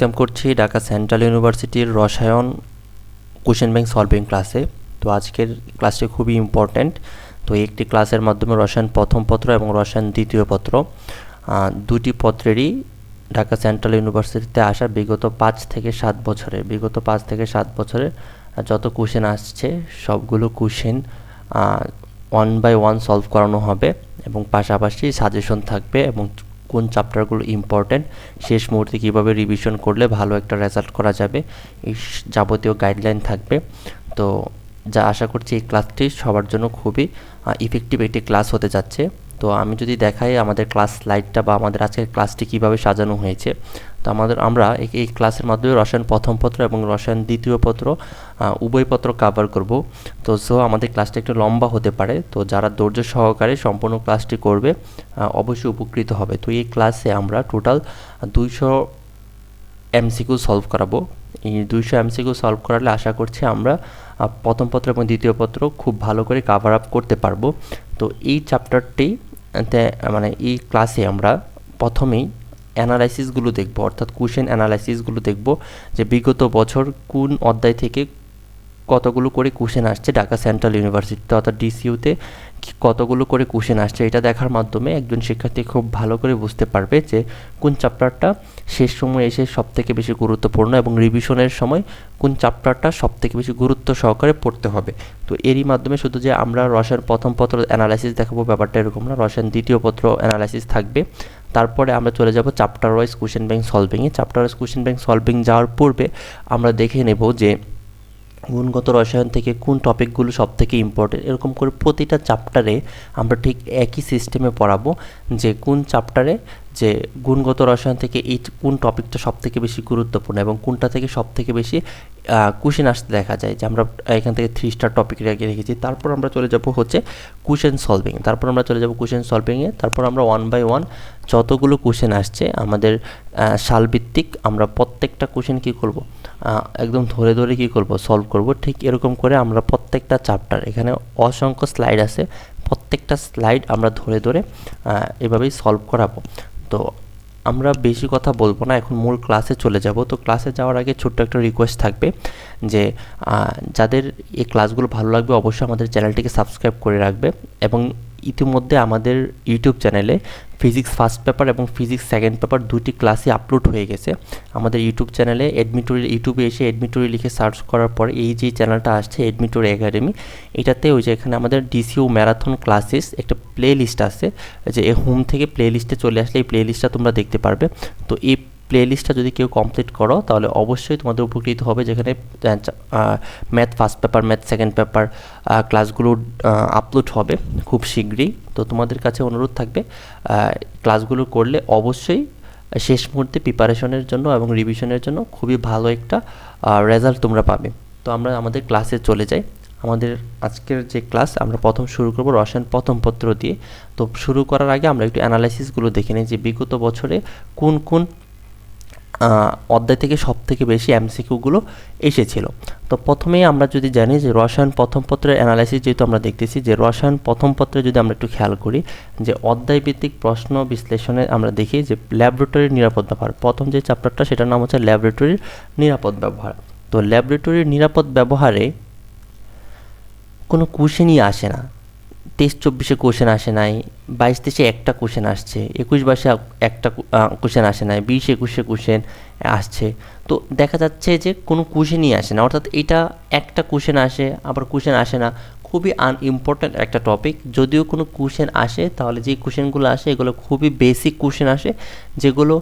Welcome করছি Dhaka central ইউনিভার্সিটির রসায়ন কোশ্চেন ব্যাংক সলভিং ক্লাসে। তো আজকের ক্লাসটি খুবই ইম্পর্ট্যান্ট। তো একটি ক্লাসের মাধ্যমে রসায়ন প্রথম পত্র এবং রসায়ন দ্বিতীয় পত্র দুটি পত্রেরই ঢাকা সেন্ট্রাল ইউনিভার্সিটিতে আসা বিগত 5 থেকে 7 বছরে যত কোশ্চেন আসছে সবগুলো কোশ্চেন 1 বাই 1 সলভ করানো হবে এবং পাশাপাশি সাজেশন থাকবে এবং কোন চ্যাপ্টারগুলো ইম্পর্ট্যান্ট, শেষ মুহূর্তে কীভাবে রিভিশন করলে ভালো একটা রেজাল্ট করা যাবে, এই যাবতীয় গাইডলাইন থাকবে। তো যা আশা করছি এই ক্লাসটি সবার জন্য খুবই ইফেক্টিভ একটি ক্লাস হতে যাচ্ছে। তো আমি যদি দেখাই আমাদের ক্লাস স্লাইডটা বা আমাদের আজকের ক্লাসটি কীভাবে সাজানো হয়েছে, তো আমরা এই ক্লাসের মাধ্যমে রসায়ন প্রথম পত্র এবং রসায়ন দ্বিতীয় পত্র উভয় পত্র কভার করব। তো আমাদের ক্লাসটা একটু লম্বা হতে পারে, তো যারা ধৈর্য সহকারে সম্পূর্ণ ক্লাসটি করবে অবশ্যই উপকৃত হবে। তো এই ক্লাসে আমরা টোটাল 200 এমসিকিউ সলভ করাবো। এই 200 এমসিকিউ সলভ করালে আশা করছি আমরা প্রথম পত্র এবং দ্বিতীয় পত্র খুব ভালো করে কভার আপ করতে পারবো। তো এই চ্যাপ্টারটি মানে এই ক্লাসে আমরা প্রথমেই অ্যানালাইসিসগুলো দেখব, অর্থাৎ কোশ্চেন অ্যানালাইসিসগুলো দেখব যে বিগত বছর কোন অধ্যায় থেকে কতগুলো করে কোশ্চেন আসছে ঢাকা সেন্ট্রাল ইউনিভার্সিটিতে অর্থাৎ ডিসইউতে কতগুলো করে কোশ্চেন আসছে। এটা দেখার মাধ্যমে একজন শিক্ষার্থী খুব ভালো করে বুঝতে পারবে যে কোন চ্যাপ্টারটা শেষ সময় এসে সবথেকে বেশি গুরুত্বপূর্ণ এবং রিভিশনের সময় কোন চ্যাপ্টারটা সবথেকে বেশি গুরুত্ব সহকারে পড়তে হবে। তো এরই মাধ্যমে শুধু যে আমরা রসায়ন প্রথম পত্র অ্যানালাইসিস দেখাবো ব্যাপারটা এরকম না, রসায়ন দ্বিতীয় পত্র অ্যানালাইসিস থাকবে। তারপরে আমরা চলে যাব চ্যাপ্টার ওয়াইজ কোশ্চেন ব্যাংক সলভিংয়ে। Chapter wise question bank solving যাওয়ার পূর্বে আমরা দেখে নেব যে গুণগত রসায়ন থেকে কোন টপিকগুলো সবথেকে ইম্পর্টেন্ট। এরকম করে প্রতিটা চ্যাপ্টারে আমরা ঠিক একই সিস্টেমে পড়াবো যে কোন চ্যাপ্টারে যে গুণগত রসায়ন থেকে এই কোন টপিকটা সবথেকে বেশি গুরুত্বপূর্ণ এবং কোনটা থেকে সবথেকে বেশি কোশ্চেন আসতে দেখা যায়, যে আমরা এখান থেকে 3 স্টার টপিক রেখেছি। তারপর আমরা চলে যাব হচ্ছে কোশ্চেন সলভিং, তারপর আমরা 1 বাই 1 যতগুলো কোশ্চেন আসছে আমাদের সালভিত্তিক আমরা প্রত্যেকটা কোশ্চেন কী করব একদম ধরে ধরে কী করব সলভ করব। ঠিক এরকম করে আমরা প্রত্যেকটা চ্যাপ্টার, এখানে অসংখ্য স্লাইড আছে, প্রত্যেকটা স্লাইড আমরা ধরে ধরে এভাবেই সলভ করাবো। তো আমরা বেশি কথা বলবো না, এখন মূল ক্লাসে চলে যাব। তো ক্লাসে যাওয়ার আগে ছোট্ট একটা রিকোয়েস্ট থাকবে যে যাদের এই ক্লাসগুলো ভালো লাগবে অবশ্যই আমাদের চ্যানেলটিকে সাবস্ক্রাইব করে রাখবে এবং ইতিমধ্যে আমাদের ইউটিউব চ্যানেলে ফিজিক্স ফার্স্ট পেপার এবং ফিজিক্স সেকেন্ড পেপার দুটি ক্লাসই আপলোড হয়ে গেছে। আমাদের ইউটিউব চ্যানেলে ইউটিউবে এসে এডমিটরি লিখে সার্চ করার পর এই যে চ্যানেলটা আসছে এডমিটরি একাডেমি, এটাতে ওই যে এখানে আমাদের ডিসিউ ম্যারাথন ক্লাসেস একটা প্লে লিস্ট আছে, যে হোম থেকে প্লে লিস্টে চলে আসলে এই প্লে লিস্টটা তোমরা দেখতে পারবে। তো এই প্লে লিস্টটা যদি কেউ কমপ্লিট করো তাহলে অবশ্যই তোমাদের উপকৃত হবে, যেখানে math first paper math second paper ক্লাসগুলো আপলোড হবে খুব শীঘ্রই। তো তোমাদের কাছে অনুরোধ থাকবে ক্লাসগুলো করলে অবশ্যই শেষ মুহূর্তে প্রিপারেশনের জন্য এবং রিভিশনের জন্য খুবই ভালো একটা রেজাল্ট তোমরা পাবে। তো আমরা আমাদের ক্লাসে চলে যাই। আমাদের আজকের যে ক্লাস আমরা প্রথম শুরু করব রসায়ন প্রথম পত্র দিয়ে। তো শুরু করার আগে আমরা একটু অ্যানালাইসিসগুলো দেখে নিই যে বিগত বছরে কোন কোন অধ্যায় থেকে সবথেকে বেশি এমসিকিউগুলো এসেছিল। তো প্রথমেই আমরা যদি জানি যে রসায়ন প্রথম পত্রের অ্যানালাইসিস যেহেতু আমরা দেখতেছি যে রসায়ন প্রথম পত্রে যদি আমরা একটু খেয়াল করি যে অধ্যায়ভিত্তিক প্রশ্ন বিশ্লেষণে আমরা দেখি যে ল্যাবরেটরির নিরাপদ ব্যবহার, প্রথম যে চ্যাপ্টারটা সেটার নাম হচ্ছে ল্যাবরেটরির নিরাপদ ব্যবহার। তো ল্যাবরেটরির নিরাপদ ব্যবহারে কোনো কোশ্চেনই আসে না, 23-24 কোশ্চেন আসে নাই, 22-23 একটা কোশ্চেন আসছে, 21-22 একটা কোশ্চেন আসে নাই, 20-21 কোশ্চেন আসছে। তো দেখা যাচ্ছে যে কোনো কোশ্চেনই আসে না, অর্থাৎ এটা একটা কোশ্চেন আসে আবার কোশ্চেন আসে না, খুবই আনইম্পর্ট্যান্ট একটা টপিক। যদিও কোনো কোশ্চেন আসে তাহলে যে কোশ্চেনগুলো আসে এগুলো খুবই বেসিক কোশ্চেন আসে, যেগুলো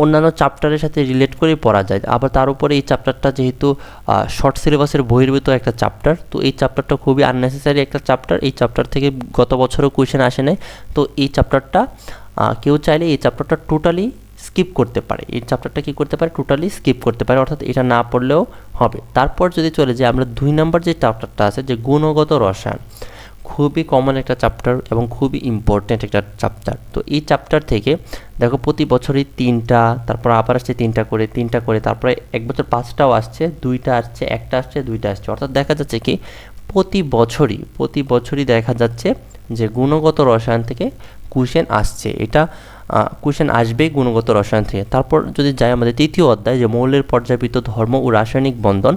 অন্যান্য চ্যাপ্টারের সাথে রিলেট করে পড়া যায়। আবার তার উপরে এই চ্যাপ্টারটা যেহেতু শর্ট সিলেবাসের বহির্ভূত একটা চ্যাপ্টার, তো এই চ্যাপ্টারটা খুবই আননেসেসারি একটা চ্যাপ্টার। এই চ্যাপ্টার থেকে গত বছরও কোয়েশ্চেন আসে নাই। তো এই চ্যাপ্টারটা কেউ চাইলে এই চ্যাপ্টারটা টোটালি স্কিপ করতে পারে, এই চ্যাপ্টারটা কী করতে পারে টোটালি স্কিপ করতে পারে, অর্থাৎ এটা না পড়লেও হবে। তারপর যদি চলে যাই আমরা 2 নম্বর যে চ্যাপ্টারটা আছে যে গুণগত রসায়ন, খুবই কমন একটা চ্যাপ্টার এবং খুবই ইম্পর্ট্যান্ট একটা চ্যাপ্টার। তো এই চ্যাপ্টার থেকে দেখো প্রতি বছরই 3টা, তারপর আবার আসছে 3টা করে, তারপরে এক বছর 5টাও আসছে, 2টা আসছে, 1টা আসছে, 2টা আসছে, অর্থাৎ দেখা যাচ্ছে কি প্রতি বছরই দেখা যাচ্ছে যে গুণগত রসায়ন থেকে কোশ্চেন আসছে। এটা কোশ্চেন আসবে গুণগত রসায়ন থেকে। তারপর যদি যাই আমাদের তৃতীয় অধ্যায় যে মৌলের পর্যায়বৃত্ত ধর্ম ও রাসায়নিক বন্ধন,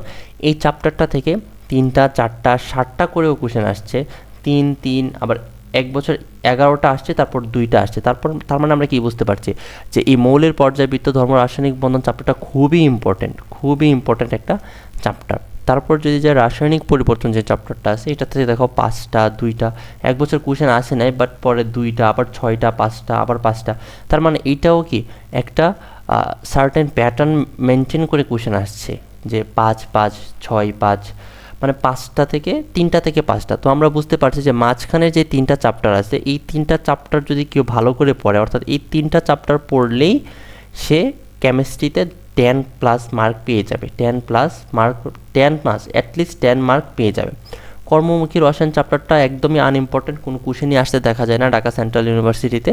এই চ্যাপ্টারটা থেকে 3টা 4টা 7টা করেও কোশ্চেন আসছে, 3 আবার এক বছর 11টা আসছে, তারপর 2টা আসছে। তার মানে আমরা কি বুঝতে পারছি যে এই মৌলের পর্যায়বৃত্ত ধর্ম রাসায়নিক বন্ধন চ্যাপ্টারটা খুবই ইম্পর্টেন্ট একটা চ্যাপ্টার। তারপর যদি যে রাসায়নিক পরিবর্তন যে চ্যাপ্টারটা আছে, এটাতে দেখো 5টা 2টা, এক বছর কোশ্চেন আসে নাই, বাট পরে 2টা আবার 6টা 5টা আবার 5টা। তার মানে এইটাও কি একটা সার্টেন প্যাটার্ন মেনটেন করে কোশ্চেন আসছে, যে 5 5 6 5, মানে 5টা থেকে 3টা থেকে 5টা। তো আমরা বুঝতে পারছি যে মাঝখানে যে 3টা চ্যাপ্টার আছে, এই 3টা চ্যাপ্টার যদি কেউ ভালো করে পড়ে, অর্থাৎ এই 3টা চ্যাপ্টার পড়লেই সে কেমিস্ট্রিতে 10+ মার্ক পেয়ে যাবে, 10+ অ্যাটলিস্ট 10 মার্ক পেয়ে যাবে। কর্মমুখী রসায়ন চ্যাপ্টারটা একদমই আনইম্পর্টেন্ট, কোনো কোশ্চেনই আসতে দেখা যায় না ঢাকা সেন্ট্রাল ইউনিভার্সিটিতে।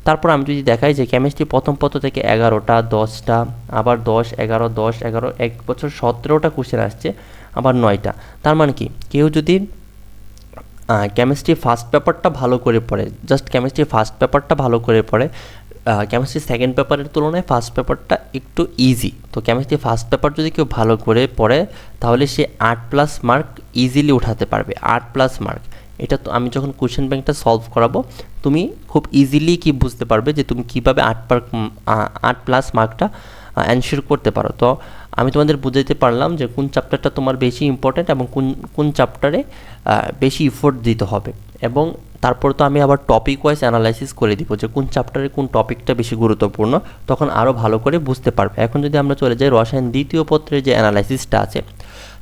তারপর আমি যদি দেখাই যে কেমিস্ট্রি প্রথম পত্র থেকে 11টা 10টা, আবার 10 11 10 11, এক বছর 17টা কোশ্চেন আসছে, আবার 9টা। তার মানে কি কেউ যদি কেমিস্ট্রি ফার্স্ট পেপারটা ভালো করে পড়ে, জাস্ট কেমিস্ট্রি ফার্স্ট পেপারটা ভালো করে পড়ে, কেমিস্ট্রি সেকেন্ড পেপারের তুলনায় ফার্স্ট পেপারটা একটু ইজি। তো কেমিস্ট্রি ফার্স্ট পেপার যদি কেউ ভালো করে পড়ে, তাহলে সে 8+ মার্ক ইজিলি উঠাতে পারবে, 8+ মার্ক। এটা তো আমি যখন কোশ্চেন ব্যাংকটা সলভ করাবো, তুমি খুব ইজিলি কি বুঝতে পারবে যে তুমি কীভাবে 8+ মার্কটা অ্যানশিওর করতে পারো। তো আমি তোমাদের বুঝাইতে পারলাম যে কোন চ্যাপ্টারটা তোমার বেশি ইম্পর্ট্যান্ট এবং কোন চ্যাপ্টারে বেশি ইফোর্ট দিতে হবে। এবং তারপর তো আমি আবার টপিক ওয়াইজ অ্যানালাইসিস করে দিব যে কোন চ্যাপ্টারে কোন টপিকটা বেশি গুরুত্বপূর্ণ, তখন আরও ভালো করে বুঝতে পারবে। এখন যদি আমরা চলে যাই রসায়ন দ্বিতীয় পত্রের যে অ্যানালাইসিসটা আছে,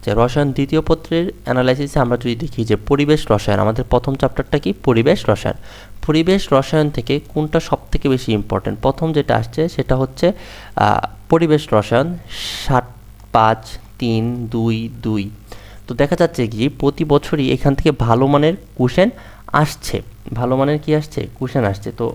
যে রসায়ন দ্বিতীয় পত্রের অ্যানালাইসিসে আমরা যদি দেখি যে পরিবেশ রসায়ন, আমাদের প্রথম চ্যাপ্টারটা কি পরিবেশ রসায়ন। পরিবেশ রসায়ন থেকে কোনটা সবথেকে বেশি ইম্পর্ট্যান্ট, প্রথম যেটা আসছে সেটা হচ্ছে পরিবেশ রসায়ন 7 5 3 2 2। তো দেখা যাচ্ছে কি প্রতি বছরই এখান থেকে ভালো মানের কোশ্চেন আসছে, ভালো মানের কি আসছে কোশ্চেন আসছে। তো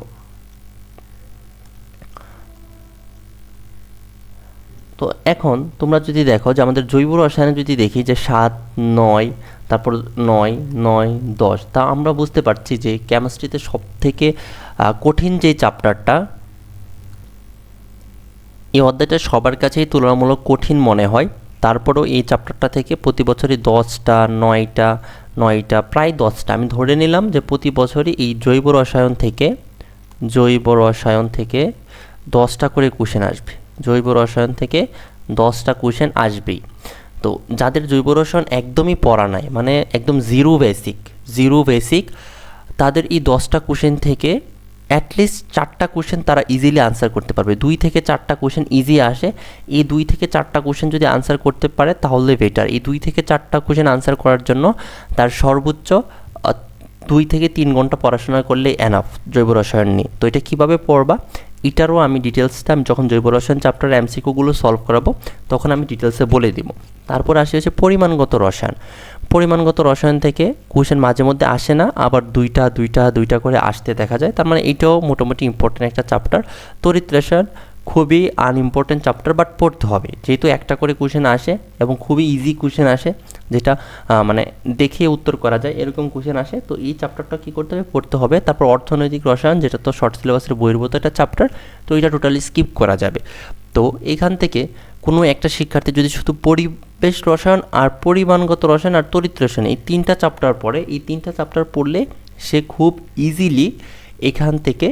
এখন তোমরা যদি দেখো যে আমাদের জৈব রসায়নে যদি দেখি যে 7 9, তারপর 9 9 10, তা আমরা বুঝতে পারছি যে কেমিস্ট্রিতে সব থেকে কঠিন যে চ্যাপ্টারটা, এই অধ্যায়টা সবার কাছেই তুলনামূলক কঠিন মনে হয়। তারপরেও এই চ্যাপ্টারটা থেকে প্রতি বছরই 10টা 9টা প্রায় 10টা, আমি ধরে নিলাম যে প্রতি বছরই এই জৈব রসায়ন থেকে 10টা করে কোশ্চেন আসবে, জৈব রসায়ন থেকে 10টা কোশ্চেন আসবেই। তো যাদের জৈব রসায়ন একদমই পড়া নাই, মানে একদম জিরো বেসিক, তাদের এই 10টা কোশ্চেন থেকে অ্যাটলিস্ট 4টা কোশ্চেন তারা ইজিলি আনসার করতে পারবে। 2 থেকে 4টা কোশ্চেন ইজি আসে, এই 2 থেকে 4টা কোশ্চেন যদি আনসার করতে পারে তাহলে বেটার। এই 2 থেকে 4টা কোশ্চেন আনসার করার জন্য তার সর্বোচ্চ 2 থেকে 3 ঘন্টা পড়াশোনা করলে এনাফ জৈব রসায়ন নিয়ে। তো এটা কীভাবে পড়বা, এটারও আমি ডিটেলসটা আমি যখন জৈব রসায়ন চ্যাপ্টার এমসিকিউগুলো সলভ করাবো তখন আমি ডিটেলসে বলে দিব। তারপর আসে হচ্ছে পরিমাণগত রসায়ন। পরিমাণগত রসায়ন থেকে কোশ্চেন মাঝে মধ্যে আসে না, আবার দুইটা করে আসতে দেখা যায়। তার মানে এটাও মোটামুটি ইম্পর্টেন্ট একটা চ্যাপ্টার। তড়িৎ রসায়ন খুবই আনইম্পর্টেন্ট চ্যাপ্টার, বাট পড়তে হবে যেহেতু একটা করে কোশ্চেন আসে এবং খুবই ইজি কোশ্চেন আসে, যেটা মানে দেখে উত্তর করা যায় এরকম কোশ্চেন আসে। তো এই চ্যাপ্টারটা কী করতে হবে, পড়তে হবে। তারপর অর্থনৈতিক রসায়ন, যেটা তো শর্ট সিলেবাসের বহির্ভূত একটা চ্যাপ্টার, তো এটা টোটালি স্কিপ করা যাবে। তো এখান থেকে কোনো একটা শিক্ষার্থী যদি শুধু পরিবেশ রসায়ন আর পরিমাণগত রসায়ন আর তড়িৎ রসায়ন এই 3টা চ্যাপ্টার পড়ে, এই 3টা চ্যাপ্টার পড়লে সে খুব ইজিলি এখান থেকে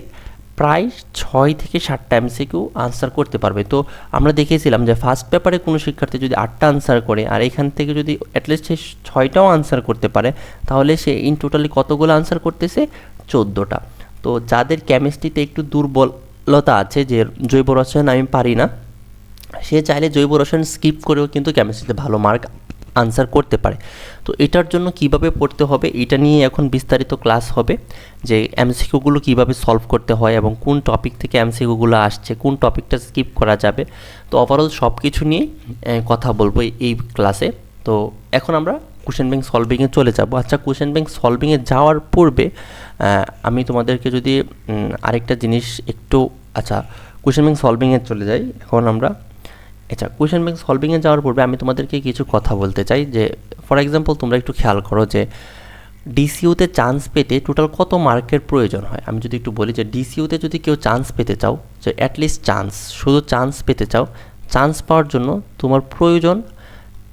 প্রায় 6 থেকে 7টা এমসিকিউ আনসার করতে পারবে। তো আমরা দেখেছিলাম যে ফার্স্ট পেপারে কোনো শিক্ষার্থী যদি 8টা আনসার করে আর এখান থেকে যদি অ্যাটলিস্ট সে 6টাও আনসার করতে পারে, তাহলে সে ইন টোটালি কতগুলো আনসার করতেছে, 14টা। তো যাদের কেমিস্ট্রিতে একটু দুর্বলতা আছে যে জৈব রসায়ন আমি পারি না, সে চাইলে জৈব রসায়ন স্কিপ করেও কিন্তু কেমিস্ট্রিতে ভালো মার্ক আনসার করতে পারে। তো এটার জন্য কিভাবে পড়তে হবে এটা নিয়ে এখন বিস্তারিত ক্লাস হবে, যে এমসিকিউগুলো কিভাবে সলভ করতে হয় এবং কোন টপিক থেকে এমসিকিউগুলো আসছে, কোন টপিকটা স্কিপ করা যাবে। তো ওভারঅল সব কিছু নিয়ে কথা বলবো এই ক্লাসে। তো এখন আমরা কোশ্চেন ব্যাংক সলভিংয়ে চলে যাব। আচ্ছা, কোশ্চেন ব্যাংক সলভিংয়ে যাওয়ার পূর্বে আমি তোমাদেরকে যদি আরেকটা জিনিস একটু, আচ্ছা কোশ্চেন ব্যাংক সলভিংয়ে চলে যাই এখন আমরা। আচ্ছা, কোশ্চেন ব্যাংক সলভিংয়ে যাওয়ার পূর্বে আমি তোমাদেরকে কিছু কথা বলতে চাই। যে ফর এক্সাম্পল তোমরা একটু খেয়াল করো যে ডিসিইউতে চান্স পেতে টোটাল কত মার্কের প্রয়োজন হয়? আমি যদি একটু বলি যে ডিসিইউতে যদি কেউ চান্স পেতে চাও, যে অ্যাটলিস্ট চান্স, শুধু চান্স পেতে চাও, চান্স পাওয়ার জন্য তোমার প্রয়োজন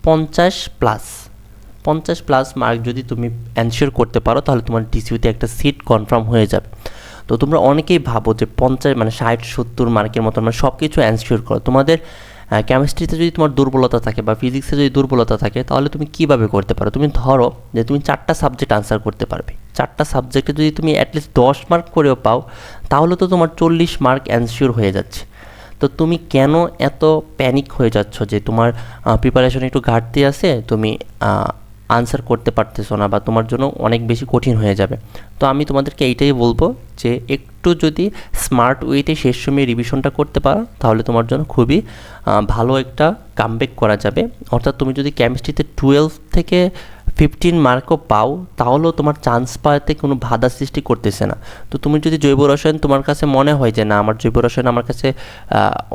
50+ মার্ক যদি তুমি অ্যানশিওর করতে পারো, তাহলে তোমার ডিসিইউতে একটা সিট কনফার্ম হয়ে যাবে। তো তোমরা অনেকেই ভাবো যে 50 মানে 60-70 মার্কের মতো মানে সব কিছু অ্যানশিওর করো। তোমাদের কেমিস্ট্রিতে যদি তোমার দুর্বলতা থাকে বা ফিজিক্সে যদি দুর্বলতা থাকে, তাহলে তুমি কীভাবে করতে পারো? তুমি ধরো যে তুমি 4টা সাবজেক্ট আনসার করতে পারবে, 4টা সাবজেক্টে যদি তুমি অ্যাটলিস্ট 10 মার্ক করেও পাও, তাহলে তো তোমার 40 মার্ক অ্যানশিওর হয়ে যাচ্ছে। তো তুমি কেন এত প্যানিক হয়ে যাচ্ছ যে তোমার প্রিপারেশনে একটু ঘাটতি আছে, তুমি আনসার করতে পারতেছো না বা তোমার জন্য অনেক বেশি কঠিন হয়ে যাবে? তো আমি তোমাদেরকে এইটাই বলবো যে একটু যদি স্মার্ট ওয়েতে শেষ সময় রিভিশনটা করতে পারো, তাহলে তোমার জন্য খুবই ভালো একটা কামব্যাক করা যাবে। অর্থাৎ তুমি যদি কেমিস্ট্রিতে 12 থেকে 15 মার্কও পাও, তাহলেও তোমার চান্স পাওয়াতে কোনো বাধা সৃষ্টি করতেছে না। তো তুমি যদি জৈব রসায়ন তোমার কাছে মনে হয় যে না, আমার জৈব রসায়ন আমার কাছে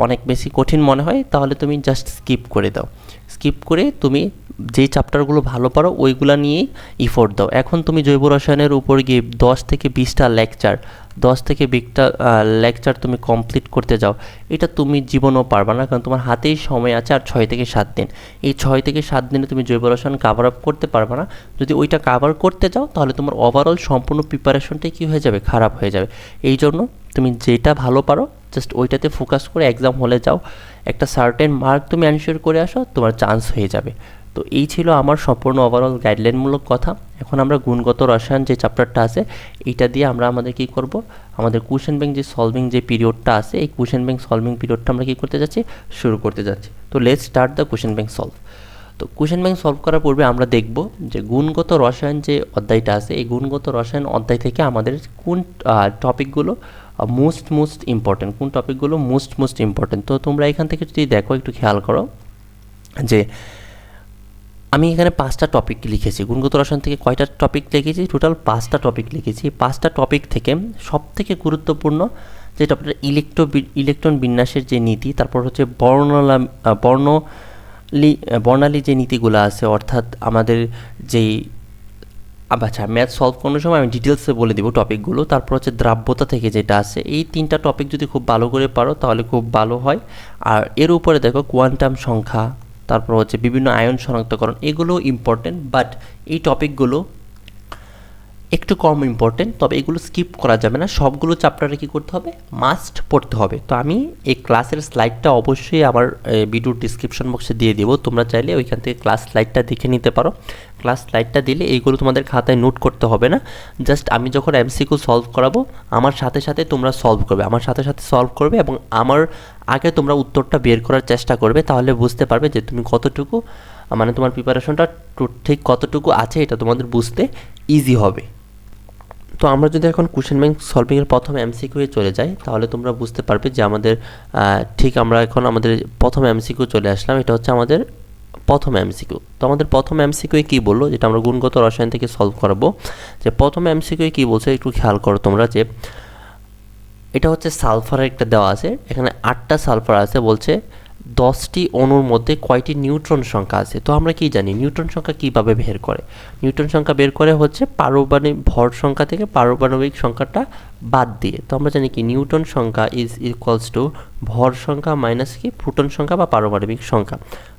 অনেক বেশি কঠিন মনে হয়, তাহলে তুমি জাস্ট স্কিপ করে দাও। স্কিপ করে তুমি যেই চ্যাপ্টারগুলো ভালো পারো ওইগুলো নিয়েই ইফোর্ট দাও। এখন তুমি জৈব রসায়নের উপর গিয়ে 10 থেকে 20টা লেকচার তুমি কমপ্লিট করতে যাও, এটা তুমি জীবনেও পারবে না, কারণ তোমার হাতেই সময় আছে আর 6 থেকে 7 দিন। এই 6 থেকে 7 দিনে তুমি জৈব রসায়ন কাভার আপ করতে পারবে না। যদি ওইটা কাভার করতে যাও, তাহলে তোমার ওভারঅল সম্পূর্ণ প্রিপারেশনটাই কী হয়ে যাবে? খারাপ হয়ে যাবে। এই জন্য তুমি যেটা ভালো পারো জাস্ট ওইটাতে ফোকাস করে এক্সাম হলে যাও, একটা সার্টেন মার্ক তুমি অ্যানশিওর করে আসো, তোমার চান্স হয়ে যাবে। তো এই ছিল আমার সম্পূর্ণ ওভারঅল গাইডলাইনমূলক কথা। এখন আমরা গুণগত রসায়ন যে চ্যাপ্টারটা আছে, এইটা দিয়ে আমরা আমাদের কী করব, আমাদের কোশ্চেন ব্যাংক যে সলভিং যে পিরিয়ডটা আছে, এই কোশ্চেন ব্যাংক সলভিং পিরিয়ডটা আমরা কী করতে যাচ্ছি? শুরু করতে যাচ্ছি। তো let's start the question bank solve. তো কোশ্চেন ব্যাংক সলভ করার পূর্বে আমরা দেখব যে গুণগত রসায়ন যে অধ্যায়টা আছে, এই গুণগত রসায়ন অধ্যায় থেকে আমাদের কোন টপিকগুলো মোস্ট ইম্পর্টেন্ট, কোন টপিকগুলো মোস্ট ইম্পর্টেন্ট। তো তোমরা এখান থেকে যদি দেখো, একটু খেয়াল করো যে আমি এখানে 5টা টপিক লিখেছি। গুণগত রসায়ন থেকে কয়টা টপিক লিখেছি? টোটাল 5টা টপিক লিখেছি। 5টা টপিক থেকে সবথেকে গুরুত্বপূর্ণ যে টপিকটা ইলেকট্রন বিন্যাসের যে নীতি, তারপর হচ্ছে বর্ণালী যে নীতিগুলো আছে, অর্থাৎ আমাদের যেই আচ্ছা ম্যাথ সলভ করার সময় আমি ডিটেলসে বলে দিব টপিকগুলো। তারপর হচ্ছে দ্রাব্যতা থেকে যেটা আছে, এই 3টা টপিক যদি খুব ভালো করে পারো তাহলে খুব ভালো হয়। আর এর উপরে দেখো কোয়ান্টাম সংখ্যা, তারপর হচ্ছে বিভিন্ন আয়ন শনাক্তকরণ, এগুলো ইম্পর্টেন্ট, বাট এই টপিকগুলো একটু কম ইম্পর্টেন্ট। তবে এগুলো স্কিপ করা যাবে না, সবগুলো চ্যাপ্টারে কী করতে হবে? মাস্ট পড়তে হবে। তো আমি এই ক্লাসের স্লাইডটা অবশ্যই আমার ভিডিওর ডিসক্রিপশন বক্সে দিয়ে দেবো, তোমরা চাইলে ওইখান থেকে ক্লাস স্লাইডটা দেখে নিতে পারো। ক্লাস স্লাইডটা দিলে এইগুলো তোমাদের খাতায় নোট করতে হবে না, জাস্ট আমি যখন এমসিকিউ সলভ করাবো আমার সাথে সাথে তোমরা সলভ করবে, আমার সাথে সাথে সলভ করবে এবং আমার আগে তোমরা উত্তরটা বের করার চেষ্টা করবে, তাহলে বুঝতে পারবে যে তুমি কতটুকু মানে তোমার প্রিপারেশনটা ঠিক কতটুকু আছে, এটা তোমাদের বুঝতে ইজি হবে। তো আমরা যদি এখন কোশ্চেন ব্যাংক সলভিংয়ের প্রথম এমসিকিউয়ে চলে যাই, তাহলে তোমরা বুঝতে পারবে যে আমাদের ঠিক আমরা এখন আমাদের প্রথম এমসিকিউ চলে আসলাম। এটা হচ্ছে আমাদের প্রথম এমসিকিউ। তো আমাদের প্রথম এমসিকিউ কী বললো, যেটা আমরা গুণগত রসায়ন থেকে সলভ করাবো, যে প্রথম এমসিকিউ কী বলছে একটু খেয়াল করো তোমরা, যে এটা হচ্ছে সালফারের একটা দেওয়া আছে, এখানে 8টা সালফার আছে, বলছে 10টি অণুর মধ্যে কয়টি নিউট্রন সংখ্যা আছে। তো আমরা কি জানি নিউট্রন সংখ্যা কীভাবে বের করে? নিউট্রন সংখ্যা বের করে হচ্ছে পারমাণবিক ভর সংখ্যা থেকে পারমাণবিক সংখ্যাটা বাদ দিয়ে। তো আমরা জানি কি নিউট্রন সংখ্যা ইজ ইকুয়ালস টু ভর সংখ্যা মাইনাস কি প্রোটন সংখ্যা বা পারমাণবিক সংখ্যা।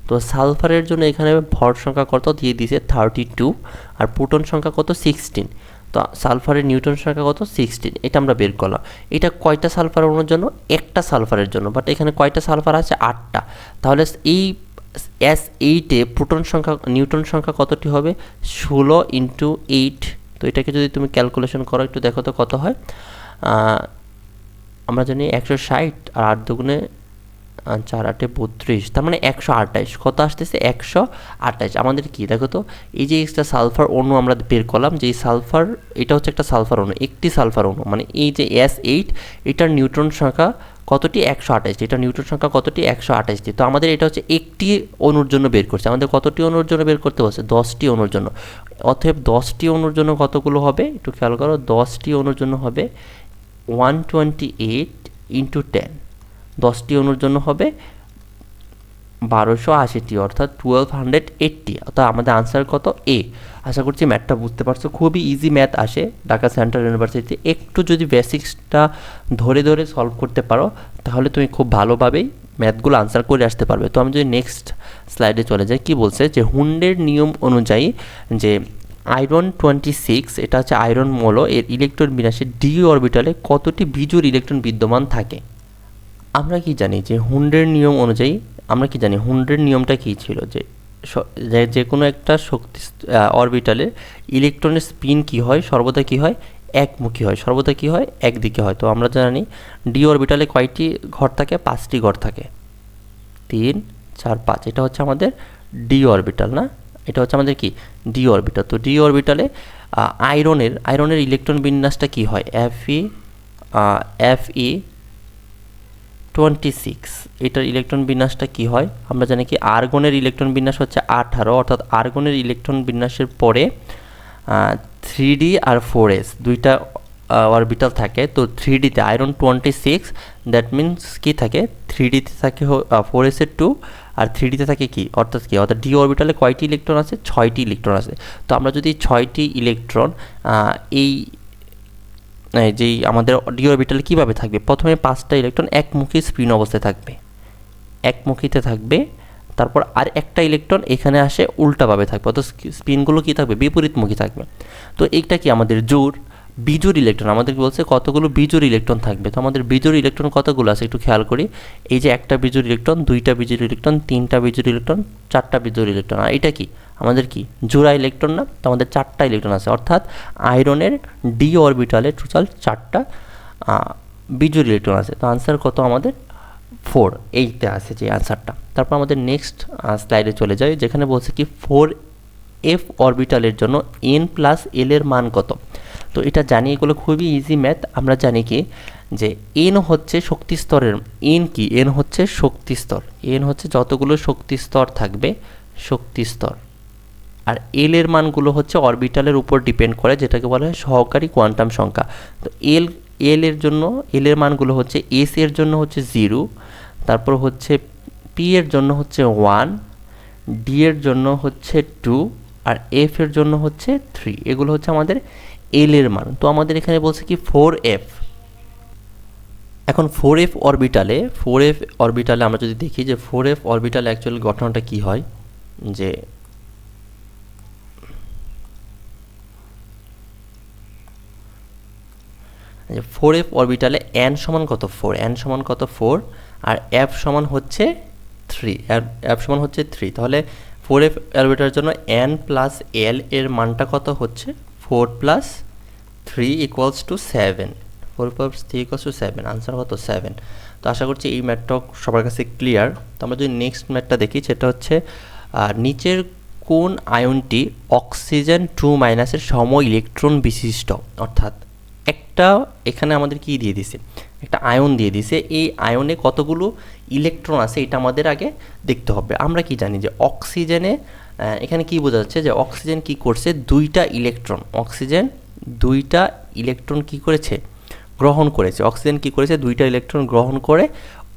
তো সালফারের জন্য এখানে ভর সংখ্যা কত দিয়ে দিয়েছে 32, আর প্রোটন সংখ্যা কত 16। তো সালফারের নিউট্রন সংখ্যা কত 16, এটা আমরা বের করলাম। এটা কয়টা সালফার অণুর জন্য? একটা সালফারের জন্য, বাট এখানে কয়টা সালফার আছে? 8টা। তাহলে এই S8-এ প্রোটন সংখ্যা নিউট্রন সংখ্যা কতটি হবে? 16 × 8। তো এটাকে যদি তুমি ক্যালকুলেশন করো, একটু দেখো তো কত হয়। আমরা জানি 160, আর 8 দুগুণে 4 8 32, তার মানে 128। কত আসতেছে? 128। আমাদের কি দেখো তো, এই যে একটা সালফার অণু আমরা বের করলাম, যে সালফার এটা হচ্ছে একটা সালফার অণু, একটি সালফার অণু, মানে এই যে S8, এটার নিউট্রন সংখ্যা কতটি? 128। এটা নিউট্রন সংখ্যা কতটি? 128টি। তো আমাদের এটা হচ্ছে একটি অণুর জন্য বের করছে। আমাদের কতটি অণুর জন্য বের করতে বলছে? 10টি অণুর জন্য। অতএব 10টি অণুর জন্য কতগুলো হবে? একটু খেয়াল করো, 10টি অণুর জন্য হবে 128 × 10। 10টি অণুর জন্য হবে 1280টি, অর্থাৎ 1280। অর্থাৎ আমাদের আনসার কত? এ। আশা করছি ম্যাথটা বুঝতে পারছো, খুবই ইজি ম্যাথ আসে ঢাকা সেন্ট্রাল ইউনিভার্সিটিতে। একটু যদি বেসিক্সটা ধরে ধরে সলভ করতে পারো তাহলে তুমি খুব ভালোভাবেই ম্যাথগুলো আনসার করে আসতে পারবে। তো আমি যদি নেক্সট স্লাইডে চলে যাই, কি বলছে যে হুন্ডের নিয়ম অনুযায়ী যে আয়রন 26, এটা হচ্ছে আয়রন মৌল, এর ইলেকট্রন বিন্যাসে ডি অরবিটালে কতটি বিজোড় ইলেকট্রন বিদ্যমান থাকে? আমরা কি জানি যে হুন্ডের নিয়ম অনুযায়ী, আমরা কি জানি হুন্ডের নিয়মটা কী ছিল, যে যে কোনো একটা শক্তি অরবিটালে ইলেকট্রনের স্পিন কি হয়, সর্বদা কি হয়? একমুখী হয়, সর্বদা কি হয়? একদিকে হয়। তো আমরা জানি ডি অরবিটালে কয়টি ঘর থাকে? 5টি ঘর থাকে, 3, 4, 5। এটা হচ্ছে আমাদের ডি অরবিটাল না, এটা হচ্ছে আমাদের কি? D orbital. তো ডি অরবিটালে আয়রনের ইলেকট্রন বিন্যাসটা কি হয়? Fe 26, এটার ইলেকট্রন বিন্যাসটা কি হয়? আমরা জানি কি আর্গনের ইলেকট্রন বিন্যাস হচ্ছে 18, অর্থাৎ আর্গনের ইলেকট্রন বিন্যাসের পরে 3d আর 4s দুইটা অরবিটাল থাকে। তো 3dতে আয়রন 26, দ্যাট মিনস কি থাকে? 3dতে থাকে 4s এর 2, আর 3dতে থাকে কি? অর্থাৎ কি? অর্থাৎ ডি অরবিটালে কয়টি ইলেকট্রন আছে? 6টি ইলেকট্রন আছে। তো আমরা যদি 6টি ইলেকট্রন যেই আমাদের ডি অরবিটালে কীভাবে থাকবে? প্রথমে 5টা ইলেকট্রন একমুখী স্পিন অবস্থায় থাকবে, একমুখীতে থাকবে। তারপর আর একটা ইলেকট্রন এখানে আসে উল্টাভাবে থাকবে, অর্থাৎ স্পিনগুলো কী থাকবে? বিপরীতমুখী থাকবে। তো এইটা কি আমাদের বিজোড় ইলেকট্রন। আমাদেরকে বলছে কতগুলো বিজোড় ইলেকট্রন থাকবে। তো আমাদের বিজোড় ইলেকট্রন কতগুলো আছে একটু খেয়াল করি। এই যে একটা বিজোড় ইলেকট্রন, 2টা বিজোড় ইলেকট্রন, 3টা বিজোড় ইলেকট্রন, 4টা বিজোড় ইলেকট্রন। আর এটা কি আমাদের কি জোড়া ইলেকট্রন না? তো আমাদের 4টা ইলেকট্রন আছে, অর্থাৎ আয়রনের ডি অরবিটালে টোটাল 4টা বিজোড় ইলেকট্রন আছে। তো আনসার কত আমাদের? 4, এইতে আছে যে আনসারটা। তারপর আমাদের নেক্সট স্লাইডে চলে যাই, যেখানে বলছে কি 4f অরবিটালের জন্য n+l এর মান কত? তো এটা জানি, এগুলো খুবই ইজি ম্যাথ। আমরা জানি কি যে n হচ্ছে শক্তি স্তরের, n কি? n হচ্ছে শক্তি স্তর, n হচ্ছে যতগুলো শক্তি স্তর থাকবে শক্তি স্তর, আর এল এর মানগুলো হচ্ছে অরবিটালের উপর ডিপেন্ড করে, যেটাকে বলা হয় সহকারী কোয়ান্টাম সংখ্যা। তো এল এর জন্য এল এর মানগুলো হচ্ছে, এস এর জন্য হচ্ছে 0, তারপর হচ্ছে পি এর জন্য হচ্ছে 1, ডি এর জন্য হচ্ছে 2, আর এফ এর জন্য হচ্ছে 3। এগুলো হচ্ছে আমাদের এল এর মান। তো আমাদের এখানে বলছে কি 4f। এখন 4f অরবিটালে আমরা যদি দেখি যে 4f অরবিটালে অ্যাকচুয়ালি ঘটনাটা কি হয়, যে 4f অরবিটালে n সমান কত? 4, n সমান কত? 4, আর f সমান হচ্ছে 3, f সমান হচ্ছে 3। তাহলে 4f অরবিটালের জন্য n+l এর মানটা কত হচ্ছে? 4 + 3 = 7, 4 + 3 = 7। আনসার কত? 7। তো আশা করছি এই ম্যাথটা সবার কাছে ক্লিয়ার। তো আমরা যদি নেক্সট ম্যাথটা দেখি, সেটা হচ্ছে নিচের কোন আয়নটি অক্সিজেন 2- এর সম ইলেকট্রন বিশিষ্ট? অর্থাৎ একটা এখানে আমাদের কি দিয়ে দিছে? একটা আয়ন দিয়ে দিছে। এই আয়নে কতগুলো ইলেকট্রন আছে এটা আমাদের আগে দেখতে হবে। আমরা কি জানি যে অক্সিজেনে এখানে কি বোঝা যাচ্ছে যে অক্সিজেন কি করছে? 2টা ইলেকট্রন, অক্সিজেন 2টা ইলেকট্রন কি করেছে? গ্রহণ করেছে। অক্সিজেন কি করেছে? 2টা ইলেকট্রন গ্রহণ করে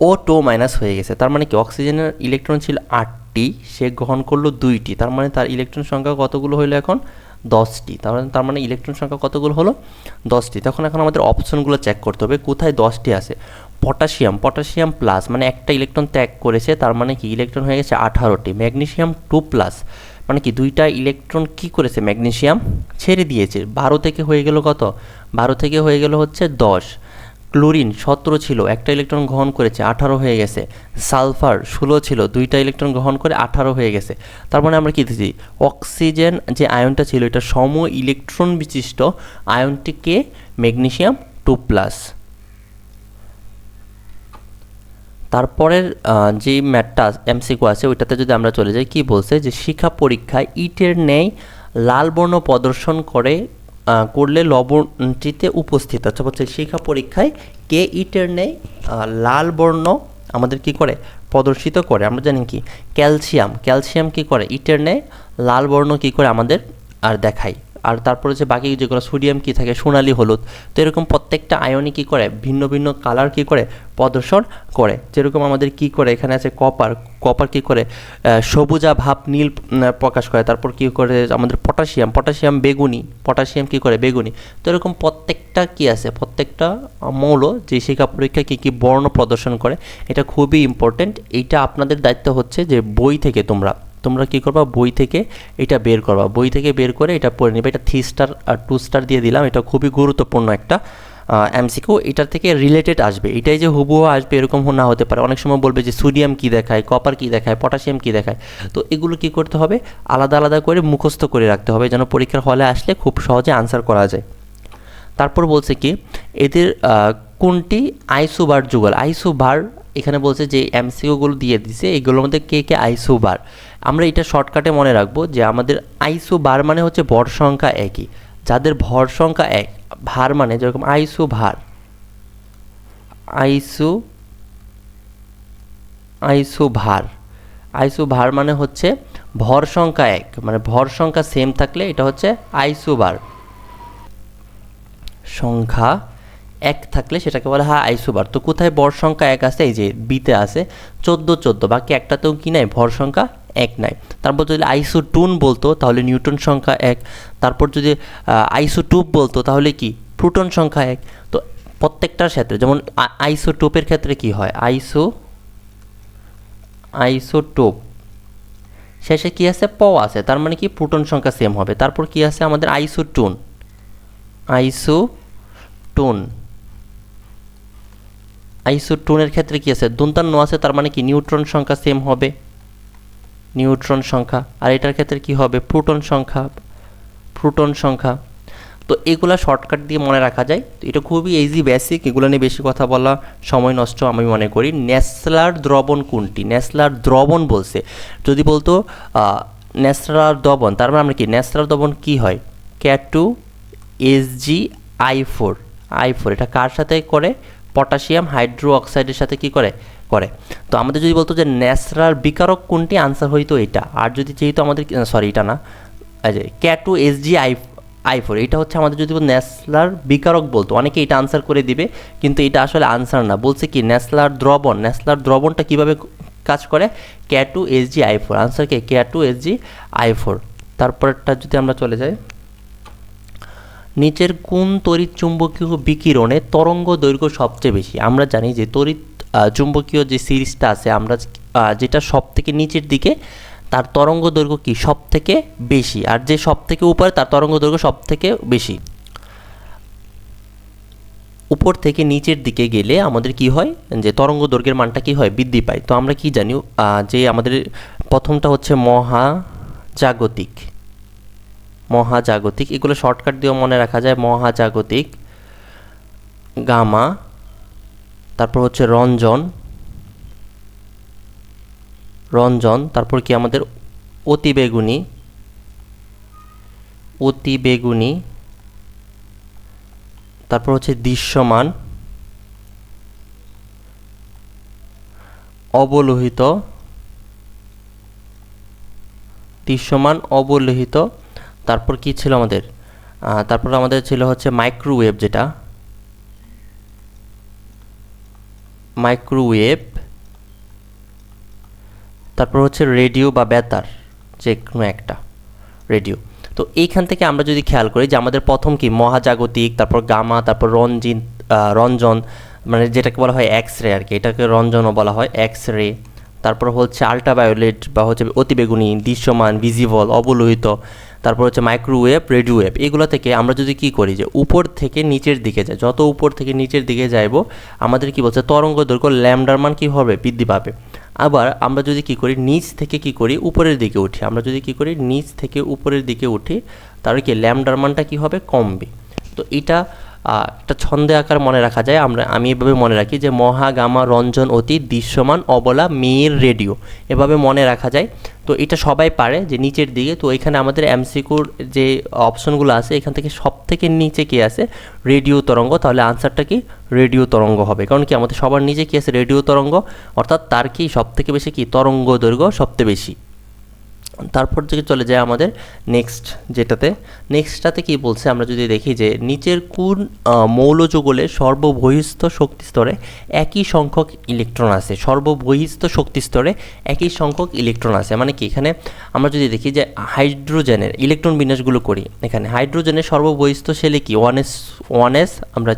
O2- হয়ে গেছে। তার মানে কি অক্সিজেনের ইলেকট্রন ছিল 8টি, সে গ্রহণ করলো 2টি, তার মানে তার ইলেকট্রন সংখ্যা কতগুলো হলো এখন? 10টি। তার মানে ইলেকট্রন সংখ্যা কতগুলো হলো? 10টি। এখন আমাদের অপশনগুলো চেক করতে হবে কোথায় 10টি আছে। পটাশিয়াম প্লাস, মানে একটা ইলেকট্রন ত্যাগ করেছে, তার মানে কি ইলেকট্রন হয়ে গেছে 18টি। ম্যাগনেসিয়াম 2+, মানে কি 2টা ইলেকট্রন কি করেছে? ম্যাগনেসিয়াম ছেড়ে দিয়েছে। 12 থেকে হয়ে গেল কত? 12 থেকে হয়ে গেল হচ্ছে 10। ক্লোরিন 17 ছিল, একটা ইলেকট্রন গ্রহণ করেছে, 18 হয়ে গেছে। সালফার 16 ছিল, 2টা ইলেকট্রন গ্রহণ করে 18 হয়ে গেছে। তার মানে আমরা কী দিচ্ছি? অক্সিজেন যে আয়নটা ছিল এটা সম ইলেকট্রন বিশিষ্ট আয়নটিকে ম্যাগনেসিয়াম 2+। তারপরের যে ম্যাথটা এমসিকিউ আছে ওইটাতে যদি আমরা চলে যাই, কি বলছে যে শিক্ষা পরীক্ষায় ইটের ন্যায় লাল বর্ণ প্রদর্শন করলে লবণটিতে উপস্থিত, আচ্ছা বলছে শিক্ষা পরীক্ষায় কে ইটের ন্যায় লাল বর্ণ আমাদের কি করে? প্রদর্শিত করে। আমরা জানি কি ক্যালসিয়াম কি করে? ইটের ন্যায় লাল বর্ণ কি করে আমাদের আর দেখায়, আর তারপর হচ্ছে বাকি যেগুলো সোডিয়াম কী থাকে সোনালী হলুদ। তো এরকম প্রত্যেকটা আয়নই কী করে ভিন্ন ভিন্ন কালার কী করে প্রদর্শন করে। যেরকম আমাদের কী করে এখানে আছে কপার, কপার কী করে সবুজা ভাব নীল প্রকাশ করে। তারপর কী করে আমাদের পটাশিয়াম, পটাশিয়াম বেগুনি, পটাশিয়াম কী করে বেগুনি। তো এরকম প্রত্যেকটা কী আছে প্রত্যেকটা মৌল যে শিক্ষা পরীক্ষায় কী কী বর্ণ প্রদর্শন করে, এটা খুবই ইম্পর্টেন্ট। এইটা আপনাদের দায়িত্ব হচ্ছে যে বই থেকে তোমরা কী করবা, বই থেকে এটা বের করবা, বই থেকে বের করে এটা পড়ে নেবে। এটা 3 স্টার আর 2 স্টার দিয়ে দিলাম, এটা খুবই গুরুত্বপূর্ণ একটা এমসিকিউ। এটার থেকে রিলেটেড আসবে, এটাই যে হুবহু আসবে এরকম না হতে পারে। অনেক সময় বলবে যে সোডিয়াম কী দেখায়, কপার কী দেখায়, পটাশিয়াম কী দেখায়। তো এগুলো কী করতে হবে, আলাদা আলাদা করে মুখস্থ করে রাখতে হবে যেন পরীক্ষার হলে আসলে খুব সহজে আনসার করা যায়। তারপর বলছে কি এদের কোনটি আইসোবার যুগল। আইসোবার এখানে বলছে যে এমসিকিউগুলো দিয়ে দিছে এগুলোর মধ্যে কে কে আইসোবার। আমরা এটা শর্টকাটে মনে রাখবো যে আমাদের আইসোবার মানে হচ্ছে ভর সংখ্যা একই, যাদের ভর সংখ্যা এক। ভার মানে যেরকম আইসোভার, আইসোভার, আইসোভার মানে হচ্ছে ভর সংখ্যা এক, মানে ভর সংখ্যা সেম থাকলে এটা হচ্ছে আইসোবার। সংখ্যা এক থাকলে সেটাকে বলা হয় আইসোবার। তো কোথায় ভর সংখ্যা এক আছে, এই যে বিতে আছে 14, বাকি একটাতেও কি নাই ভর সংখ্যা এক নাই। তারপর যদি আইসোটুন বলতো তাহলে নিউটন সংখ্যা এক। তারপর যদি আইসোটুপ বলতো তাহলে কি প্রোটন সংখ্যা এক। তো প্রত্যেকটার ক্ষেত্রে যেমন আইসোটোপের ক্ষেত্রে কি হয়, আইসোটোপ শেষে কি আছে প আছে, তার মানে কি প্রোটন সংখ্যা সেম হবে। তারপর কি আছে আমাদের আইসোটুন, আইসোটুনের ক্ষেত্রে কি আছে দন্তান্ন আছে, তার মানে কি নিউট্রন সংখ্যা সেম হবে, নিউট্রন সংখ্যা। আর এটার ক্ষেত্রে কি হবে প্রোটন সংখ্যা। তো এগুলা শর্টকাট দিয়ে মনে রাখা যায়। তো এটা খুবই ইজি বেসিক, এগুলো নিয়ে বেশি কথা বলা সময় নষ্ট আমি মনে করি। ন্যাসলার দ্রবণ কোনটি, ন্যাসলার দ্রবণ বলছে, যদি বলতো ন্যাসলার দ্রবণ তার মানে আমরা কি ন্যাসলার দ্রবণ কি হয় K2SgI4, এটা কার সাথে করে পটাশিয়াম হাইড্রো অক্সাইডের সাথে কি করে। তো আমাদের যদি বলতো যে ন্যাসলার বিকারক কোনটি, আনসার হইতো এটা। আর যদি যেহেতু আমাদের সরি এটা না, K2SgI4 এটা হচ্ছে আমাদের যদি ন্যাসলার বিকারক বলতো অনেকে এটা আনসার করে দিবে, কিন্তু এটা আসলে আনসার না। বলছে কি ন্যাসলার দ্রবণটা কিভাবে কাজ করে K2SgI4, আনসার কি K2SgI4। তারপরটা যদি আমরা চলে যাই, নিচের কোন তড়িৎ চুম্বকীয় বিকিরণে তরঙ্গ দৈর্ঘ্য সবচেয়ে বেশি। আমরা জানি যে তড়িৎ চুম্বকীয় যে সিরিজটা আছে আমরা যেটা সব থেকে নিচের দিকে তার তরঙ্গ দৈর্ঘ্য কি সব থেকে বেশি, আর যে সব থেকে উপরে তার তরঙ্গ দৈর্ঘ্য সব থেকে বেশি। উপর থেকে নিচের দিকে গেলে আমাদের কি হয় যে তরঙ্গ দৈর্ঘ্যের মানটা কি হয় বৃদ্ধি পায়। তো আমরা কি জানি যে আমাদের প্রথমটা হচ্ছে মহাজাগতিক, এগুলো শর্টকাট দিয়েও মনে রাখা যায়। মহাজাগতিক, গামা, তারপর হচ্ছে রঞ্জন, তারপর কি আমাদের অতিবেগুনি, তারপর হচ্ছে দৃশ্যমান, অবলোহিত, তারপর কি ছিল আমাদের তারপর আমাদের ছিল হচ্ছে মাইক্রোওয়েভ, যেটা তারপর হচ্ছে রেডিও বা বেতার, যে কোনো একটা রেডিও। তো এইখান থেকে আমরা যদি খেয়াল করি যে আমাদের প্রথম কি মহাজাগতিক, তারপর গামা, তারপর রঞ্জন মানে যেটাকে বলা হয় এক্স রে আর কি, এটাকে রঞ্জনও বলা হয় এক্স রে। তারপর হচ্ছে আল্ট্রাভায়োলেট বা হচ্ছে অতিবেগুনি, দৃশ্যমান, ভিজিবল, অবলোহিত, তারপর হচ্ছে মাইক্রোওয়েভ, রেডিওওয়েভ। এগুলো থেকে আমরা যদি কি করি যে উপর থেকে নিচের দিকে যাই, যত উপর থেকে নিচের দিকে যাইব আমাদের কি বলছে তরঙ্গ দৈর্ঘ্য ল্যামডার মান কী হবে বৃদ্ধি পাবে। আবার আমরা যদি কি করি নিচ থেকে কি করি উপরের দিকে উঠি, তাহলে কি ল্যামডার মানটা কি হবে কমবে। তো এটা একটা ছন্দে আকার মনে রাখা যায়। আমি এভাবে মনে রাখি যে মহা, গামা, রঞ্জন, অতি, দৃশ্যমান, অবলা, মেয়ের, রেডিও, এভাবে মনে রাখা যায়। তো এটা সবাই পারে যে নিচের দিকে। তো এখানে আমাদের এমসিকিউর যে অপশনগুলো আছে এখান থেকে সব থেকে নিচে কি আছে রেডিও তরঙ্গ, তাহলে আনসারটা কি রেডিও তরঙ্গ হবে। কারণ কি আমাদের সবার নিচে কি আছে রেডিও তরঙ্গ, অর্থাৎ তার কি সব থেকে বেশি কি তরঙ্গ দৈর্ঘ্য সবচেয়ে বেশি। তারপর থেকে চলে যায় আমাদের নেক্সটটাতে কি বলছে, আমরা যদি দেখি যে নিচের কোন মৌলযুগলের সর্ববহিস্থ শক্তি স্তরে একই সংখ্যক ইলেকট্রন আছে। সর্ববহিস্থ শক্তি স্তরে একই সংখ্যক ইলেকট্রন আছে মানে কি, এখানে আমরা যদি দেখি যে হাইড্রোজেনের ইলেকট্রন বিন্যাসগুলো করি, এখানে হাইড্রোজেনের সর্ববহিস্থ শেলে কি 1s আমরা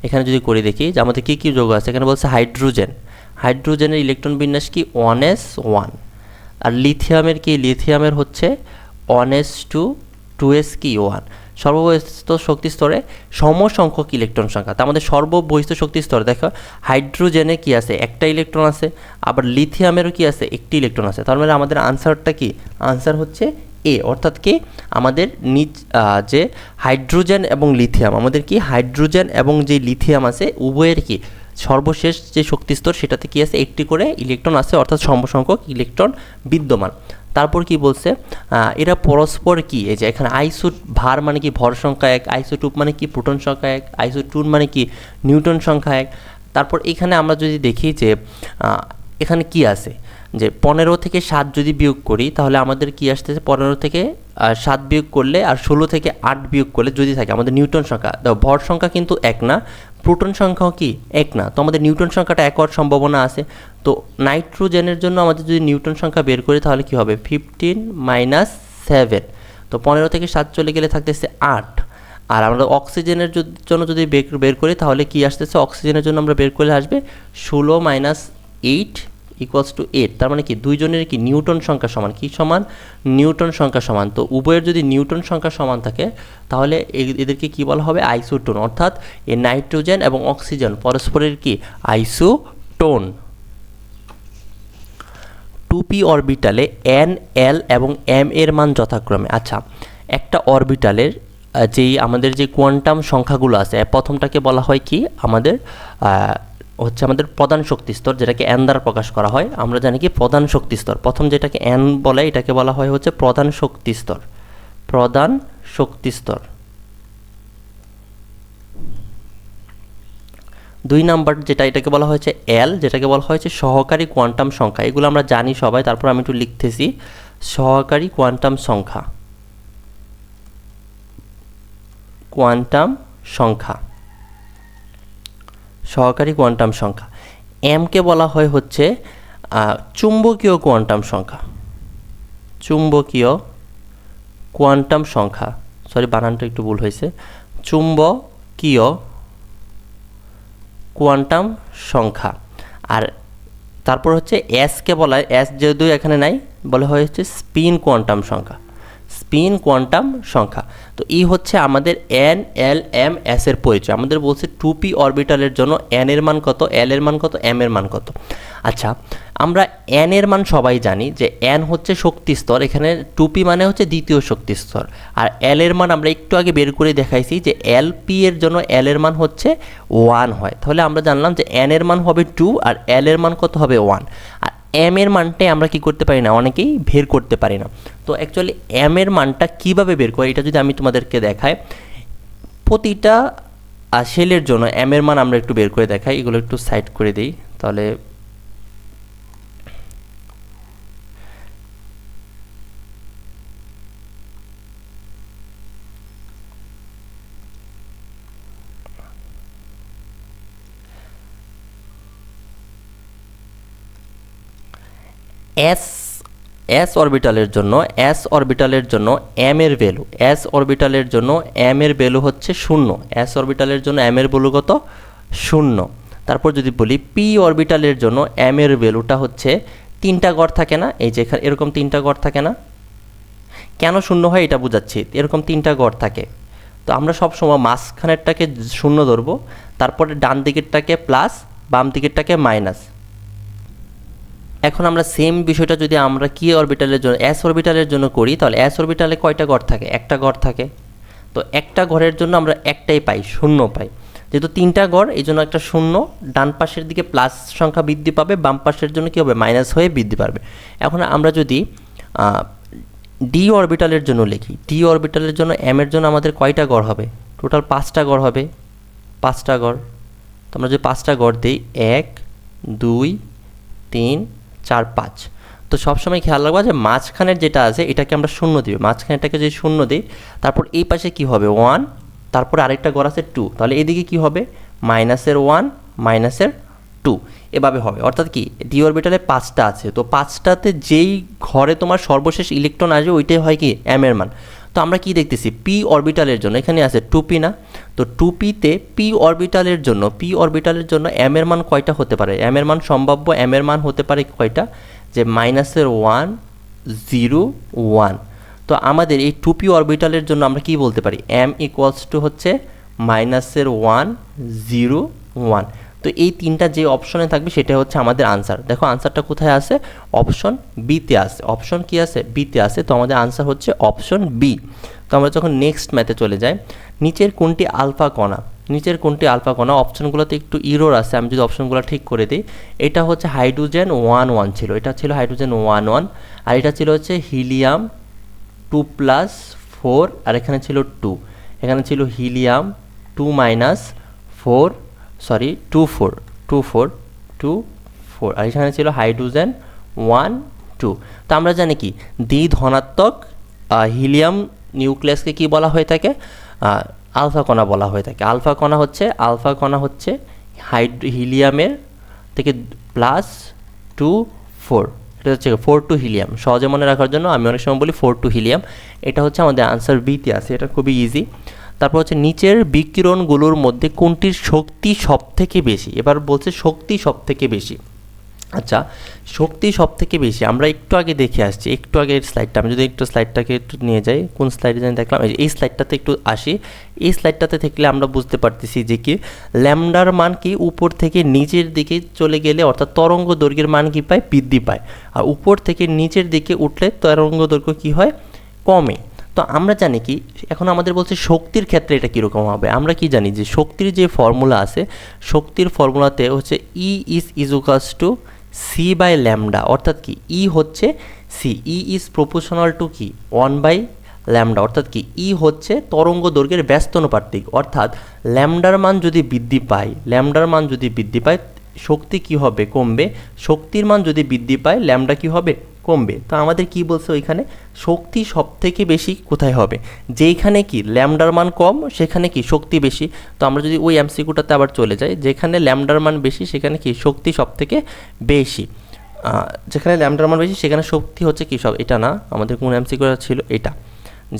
এখানে যদি করে দেখি যে আমাদের কী কী যৌগ আছে, এখানে বলছে হাইড্রোজেনের ইলেকট্রন বিন্যাস কি 1s1। আর লিথিয়ামের কি, লিথিয়ামের হচ্ছে 1s2 2s কি 1। সর্ববহিস্থ শক্তি স্তরে সমসংখ্যক ইলেকট্রন সংখ্যা, তা আমাদের সর্ববহিস্থ শক্তি স্তরে দেখো হাইড্রোজেনে কি আছে, একটা ইলেকট্রন আছে, আবার লিথিয়ামেরও কি আছে, একটি ইলেকট্রন আছে। তার মানে আমাদের আনসারটা কি, আনসার হচ্ছে এ, অর্থাৎ কি আমাদের যে হাইড্রোজেন এবং লিথিয়াম, আমাদের কি হাইড্রোজেন এবং যে লিথিয়াম আছে উভয়ের কি সর্বশেষ যে শক্তিস্তর সেটাতে কি আছে, একটি করে ইলেকট্রন আছে, অর্থাৎ সমসংখ্যক ইলেকট্রন বিদ্যমান। তারপর কি বলছে, এরা পরস্পর কি, এই যে এখানে ভার মানে কি ভর সংখ্যা 1, আইসোটুপ মানে কি প্রোটন সংখ্যা 1, আইসোটুন মানে কি নিউটন সংখ্যা 1। তারপর এখানে আমরা যদি দেখি যে এখানে কি আছে, যে 15 থেকে 7 যদি বিয়োগ করি তাহলে আমাদের কি আসতেছে, 15 থেকে 7 বিয়োগ করলে আর 16 থেকে 8 বিয়োগ করলে যদি থাকে আমাদের নিউটন সংখ্যা, ভর সংখ্যা কিন্তু 1 না, প্রোটন সংখ্যাও কি 1 না, তো আমাদের নিউটন সংখ্যাটা 1 হওয়ার সম্ভাবনা আছে। তো নাইট্রোজেনের জন্য আমাদের যদি নিউটন সংখ্যা বের করি তাহলে কি হবে 15 - 7, তো 15 থেকে 7 চলে গেলে থাকতেছে 8। আর আমরা অক্সিজেনের জন্য যদি বের করি তাহলে কি আসতেছে, অক্সিজেনের জন্য আমরা বের করলে আসবে 16 - 8 = 8। তার মানে কি দুইজনের কি নিউটন সংখ্যা সমান, কি সমান, নিউটন সংখ্যা সমান। তো উভয়ের যদি নিউটন সংখ্যা সমান থাকে তাহলে এদেরকে কি বলা হবে, আইসোটোন, অর্থাৎ এই নাইট্রোজেন এবং অক্সিজেন পরস্পরের কি আইসোটোন। 2p অরবিটালে n, l এবং m এর মান যথাক্রমে, আচ্ছা একটা অরবিটালের যেই আমাদের যে কোয়ান্টাম সংখ্যাগুলো আছে, প্রথমটাকে বলা হয় কি আমাদের হচ্ছে আমাদের প্রধান শক্তিস্তর, যেটাকে n দ্বারা প্রকাশ করা হয়। আমরা জানি কি প্রধান শক্তিস্তর, প্রথম যেটাকে n বলে এটাকে বলা হয় হচ্ছে প্রধান শক্তিস্তর, প্রধান শক্তিস্তর। 2 নাম্বার যেটা, এটাকে বলা হয়েছে l, যেটাকে বলা হয়েছে সহকারী কোয়ান্টাম সংখ্যা। এগুলো আমরা জানি সবাই, তারপর আমি একটু লিখতেছি সহকারী কোয়ান্টাম সংখ্যা, কোয়ান্টাম সংখ্যা, সহকারী কোয়ান্টাম সংখ্যা। m কে বলা হয় হচ্ছে চুম্বকীয় কোয়ান্টাম সংখ্যা, চুম্বকীয় কোয়ান্টাম সংখ্যা, সরি বানানটা একটু ভুল হয়েছে, চুম্বকীয় কোয়ান্টাম সংখ্যা। আর তারপর হচ্ছে s কে বলা হয়, s যেহেতু এখানে নাই, বলা হয় হচ্ছে স্পিন কোয়ান্টাম সংখ্যা, স্পিন কোয়ান্টাম সংখ্যা। তো এই হচ্ছে আমাদের n, l, m, s এর পরিচয়। আমাদের বলছে 2p অরবিটালের জন্য n এর মান কত, l এর মান কত, m এর মান কত। আচ্ছা আমরা n এর মান সবাই জানি যে n হচ্ছে শক্তি স্তর, এখানে 2p মানে হচ্ছে দ্বিতীয় শক্তি স্তর। আর l এর মান আমরা একটু আগে বের করে দেখাইছি যে lp এর জন্য l এর মান হচ্ছে 1 হয়। তাহলে আমরা জানলাম যে n এর মান হবে 2 আর l এর মান কত হবে 1। আর m এর মানটাই আমরা কি করতে পারি না, অনেকেই বের করতে পারি না। তো অ্যাকচুয়ালি m এর মানটা কিভাবে বের করে, এটা যদি আমি তোমাদেরকে দেখাই, প্রতিটা শেলের জন্য m এর মান আমরা একটু বের করে দেখাই, এগুলো একটু সাইড করে দিই তাহলে। s অরবিটালের জন্য m এর ভ্যালু, s অরবিটালের জন্য m এর ভ্যালু হচ্ছে 0, s অরবিটালের জন্য m এর ভ্যালু কত 0। তারপর যদি বলি p অরবিটালের জন্য m এর ভ্যালুটা হচ্ছে 3টা গড় থাকে না, এই যে এখানে এরকম 3টা গড় থাকে না, কেন 0 হয় এটা বোঝাচ্ছি, এরকম 3টা গড় থাকে। তো আমরা সব সময় মাঝখানেরটাকে 0 ধরবো, তারপরে ডান দিকেরটাকে প্লাস, বাম দিকেরটাকে মাইনাস। এখন আমরা সেম বিষয়টা যদি আমরা কি অরবিটালের জন্য, s অরবিটালের জন্য করি, তাহলে s অরবিটালে কয়টা গড় থাকে, একটা গড় থাকে। তো একটা গড়ের জন্য আমরা একটাই পাই, 0 পাই। যেহেতু 3টা গড় এই জন্য একটা 0, ডান পাশের দিকে প্লাস সংখ্যা বৃদ্ধি পাবে, বাম পাশের জন্য কী হবে মাইনাস হয়ে বৃদ্ধি পাবে। এখন আমরা যদি ডি অরবিটালের জন্য লিখি, ডি অরবিটালের জন্য m এর জন্য আমাদের কয়টা গড় হবে, টোটাল 5টা গড় হবে, 5টা গড়। তো আমরা যদি 5টা গড় দিই 1 2 3 4 5, তো সবসময় খেয়াল রাখবা যে মাঝখানের যেটা আছে এটাকে আমরা শূন্য দিই, মাঝখানেরটাকে যদি শূন্য দিই তারপর এই পাশে কি হবে 1, তারপর আরেকটা ঘর আছে 2, তাহলে এদিকে কি হবে -1 -2 এভাবে হবে। অর্থাৎ কি ডি অরবিটালে 5টা আছে, তো 5টাতে যেই ঘরে তোমার সর্বশেষ ইলেকট্রন আসবে ওইটাই হয় কি m এর মান। তো আমরা কি দেখতেছি p অরবিটালের জন্য এখানে আছে 2p না, তো 2pতে p অরবিটালের জন্য m এর মান কয়টা হতে পারে, m এর মান সম্ভাব্য m এর মান হতে পারে কয়টা, যে -1 0 1। তো আমাদের এই 2p অরবিটালের জন্য আমরা কি বলতে পারি m = হচ্ছে -1 0 1। তো এই তিনটা যে অপশনে থাকবে সেটা হচ্ছে আমাদের আনসার। দেখো আনসারটা কোথায় আছে, অপশন বিতে আছে। অপশন কি আছে, বিতে আছে। তো আমাদের আনসার হচ্ছে অপশন বি। তো আমরা যখন নেক্সট ম্যাথে চলে যাই, নিচের কোনটি আলফা কণা, অপশনগুলোতে একটু ইরর আছে, আমি যদি অপশনগুলো ঠিক করে দিই, এটা হচ্ছে হাইড্রোজেন 1 ছিল, এটা ছিল হাইড্রোজেন 1 আর এটা ছিল হচ্ছে হিলিয়াম 2+4 আর এখানে ছিল 2, এখানে ছিল হিলিয়াম 2 4 আর এখানে ছিল হাইড্রোজেন 1 2। তো আমরা জানি কি দ্বিধনাত্মক হিলিয়াম নিউক্লিয়াসকে কি বলা হয়ে থাকে, আলফা কণা বলা হয়ে থাকে। আলফা কণা হচ্ছে হিলিয়ামের থেকে +2 4, এটা হচ্ছে 4 টু হিলিয়াম। সহজে মনে রাখার জন্য আমি অনেক সময় বলি 4 টু হিলিয়াম। এটা হচ্ছে আমাদের আনসার বিতে আছে, এটা খুবই ইজি। তারপর হচ্ছে নিচের বিকিরণগুলোর মধ্যে কোনটির শক্তি সবথেকে বেশি, এবার বলছে শক্তি সবথেকে বেশি। আচ্ছা শক্তি সবথেকে বেশি আমরা একটু আগে দেখে আসছি, একটু আগের স্লাইডটা আমি যদি একটু স্লাইডটাকে একটু নিয়ে যাই, কোন স্লাইডে জানি দেখলাম, এই স্লাইডটাতে একটু আসি। এই স্লাইডটাতে থাকলে আমরা বুঝতে পারতেছি যে কি ল্যামডার মান কি উপর থেকে নিচের দিকে চলে গেলে অর্থাৎ তরঙ্গ দৈর্ঘ্যের মান কি পায়, বৃদ্ধি পায়, আর উপর থেকে নিচের দিকে উঠলে তরঙ্গ দৈর্ঘ্য কি হয়, কমে। তো আমরা জানি কি এখন আমাদের বলছে শক্তির ক্ষেত্রে এটা কীরকম হবে, আমরা কি জানি যে শক্তির যে ফর্মুলা আছে, শক্তির ফর্মুলাতে হচ্ছে E = c/λ, অর্থাৎ কি E হচ্ছে c, E is proportional to কি 1/λ, অর্থাৎ কি E হচ্ছে তরঙ্গ দৈর্ঘ্যের ব্যস্তানুপাতিক, অর্থাৎ ল্যামডার মান যদি বৃদ্ধি পায় শক্তি কি হবে, কমবে। শক্তির মান যদি বৃদ্ধি পায় ল্যামডা কি হবে, কমবে। তো আমাদের কি বলছে ওইখানে শক্তি সবথেকে বেশি কোথায় হবে, যেইখানে কি ল্যামডার মান কম সেখানে কি শক্তি বেশি। তো আমরা যদি ওই এমসিকিউটাতে আবার চলে যাই, যেখানে ল্যামডার মান বেশি সেখানে কি শক্তি সবথেকে বেশি, যেখানে ল্যামডার মান বেশি সেখানে শক্তি হচ্ছে কি সব, এটা না আমাদের কোন এমসিকিউটা ছিল, এটা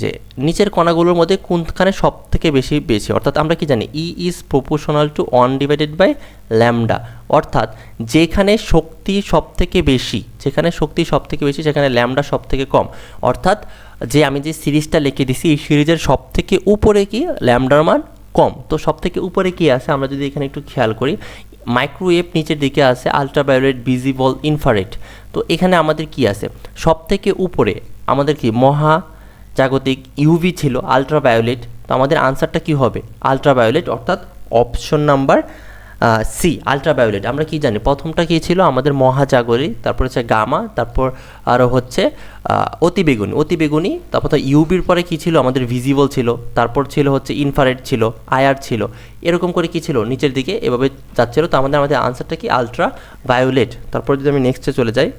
যে নিচের কণাগুলোর মধ্যে কোনখানে সব থেকে বেশি, অর্থাৎ আমরা কি জানি E is proportional to 1/λ, অর্থাৎ যেখানে শক্তি সব থেকে বেশি সেখানে ল্যামডা সব থেকে কম। অর্থাৎ যে আমি যে সিরিজটা লিখে দিছি এই সিরিজের সব থেকে উপরে কি ল্যামডার মান কম। তো সব থেকে উপরে কি আছে আমরা যদি এখানে একটু খেয়াল করি, মাইক্রোওয়েভ নিচের দিকে আছে, আলট্রাভায়োলেট, ভিজিবল, ইনফ্রারেড। তো এখানে আমাদের কি আছে, সব থেকে উপরে আমাদের কি জাগতিক ইউভি ছিল, আলট্রাভায়োলেট। তো আমাদের আনসারটা কি হবে, আলট্রাভায়োলেট, অর্থাৎ অপশন নাম্বার সি আলট্রাভায়োলেট। আমরা কি জানি প্রথমটা কি ছিল আমাদের মহাজাগরিক, তারপর হচ্ছে গামা, তারপর আরও হচ্ছে অতিবেগুনি, তারপর তো ইউভির পরে কি ছিল আমাদের ভিজিবল ছিল, তারপর ছিল হচ্ছে ইনফ্রারেড ছিল, আইআর ছিল, এরকম করে কি ছিল নিচের দিকে এভাবে যাচ্ছিল। তো আমাদের আনসারটা কি আলট্রাভায়োলেট। তারপর যদি আমি নেক্সটে চলে যাই,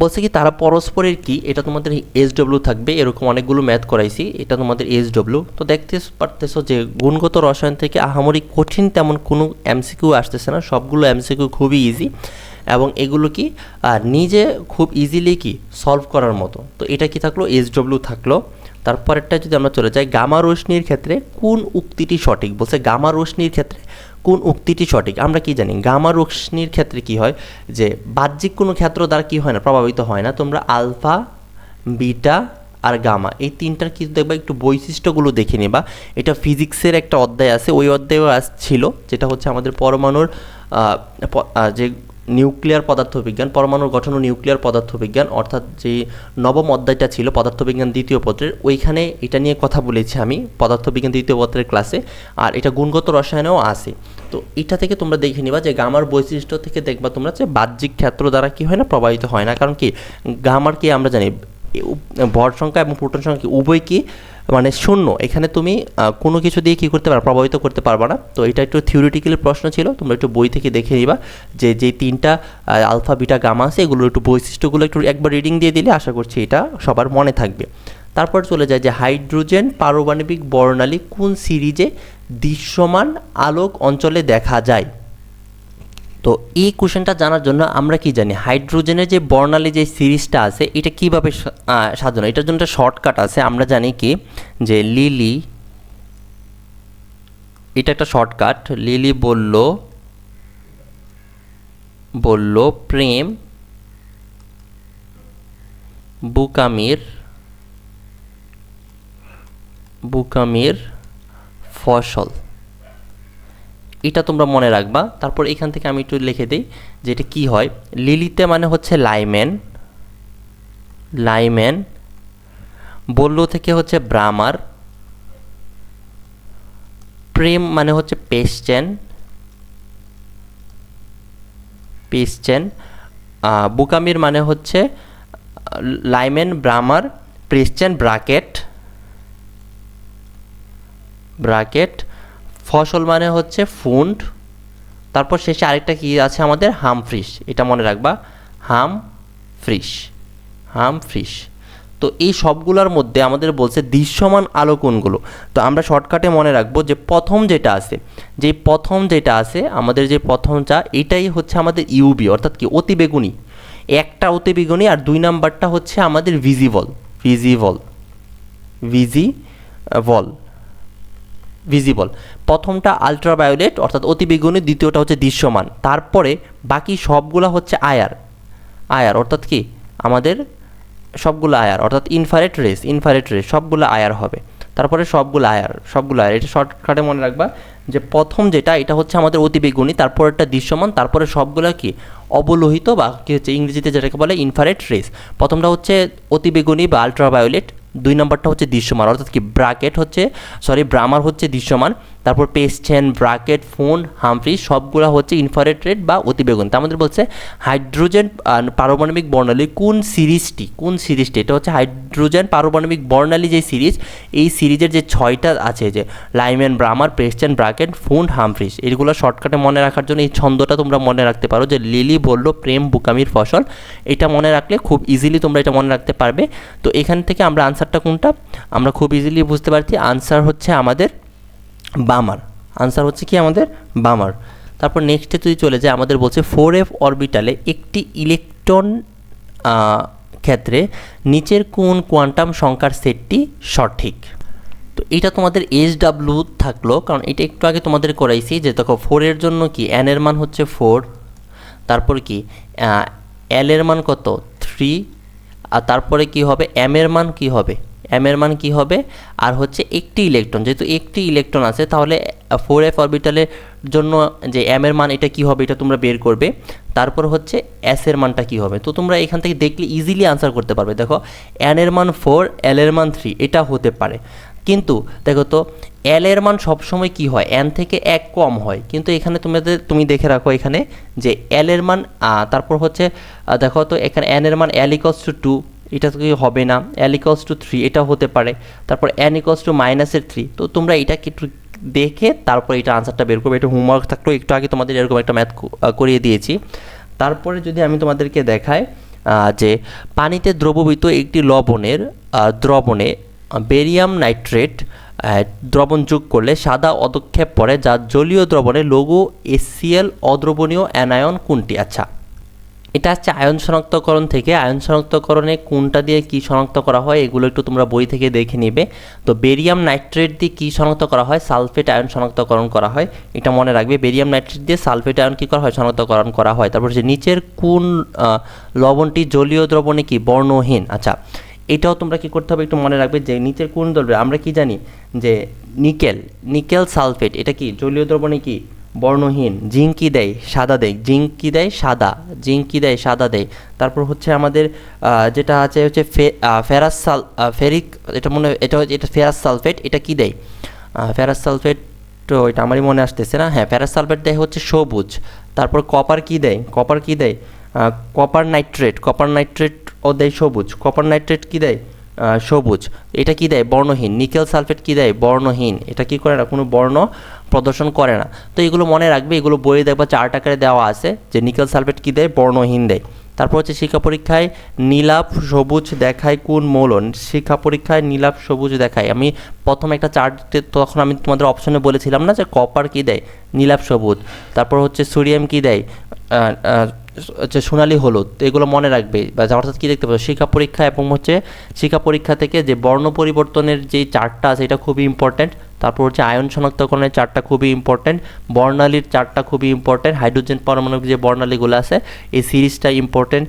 বলছে কি তারা পরস্পরের কি, এটা তোমাদের SW থাকবে, এরকম অনেকগুলো ম্যাথ করাইছি, এটা তোমাদের SW। তো দেখতে পারতেছো যে গুণগত রসায়ন থেকে আহামরি কঠিন তেমন কোনো এমসিকিউ আসতেছে না, সবগুলো এমসিকিউ খুবই ইজি এবং এগুলো কি নিজে খুব ইজিলি কি সলভ করার মতো। তো এটা কি থাকলো, SW থাকলো। তারপরেরটা যদি আমরা চলে যাই, গামা রশ্মির ক্ষেত্রে কোন উক্তিটি সঠিক, বলছে গামা রশ্মির ক্ষেত্রে কোন উক্তিটি সঠিক। আমরা কি জানি গামা রশ্মির ক্ষেত্রে কি হয়, যে বাহ্যিক কোনো ক্ষেত্র দ্বারা কি হয় না, প্রভাবিত হয় না। তোমরা আলফা, বিটা আর গামা এই তিনটার কিছু দেখবা, একটু বৈশিষ্ট্যগুলো দেখে নেবা। এটা ফিজিক্সের একটা অধ্যায় আছে, ওই অধ্যায়েও ছিল, যেটা হচ্ছে আমাদের পরমাণুর যে নিউক্লিয়ার পদার্থবিজ্ঞান, পরমাণুর গঠন ও নিউক্লিয়ার পদার্থবিজ্ঞান, অর্থাৎ যে নবম অধ্যায়টা ছিল পদার্থবিজ্ঞান দ্বিতীয় পত্রের, ওইখানে এটা নিয়ে কথা বলেছি আমি পদার্থবিজ্ঞান দ্বিতীয় পত্রের ক্লাসে, আর এটা গুণগত রসায়নেও আছে। তো এটা থেকে তোমরা দেখে নিবা যে গামার বৈশিষ্ট্য থেকে দেখবা তোমরা যে বাহ্যিক ক্ষেত্র দ্বারা কি হয় না, প্রভাবিত হয় না। কারণ কি গামার কি আমরা জানি ভর সংখ্যা এবং প্রোটন সংখ্যা কি উভয় কি মানে শূন্য, এখানে তুমি কোনো কিছু দিয়ে কী করতে পারো, প্রভাবিত করতে পারবা না। তো এটা একটু থিওরিটিক্যালি প্রশ্ন ছিল, তোমরা একটু বই থেকে দেখে নিবা যে যে তিনটা আলফা বিটা গামা আছে এগুলোর একটু বৈশিষ্ট্যগুলো একটু একবার রিডিং দিয়ে দিলে আশা করছি এটা সবার মনে থাকবে। তারপর চলে যায় যে হাইড্রোজেন পারমাণবিক বর্ণালী কোন সিরিজে দৃশ্যমান আলোক অঞ্চলে দেখা যায়। তো এই কোশ্চেনটা জানার জন্য আমরা কি জানি, হাইড্রোজেনের যে বর্ণালী যে সিরিজটা আছে এটা কীভাবে সাজানো, এটার জন্য একটা শর্টকাট আছে। আমরা জানি কি যে লিলি, এটা একটা শর্টকাট, লিলি বলল প্রেম বুকামির ফসল, এটা তোমরা মনে রাখবা। তারপর এখান থেকে আমি একটু লিখে দিই যে এটা কী হয়। লিলিতে মানে হচ্ছে লাইম্যান, বল্লু থেকে হচ্ছে ব্রামার, প্রেম মানে হচ্ছে পেস্টেন, বুকামির মানে হচ্ছে লাইম্যান, ব্রামার, পেস্টেন, ব্রাকেট, ফসল মানে হচ্ছে ফুন্ড, তারপর শেষে আরেকটা কি আছে আমাদের, হামফ্রিস, এটা মনে রাখবা, হামফ্রিস। তো এই সবগুলোর মধ্যে আমাদের বলছে দৃশ্যমান আলো কোনগুলো। তো আমরা শর্টকাটে মনে রাখবো যে প্রথম যেটা আছে আমাদের যে প্রথমটা, এটাই হচ্ছে আমাদের ইউবি অর্থাৎ কি অতিবেগুনি, একটা অতিবেগুনি, আর 2 নাম্বারটা হচ্ছে আমাদের ভিজিবল। প্রথমটা আলট্রাভায়োলেট অর্থাৎ অতিবেগুনি, দ্বিতীয়টা হচ্ছে দৃশ্যমান, তারপরে বাকি সবগুলা হচ্ছে আয়ার অর্থাৎ কি আমাদের সবগুলো আয়ার অর্থাৎ ইনফ্রারেড রেস সবগুলো আয়ার হবে। তারপরে সবগুলো আয়ার, এটা শর্টকাটে মনে রাখবা যে প্রথম যেটা এটা হচ্ছে আমাদের অতিবেগুনি, তারপর একটা দৃশ্যমান, তারপরে সবগুলো কি অবলোহিত বা কি হচ্ছে ইংরেজিতে যেটাকে বলে ইনফ্রারেড রেস। প্রথমটা হচ্ছে অতিবেগুনি বা আলট্রাভায়োলেট, 2 নম্বরটা হচ্ছে দৃশ্যমান অর্থাৎ কি ব্রামার হচ্ছে দৃশ্যমান, তারপর পেস্টেন, ব্রাকেট, ফুন্ড, হামফ্রিস সবগুলো হচ্ছে ইনফ্রারেড রেড বা অতিবেগুনি। তা আমাদের বলছে হাইড্রোজেন পারমাণবিক বর্ণালী কোন সিরিজটি, এটা হচ্ছে হাইড্রোজেন পারমাণবিক বর্ণালী যে সিরিজ, এই সিরিজের যে 6টা আছে যে লাইম্যান, ব্রামার, পেস্টেন, ব্রাকেট, ফুন্ড, হামফ্রিস, এগুলো শর্টকাটে মনে রাখার জন্য এই ছন্দটা তোমরা মনে রাখতে পারো যে লিলি বলল প্রেম বুকামির ফসল, এটা মনে রাখলে খুব ইজিলি তোমরা এটা মনে রাখতে পারবে। তো এখান থেকে আমরা আনসারটা কোনটা আমরা খুব ইজিলি বুঝতে পারছি, আনসার হচ্ছে আমাদের বামার। তারপর নেক্সটে তুই চলে যায়, আমাদের বলছে 4f অরবিটালে একটি ইলেকট্রন ক্ষেত্রে নিচের কোন কোয়ান্টাম সংখ্যার সেটটি সঠিক। তো এটা তোমাদের SW থাকলো, কারণ এটা একটু আগে তোমাদের করাইছি যে দেখো 4 এর জন্য কি n এর মান হচ্ছে 4, তারপর কি l এর মান কত 3, আর তারপরে কি হবে m এর মান কি হবে আর হচ্ছে একটি ইলেকট্রন, যেহেতু একটি ইলেকট্রন আছে তাহলে 4f অরবিটালের জন্য যে m এর মান এটা কি হবে এটা তোমরা বের করবে। তারপর হচ্ছে s এর মানটা কি হবে, তো তোমরা এখান থেকে দেখলে ইজিলি আনসার করতে পারবে। দেখো n এর মান 4, l এর মান 3, এটা হতে পারে, কিন্তু দেখো তো l এর মান সবসময় কি হয় n থেকে 1 কম হয়, কিন্তু এখানে তুমি দেখে রাখো এখানে যে l এর মান তারপর হচ্ছে দেখো তো এখানে n এর মান l = 2, এটা তো হবে না, l = 3, এটা হতে পারে, তারপর n = -3। তো তোমরা এটা একটু দেখে তারপর এটা আনসারটা বের করবে, এটা হোমওয়ার্ক থাকলো, একটু আগে তোমাদের এরকম একটা ম্যাথ করিয়ে দিয়েছি। তারপরে যদি আমি তোমাদেরকে দেখাই যে পানিতে দ্রবীভূত একটি দ্রবণে বেরিয়াম নাইট্রেট দ্রবণ যোগ করলে সাদা অধক্ষেপ পড়ে, যা জলীয় দ্রবণে লঘু HCl অদ্রবণীয় অ্যানায়ন কোনটি। আচ্ছা, এটা হচ্ছে আয়ন শনাক্তকরণ থেকে, আয়ন শনাক্তকরণে কোনটা দিয়ে কি শনাক্ত করা হয় এগুলো একটু তোমরা বই থেকে দেখে নিবে। তো বেরিয়াম নাইট্রেট দিয়ে কি শনাক্ত করা হয়, সালফেট আয়ন শনাক্তকরণ করা হয়, এটা মনে রাখবে। বেরিয়াম নাইট্রেট দিয়ে সালফেট আয়ন কী করা হয়, শনাক্তকরণ করা হয়। তারপর যে নিচের কোন লবণটি জলীয় দ্রবণে কি বর্ণহীন। আচ্ছা, এটাও তোমরা কি করতে হবে একটু মনে রাখবে যে নিচের কোন দ্রবণে, আমরা কি জানি যে নিকেল সালফেট এটা কি জলীয় দ্রবণে কি বর্ণহীন। জিঙ্ক কি দেয়, সাদা দেয়, জিঙ্ক কি দেয়, সাদা দেয়। তারপর হচ্ছে আমাদের যেটা আছে হচ্ছে ফেরিক, এটা মনে এটা ফেরাস সালফেট, এটা কি দেয়, ফেরাস সালফেট, তো এটা আমারই মনে আসতেছে না, হ্যাঁ ফেরাস সালফেট দেয় হচ্ছে সবুজ। তারপর কপার কি দেয়, কপার নাইট্রেট ও দেয় সবুজ, কপার নাইট্রেট কি দেয় সবুজ, এটা কি দেয়? বর্ণহীন। নিকেল সালফেট কি দেয়? বর্ণহীন। এটা কি করে না? কোনো বর্ণ প্রদর্শন করে না। তো এগুলো মনে রাখবে, এগুলো বইয়ে দেখবা চার্ট আকারে দেওয়া আছে যে নিকেল সালফেট কি দেয়? বর্ণহীন দেয়। তারপর হচ্ছে শিক্ষা পরীক্ষায় নীলাভ সবুজ দেখায় কোন মৌল? শিক্ষা পরীক্ষায় নীলাভ সবুজ দেখায়, আমি প্রথম একটা চার্টে তখন আমি তোমাদের অপশনে বলেছিলাম না যে কপার কি দেয়? নীলাভ সবুজ। তারপর হচ্ছে সোডিয়াম কি দেয়? হচ্ছে সোনালি হলুদ। এগুলো মনে রাখবে, বা অর্থাৎ কী দেখতে পাবো শিক্ষা পরীক্ষা, এবং হচ্ছে শিক্ষা পরীক্ষা থেকে যে বর্ণ পরিবর্তনের যে চার্টটা আছে এটা খুবই ইম্পর্ট্যান্ট। তারপর হচ্ছে আয়ন শনাক্তকরণের চার্টটা খুবই ইম্পর্ট্যান্ট, বর্ণালীর চার্টটা খুবই ইম্পর্ট্যান্ট, হাইড্রোজেন পরমাণুর যে বর্ণালীগুলো আছে এই সিরিজটা ইম্পর্ট্যান্ট।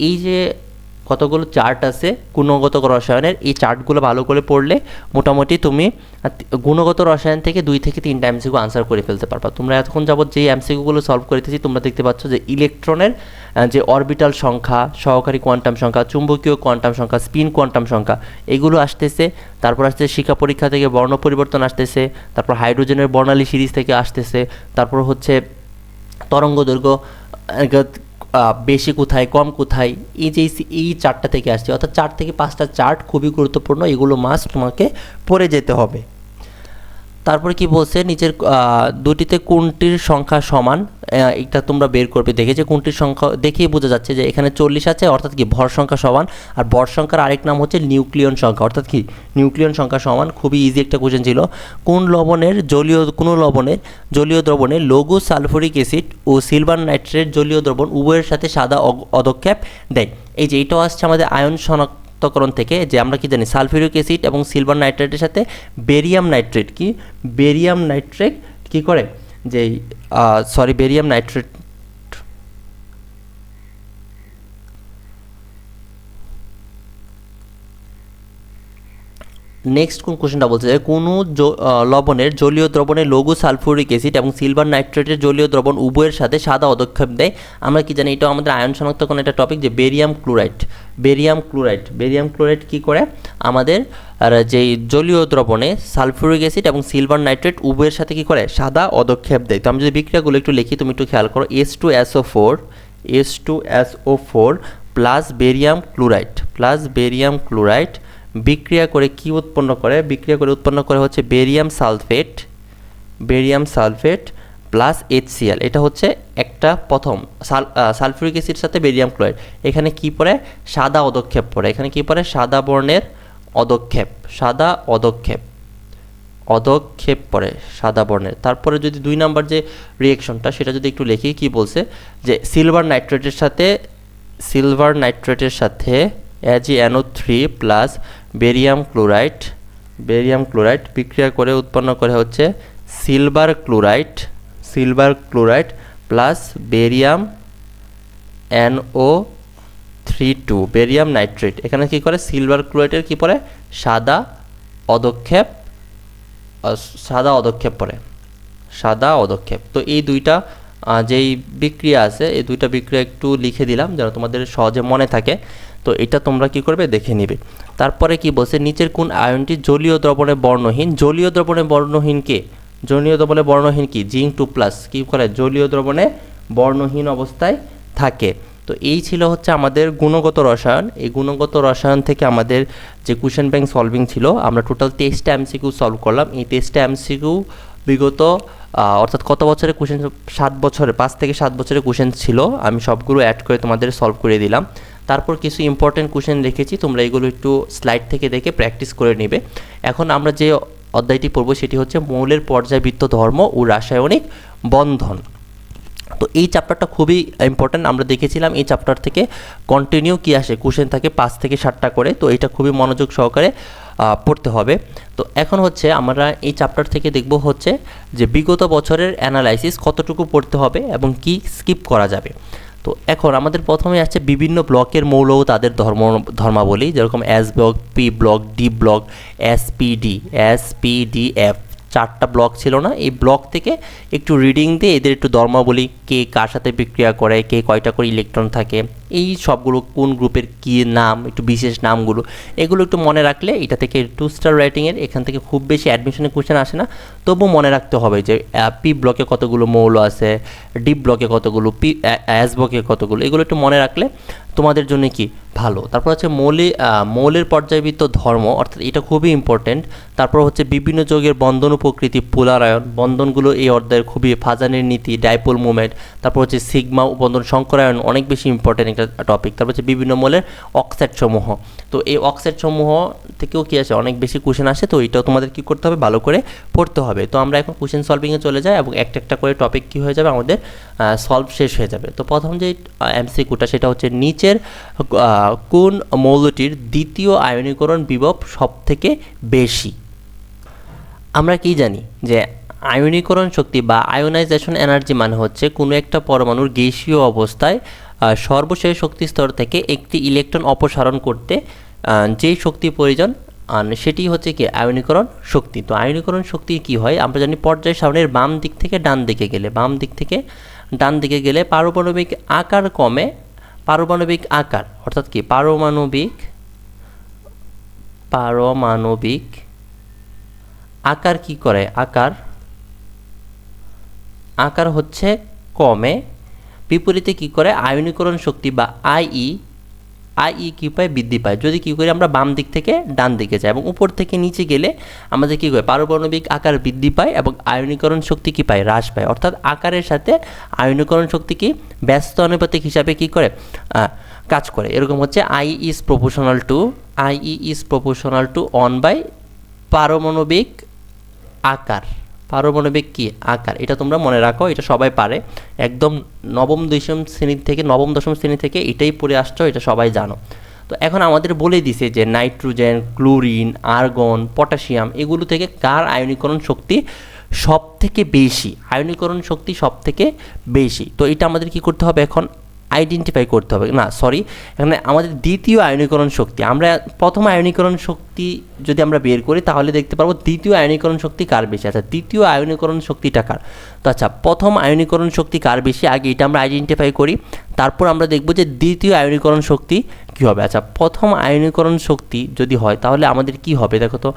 এই যে কতগুলো চার্ট আছে গুণগত রসায়নের, এই চার্টগুলো ভালো করে পড়লে মোটামুটি তুমি গুণগত রসায়ন থেকে 2 থেকে 3টা এমসিকিউ আনসার করে ফেলতে পারবা। তোমরা এতক্ষণ যাবত যে এমসিকিউগুলো সলভ করতেছি তোমরা দেখতে পাচ্ছ যে ইলেকট্রনের যে অরবিটাল সংখ্যা, সহকারী কোয়ান্টাম সংখ্যা, চুম্বকীয় কোয়ান্টাম সংখ্যা, স্পিন কোয়ান্টাম সংখ্যা এগুলো আসতেছে। তারপর আসছে শিক্ষা পরীক্ষা থেকে বর্ণ পরিবর্তন আসতেছে, তারপর হাইড্রোজেনের বর্ণালী সিরিজ থেকে আসতেছে, তারপর হচ্ছে তরঙ্গ দৈর্ঘ্য বেশি কোথায় কম কোথায়, এই চার্টটা থেকে আসছে। অর্থাৎ 4 থেকে 5টা চার্ট খুবই গুরুত্বপূর্ণ, এগুলো মাস্ট তোমাকে পড়ে যেতে হবে। তারপরে কি বলছে, নিচের দুটিতে কোনটির সংখ্যা সমান, এটা তোমরা বের করবে। দেখে যে কোনটির সংখ্যা দেখেই বোঝা যাচ্ছে যে এখানে 40 আছে, অর্থাৎ কি ভর সংখ্যা সমান। আর ভর সংখ্যার আরেক নাম হচ্ছে নিউক্লিয়ন সংখ্যা, অর্থাৎ কি নিউক্লিয়ন সংখ্যা সমান। খুবই ইজি একটা কোশ্চেন ছিল। কোন লবণের জলীয় দ্রবণে লঘু সালফুরিক অ্যাসিড ও সিলভার নাইট্রেট জলীয় দ্রবণ উভয়ের সাথে সাদা অদক্ষেপ দেয়? এই যে এইটাও আসছে আমাদের আয়ন শনাক্তকরণ থেকে, যে আমরা কি জানি সালফিউরিক অ্যাসিড এবং সিলভার নাইট্রেটের সাথে বেরিয়াম নাইট্রেট কি করে, যে বেরিয়াম নাইট্রেট নেক্সট কোন কোশ্চেনটা বলছে যে কোনো লবণের জলীয় দ্রবণে লঘু সালফুরিক অ্যাসিড এবং সিলভার নাইট্রেটের জলীয় দ্রবণ উভয়ের সাথে সাদা অদক্ষেপ দেয়? আমরা কি জানি, এটাও আমাদের আয়ন শনাক্তকরণ একটা টপিক, যে বেরিয়াম ক্লোরাইড কি করে আমাদের যে জলীয় দ্রবণে সালফুরিক অ্যাসিড এবং সিলভার নাইট্রেট উভয়ের সাথে কি করে? সাদা অদক্ষেপ দেয়। তো আমি যদি বিক্রিয়াগুলো একটু লিখি, তুমি একটু খেয়াল করো। H2SO4 প্লাস বেরিয়াম ক্লোরাইড বিক্রিয়া করে কি উৎপন্ন করে? উৎপন্ন করে হচ্ছে বেরিয়াম সালফেট প্লাস HCl। এটা হচ্ছে একটা প্রথম সালফিউরিক অ্যাসিড সাথে বেরিয়াম ক্লোরাইড। এখানে কি পড়ে? সাদা অদক্ষেপ পড়ে। এখানে কি পড়ে? সাদা বর্ণের অদক্ষেপ পড়ে, সাদা বর্ণের। তারপরে যদি 2 নাম্বার যে রিঅ্যাকশনটা সেটা যদি একটু লিখি, কি বলছে যে সিলভার নাইট্রেটের সাথে AgNO3 প্লাস বেরিয়াম ক্লোরাইড বিক্রিয়া করে উৎপন্ন করে হচ্ছে silver chloride plus barium NO3 barium nitrate. এখানে কি করে? সিলভার ক্লোরাইডের কি পড়ে? সাদা অদক্ষেপ। তো এই দুইটা যেই বিক্রিয়া আছে, এই দুইটা বিক্রিয়া একটু লিখে দিলাম যেন তোমাদের সহজে মনে থাকে। তো এটা তোমরা কি করবে? দেখে নিবে। তারপরে কি বলছে, নিচের কোন আয়নটি জলীয় দ্রবণে বর্ণহীন? জলীয় দ্রবণে বর্ণহীন কি? জিঙ্ক 2+ কি করে? জলীয় দ্রবণে বর্ণহীন অবস্থায় থাকে। তো এই ছিল হচ্ছে আমাদের গুণগত রসায়ন। এই গুণগত রসায়ন থেকে আমাদের যে কোশ্চেন ব্যাংক সলভিং ছিল, আমরা টোটাল 23টা এমসিকিউ সলভ করলাম। এই 23টা এমসিকিউ বিগত অর্থাৎ কত বছরের কোশ্চেন? 5 থেকে 7 বছরের কোশ্চেন ছিল। আমি সবগুলো অ্যাড করে তোমাদের সলভ করে দিলাম। তারপর কিছু ইম্পর্টেন্ট কোশ্চেন রেখেছি, তোমরা এগুলো একটু স্লাইড থেকে দেখে প্র্যাকটিস করে নেবে। এখন আমরা যে অধ্যায়টি পড়ব সেটি হচ্ছে মৌলের পর্যায়বৃত্ত ধর্ম ও রাসায়নিক বন্ধন। তো এই চ্যাপ্টারটা খুবই ইম্পর্ট্যান্ট। আমরা দেখেছিলাম এই চ্যাপ্টার থেকে কন্টিনিউ কি আসে, কোশ্চেন থাকে 5 থেকে 7টা করে। তো এটা খুবই মনোযোগ সহকারে পড়তে হবে। তো এখন হচ্ছে আমরা এই চ্যাপ্টার থেকে দেখব হচ্ছে যে বিগত বছরের অ্যানালাইসিস কতটুকু পড়তে হবে এবং কি স্কিপ করা যাবে। তো এখন আমাদের প্রথমে আসছে বিভিন্ন ব্লকের মৌল ও তাদের ধর্মাবলী, যেরকম S block, P block, D block, SPDF 4টা ব্লক ছিল না? এই ব্লক থেকে একটু রিডিং দিয়ে এদের একটু ধর্মাবলী, কে কার সাথে বিক্রিয়া করে, কে কয়টা করে ইলেকট্রন থাকে, এই সবগুলো কোন গ্রুপের কী নাম, একটু বিশেষ নামগুলো, এগুলো একটু মনে রাখলে এটা থেকে 2 স্টার রেটিংয়ের এখান থেকে খুব বেশি অ্যাডমিশনের কোশ্চেন আসে না। তবু মনে রাখতে হবে যে পি ব্লকে কতগুলো মৌল আছে, ডি ব্লকে কতগুলো, এস ব্লকে কতগুলো, এগুলো একটু মনে রাখলে তোমাদের জন্য কি ভালো। তারপর হচ্ছে মৌলের পর্যায়বৃত্ত ধর্ম, অর্থাৎ এটা খুবই ইম্পর্টেন্ট। তারপর হচ্ছে বিভিন্ন যৌগের বন্ধন ও প্রকৃতি, পোলারায়ন বন্ধনগুলো এই অধ্যায়ের খুবই, ফাজানের নীতি, ডাইপোল মুভমেন্ট, তারপর হচ্ছে সিগমা বন্ধন, সংকরায়ন অনেক বেশি ইম্পর্টেন্ট একটা টপিক। তারপর হচ্ছে বিভিন্ন মৌলের অক্সাইড সমূহ, তো এই অক্সাইড সমূহ থেকেও কী আসে, অনেক বেশি কোশ্চেন আসে। তো এটাও তোমাদের কী করতে হবে, ভালো করে পড়তে হবে। তো আমরা এখন কোশ্চেন সলভিংয়ে চলে যাই এবং একটা একটা করে টপিক কী হয়ে যাবে, আমাদের সলভ শেষ হয়ে যাবে। তো প্রথম যে এমসিকিউটা সেটা হচ্ছে নিচের কোন মৌলটির দ্বিতীয় আয়নীকরণ বিভব সবথেকে বেশি। আমরা কি জানি যে আয়নীকরণ শক্তি বা আয়োনাইজেশন এনার্জি মানে হচ্ছে কোনো একটা পরমাণুর গ্যাসীয় অবস্থায় সর্বশেষ শক্তি স্তর থেকে একটি ইলেকট্রন অপসারণ করতে যেই শক্তি প্রয়োজন সেটি হচ্ছে কি আয়নীকরণ শক্তি। তো আয়নীকরণ শক্তি কি হয়, আমরা জানি পর্যায় সারণীর বাম দিক থেকে ডান দিকে গেলে পারমাণবিক আকার কমে, পারমাণবিক আকার অর্থাৎ কি পারমাণবিক আকার কি করে, আকার হচ্ছে কমে। বিপরীতে কি করে, আয়নীকরণ শক্তি বা আইই কি পায়, বৃদ্ধি পায়। যদি কি করি আমরা বাম দিক থেকে ডান দিকে যাই এবং উপর থেকে নিচে গেলে আমাদের কি করে, পারমাণবিক আকার বৃদ্ধি পায় এবং আয়নীকরণ শক্তি কি পায়, হ্রাস পায়। অর্থাৎ আকারের সাথে আয়নীকরণ শক্তি কি ব্যস্ত আনুপাতিক হিসাবে কি করে কাজ করে। এরকম হচ্ছে আই ইজ প্রপোর্শনাল টু 1 পারমাণবিক আকার। পারমাণবিক কি আকার, এটা তোমরা মনে রাখো, এটা সবাই পারে, একদম নবম দশম শ্রেণী থেকে এটাই পড়ে আসছো, এটা সবাই জানো। তো এখন আমাদের বলে দিছে যে নাইট্রোজেন, ক্লোরিন, আর্গন, পটাশিয়াম এগুলো থেকে কার আয়নীকরণ শক্তি সব থেকে বেশি। তো এটা আমাদের কি করতে হবে, এখন আইডেন্টিফাই করতে হবে, এখানে আমাদের দ্বিতীয় আয়নীকরণ শক্তি, আমরা প্রথম আয়নীকরণ শক্তি যদি আমরা বের করি তাহলে দেখতে পারবো দ্বিতীয় আয়নীকরণ শক্তি কার বেশি। আচ্ছা, দ্বিতীয় আয়নীকরণ শক্তিটা কার, তো আচ্ছা প্রথম আয়নীকরণ শক্তি কার বেশি, আগে এটা আমরা আইডেন্টিফাই করি, তারপর আমরা দেখব যে দ্বিতীয় আয়নীকরণ শক্তি কী হবে। আচ্ছা, প্রথম আয়নীকরণ শক্তি যদি হয় তাহলে আমাদের কি হবে, দেখো তো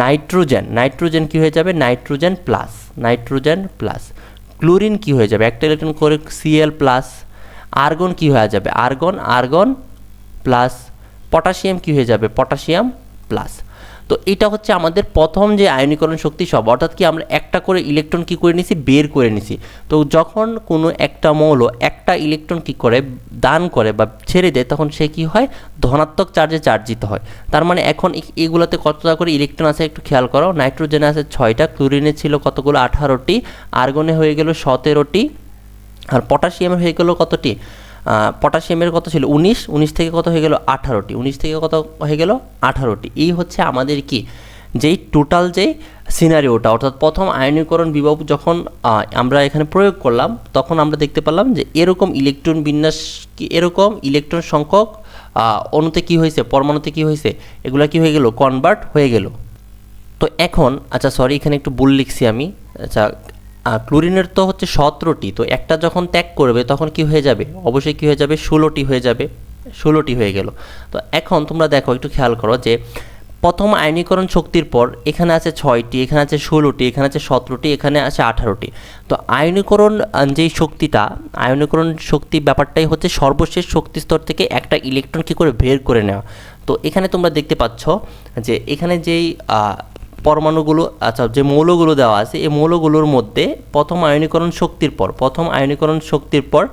নাইট্রোজেন কি হয়ে যাবে, নাইট্রোজেন প্লাস। ক্লোরিন কি হয়ে যাবে, একটা ইলেকট্রন করে Cl প্লাস। আর্গন কি হয়ে যাবে, আর্গন প্লাস। পটাশিয়াম কি হয়ে যাবে, পটাশিয়াম প্লাস। তো এটা হচ্ছে আমাদের প্রথম যে আয়নীকরণ শক্তি সব, অর্থাৎ কি আমরা একটা করে ইলেকট্রন কি করে নিছি, বের করে নিছি। তো যখন কোনো একটা মৌল একটা ইলেকট্রন কি করে দান করে বা ছেড়ে দেয়, তখন সে কি হয়, ধনাত্মক চার্জে চার্জিত হয়। তার মানে এখন এগুলোতে কতটা করে ইলেকট্রন আছে একটু খেয়াল করো, নাইট্রোজেনে আছে 6টা, ক্লোরিনে ছিল কতগুলো 18টি, আর্গনে হয়ে গেল 17টি, আর পটাশিয়ামের হয়ে গেল কতটি, পটাশিয়ামের কত ছিল 19 থেকে কত হয়ে গেল 18টি, 19 থেকে কত হয়ে গেল 18টি। এই হচ্ছে আমাদের কি যেই টোটাল যে সিনারিওটা, অর্থাৎ প্রথম আয়নীকরণ বিভব যখন আমরা এখানে প্রয়োগ করলাম তখন আমরা দেখতে পেলাম যে এরকম ইলেকট্রন বিন্যাস, এরকম ইলেকট্রন সংখ্যক অণুতে কি হয়েছে, পরমাণুতে কি হয়েছে, এগুলা কি হয়ে গেল, কনভার্ট হয়ে গেল। তো এখন আচ্ছা সরি, এখানে একটু ভুল লিখছি আমি। আচ্ছা, ক্লোরিনের তো হচ্ছে 17টি, তো একটা যখন ত্যাগ করবে তখন কি হয়ে যাবে, অবশ্যই কি হয়ে যাবে, 16টি হয়ে গেল। তো এখন তোমরা দেখো, একটু খেয়াল করো যে প্রথম আয়নীকরণ শক্তির পর এখানে আছে 6টি, এখানে আছে 16টি, এখানে আছে 17টি, এখানে আছে 18টি। তো আয়নীকরণ যেই শক্তিটা, আয়নীকরণ শক্তি ব্যাপারটাই হচ্ছে সর্বশেষ শক্তি স্তর থেকে একটা ইলেকট্রন কী করে বের করে নেওয়া। তো এখানে তোমরা দেখতে পাচ্ছ যে এখানে যেই পরমাণুগুলো, আচ্ছা যে মৌলগুলো দেওয়া আছে, এই মৌলগুলোর মধ্যে প্রথম আয়নীকরণ শক্তির পর